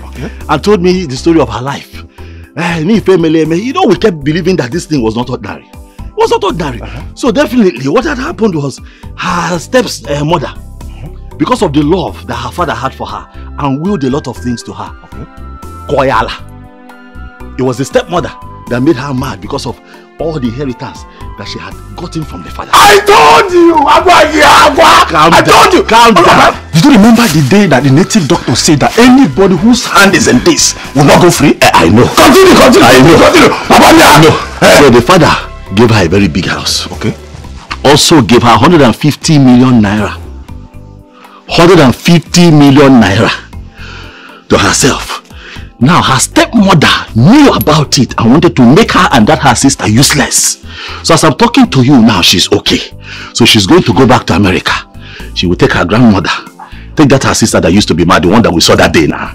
and told me the story of her life. You know, we kept believing that this thing was not ordinary. It was not ordinary. So definitely what had happened was her stepmother, because of the love that her father had for her, and willed a lot of things to her. Koyala. It was the stepmother that made her mad because of all the inheritance that she had gotten from the father. I told you! I told you! Calm down. Did you remember the day that the native doctor said that anybody whose hand is in this will not go free? I know. Continue. I know. So the father gave her a very big house. Okay. Also gave her 150 million naira. 150 million naira to herself. Now her stepmother knew about it and wanted to make her and her sister useless. So as I'm talking to you now, she's okay. So she's going to go back to America. She will take her grandmother, take that her sister that used to be mad, the one that we saw that day now.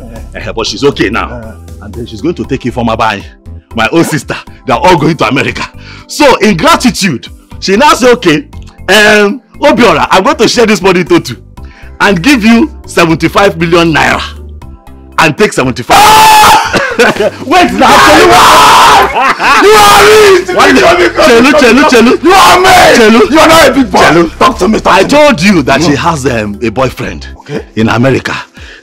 But she's okay now. And then she's going to take Ifeoma, my own sister. They're all going to America. So in gratitude, she now says, okay, Obiora, I'm going to share this money to two and give you 75 million naira. And take 75. Wait now. You are rich. Chelu. You are made. You are not a big boy. Talk to me. I told you that she has a boyfriend in America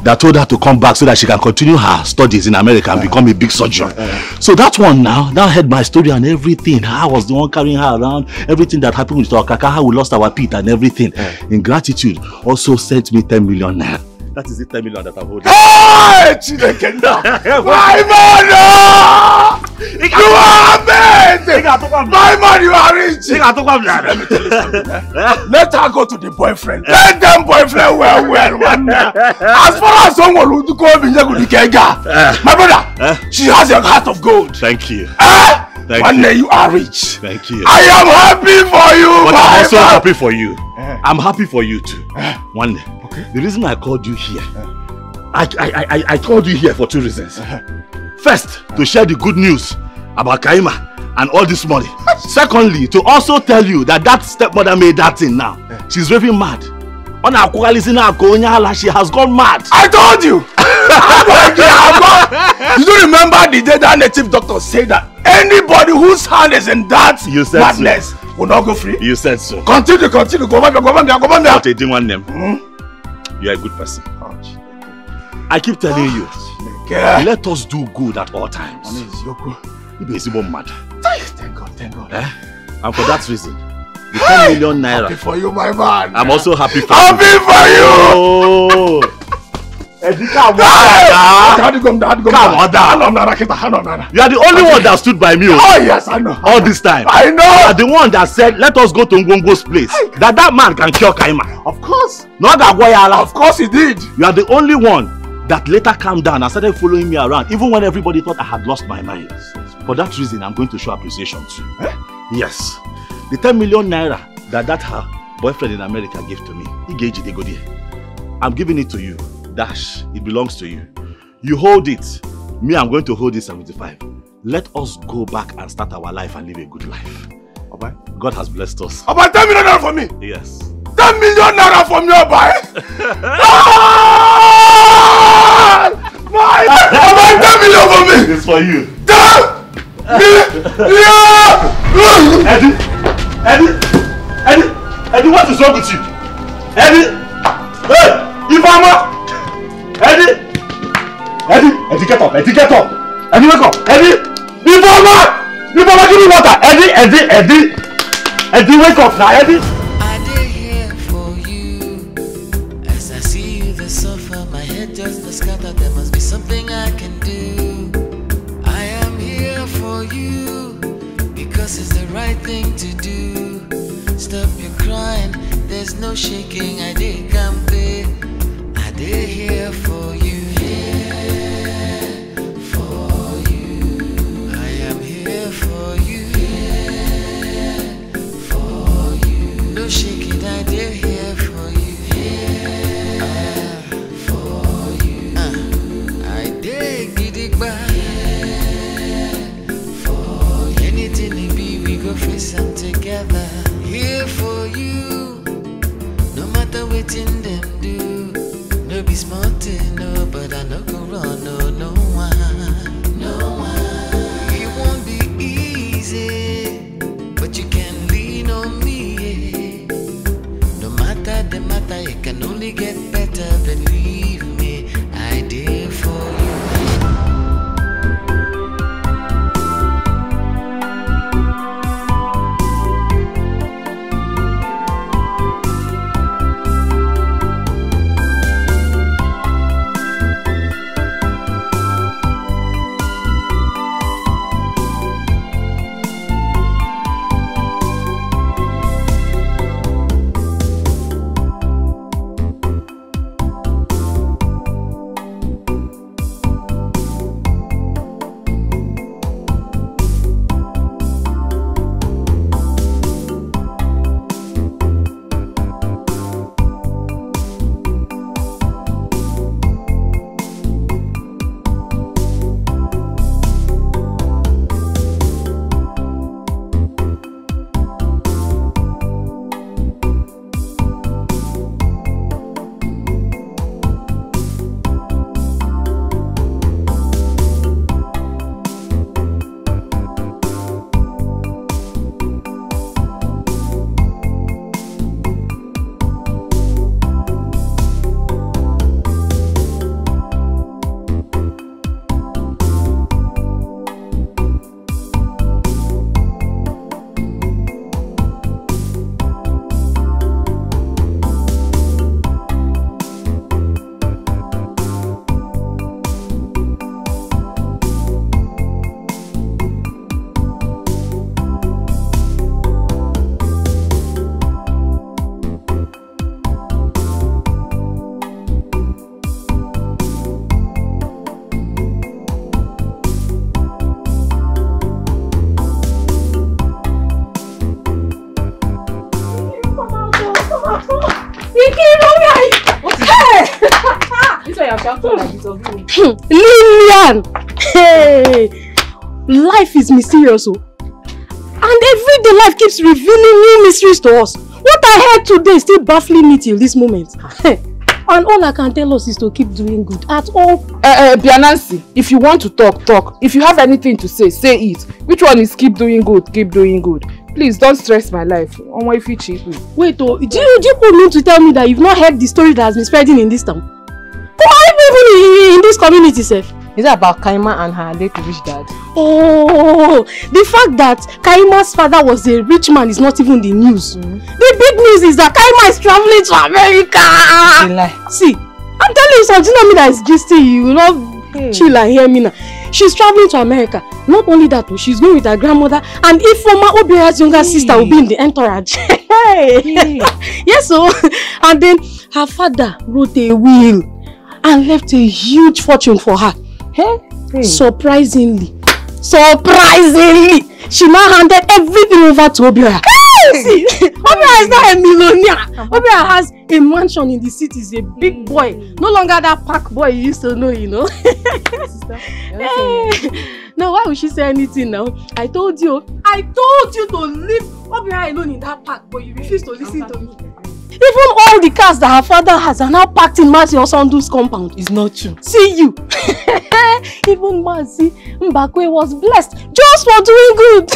that told her to come back so that she can continue her studies in America and become a big surgeon. So that one now heard my story and everything. I was the one carrying her around. Everything that happened with our kaka, how we lost our Pete and everything. In gratitude, also sent me 10 million naira. That is the 10 million that I'm holding. Hey! My man! You are amazing! My man, you are rich! Let me tell you something. Let her go to the boyfriend. Let them boyfriend well. As far as someone who go my brother, she has a heart of gold. Thank you. One day you are rich. Thank you. I am happy for you. But I'm also happy for you. I'm happy for you too. One day. The reason I called you here, I called you here for two reasons. First, to share the good news about Kaima and all this money. Secondly, to also tell you that stepmother made that thing now. She's raving mad. She has gone mad. I told you! Did you remember the day that native doctor said that anybody whose hand is in that madness will not go free? You said so. Continue. Go on there. What a one name. You're a good person. I keep telling you, let us do good at all times. You're mad. Thank God, thank God. And for that reason, the 10 million naira. Happy for you, my man. I'm also happy for you. Happy for you! Oh! You are the only one that stood by me. Oh yes, I know. All this time. I know. You are the one that said, let us go to Ngongo's place. That man can cure Kaima. Of course. Not that Goyala. Of course he did. You are the only one that later calmed down and started following me around, even when everybody thought I had lost my mind. For that reason, I'm going to show appreciation too. Yes. The 10 million naira that her boyfriend in America gave to me, I'm giving it to you. Dash, it belongs to you. You hold it. Me, I'm going to hold it 75. Let us go back and start our life and live a good life. Okay? God has blessed us. About 10 million naira for me? Yes. 10 million naira from your boy? About 10 million for me? It's for you. 10 million! Eddie, what is wrong with you? Eddie! Hey! Ifama! Eddie, get up! Eddie, wake up! Eddie! Ifama! Ifama, give me water! Eddie, wake up now! Eddie! I did here for you. As I see you, the sofa, my head just scattered. There must be something I can do. I am here for you because it's the right thing to do. Stop your crying, there's no shaking. I did come there. I did here for you. Here for you. I am here for you. Here for you. No shaking, I did here for you. Here for you. I did get it back. For anything it be, we go face them together. Here for you, no matter what in them do. No be smart, no, but I no go run, no one. It won't be easy, but you can lean on me. No matter the matter, it can only get better. Believe me, I did for you. Lillian! Hey! Life is mysterious, oh. And everyday life keeps revealing new mysteries to us. What I heard today is still baffling me till this moment. And all I can tell us is to keep doing good at all. Bianansi, if you want to talk, talk. If you have anything to say, say it. Which one is keep doing good, keep doing good? Please don't stress my life. Wait, oh, do you mean to tell me that you've not heard the story that has been spreading in this town? Why even in this community, sef. Is it about Kaima and her late rich dad? Oh, the fact that Kaima's father was a rich man is not even the news. The big news is that Kaima is traveling to America. See, I'm telling you something, not me that is gisting you. You know, chill and hear me now. She's traveling to America. Not only that, she's going with her grandmother, and Ifoma Obiara's younger sister will be in the entourage. Yes, so and then her father wrote a will and left a huge fortune for her. Surprisingly, she now handed everything over to Obiara. See, Obiara is not a millionaire. Obiara has a mansion in the city. He's a big boy. No longer that park boy you used to know, you know. Now, why would she say anything now? I told you to leave Obiara alone in that park, but you refuse to listen to me. Even all the cars that her father has are now packed in Mercy Osondu's compound. It's not true. See you. Even Mercy Mbakwe was blessed just for doing good.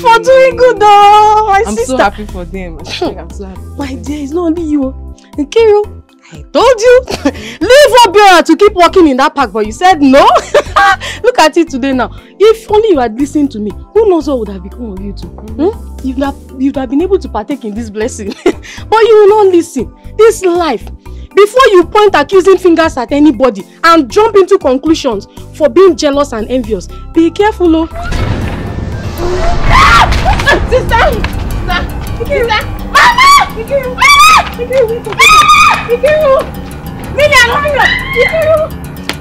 For doing good, though. I'm sister. So happy for them. I'm so happy. My dear, it's not only you. Nkiru, I told you. Leave Obiora to keep working in that park, but you said no. Look at it today now. If only you had listened to me, who knows what would have become of you two? You'd have been able to partake in this blessing. But you will not listen. This life, before you point accusing fingers at anybody and jump into conclusions for being jealous and envious, be careful, oh. Sister! Mama! Ikiru!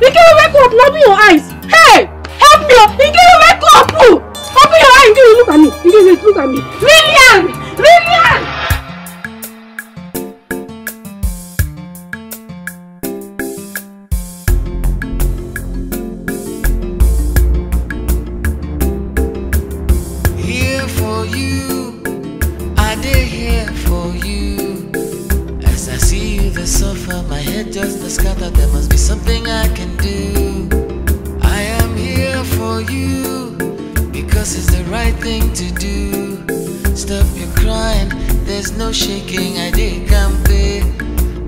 Ikiru, wake up! Open your eyes! Hey! Help me! Ikiru, wake up! Open your eyes! Ikiru, look at me! Ikiru, look at me! Lillian! Here for you, I did here for you. As I see you, the suffer, my head just scattered. There must be something I can do. I am here for you because it's the right thing to do. Stop your crying, there's no shaking. I did campaign,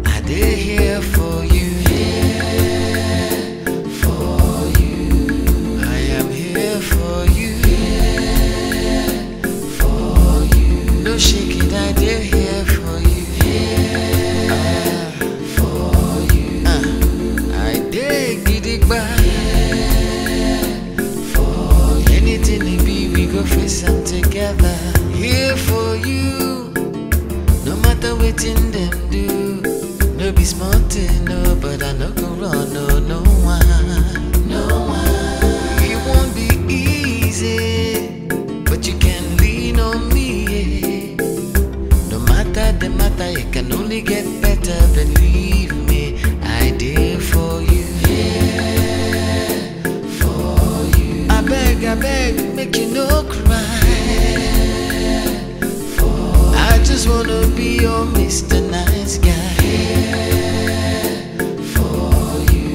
I did here for you. Here for you, I am here for you. Here for you, no shaking. I did here for you. Here for you, I did get it back. Anything it be, we go face them together. Here for you, no matter what in them do. No be smart to know, but I no go wrong, no one. It won't be easy, but you can lean on me. No matter the matter, it can only get better. Believe me, I did for you. I beg, make you no cry. I just wanna be your Mr. Nice Guy. For you,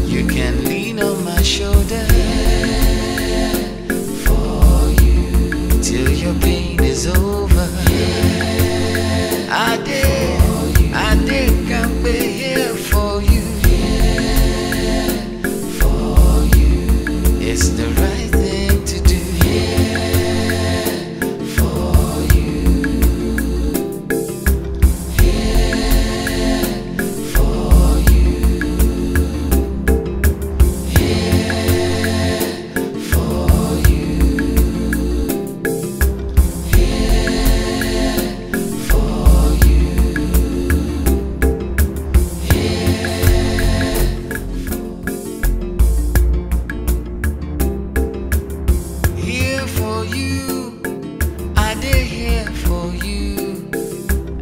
you can lean on my shoulder. For you, till your pain is over. I did come here for you. For you, it's the right thing to do. For you, for you, for you, for you. Here for you, I did here for you.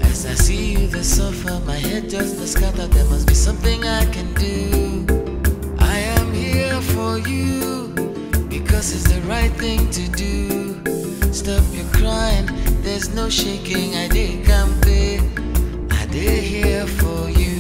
As I see you, the suffer, my head just scattered. There must be something I can do. I am here for you because it's the right thing to do. Stop your crying, there's no shaking. I did campaign, I did here for you.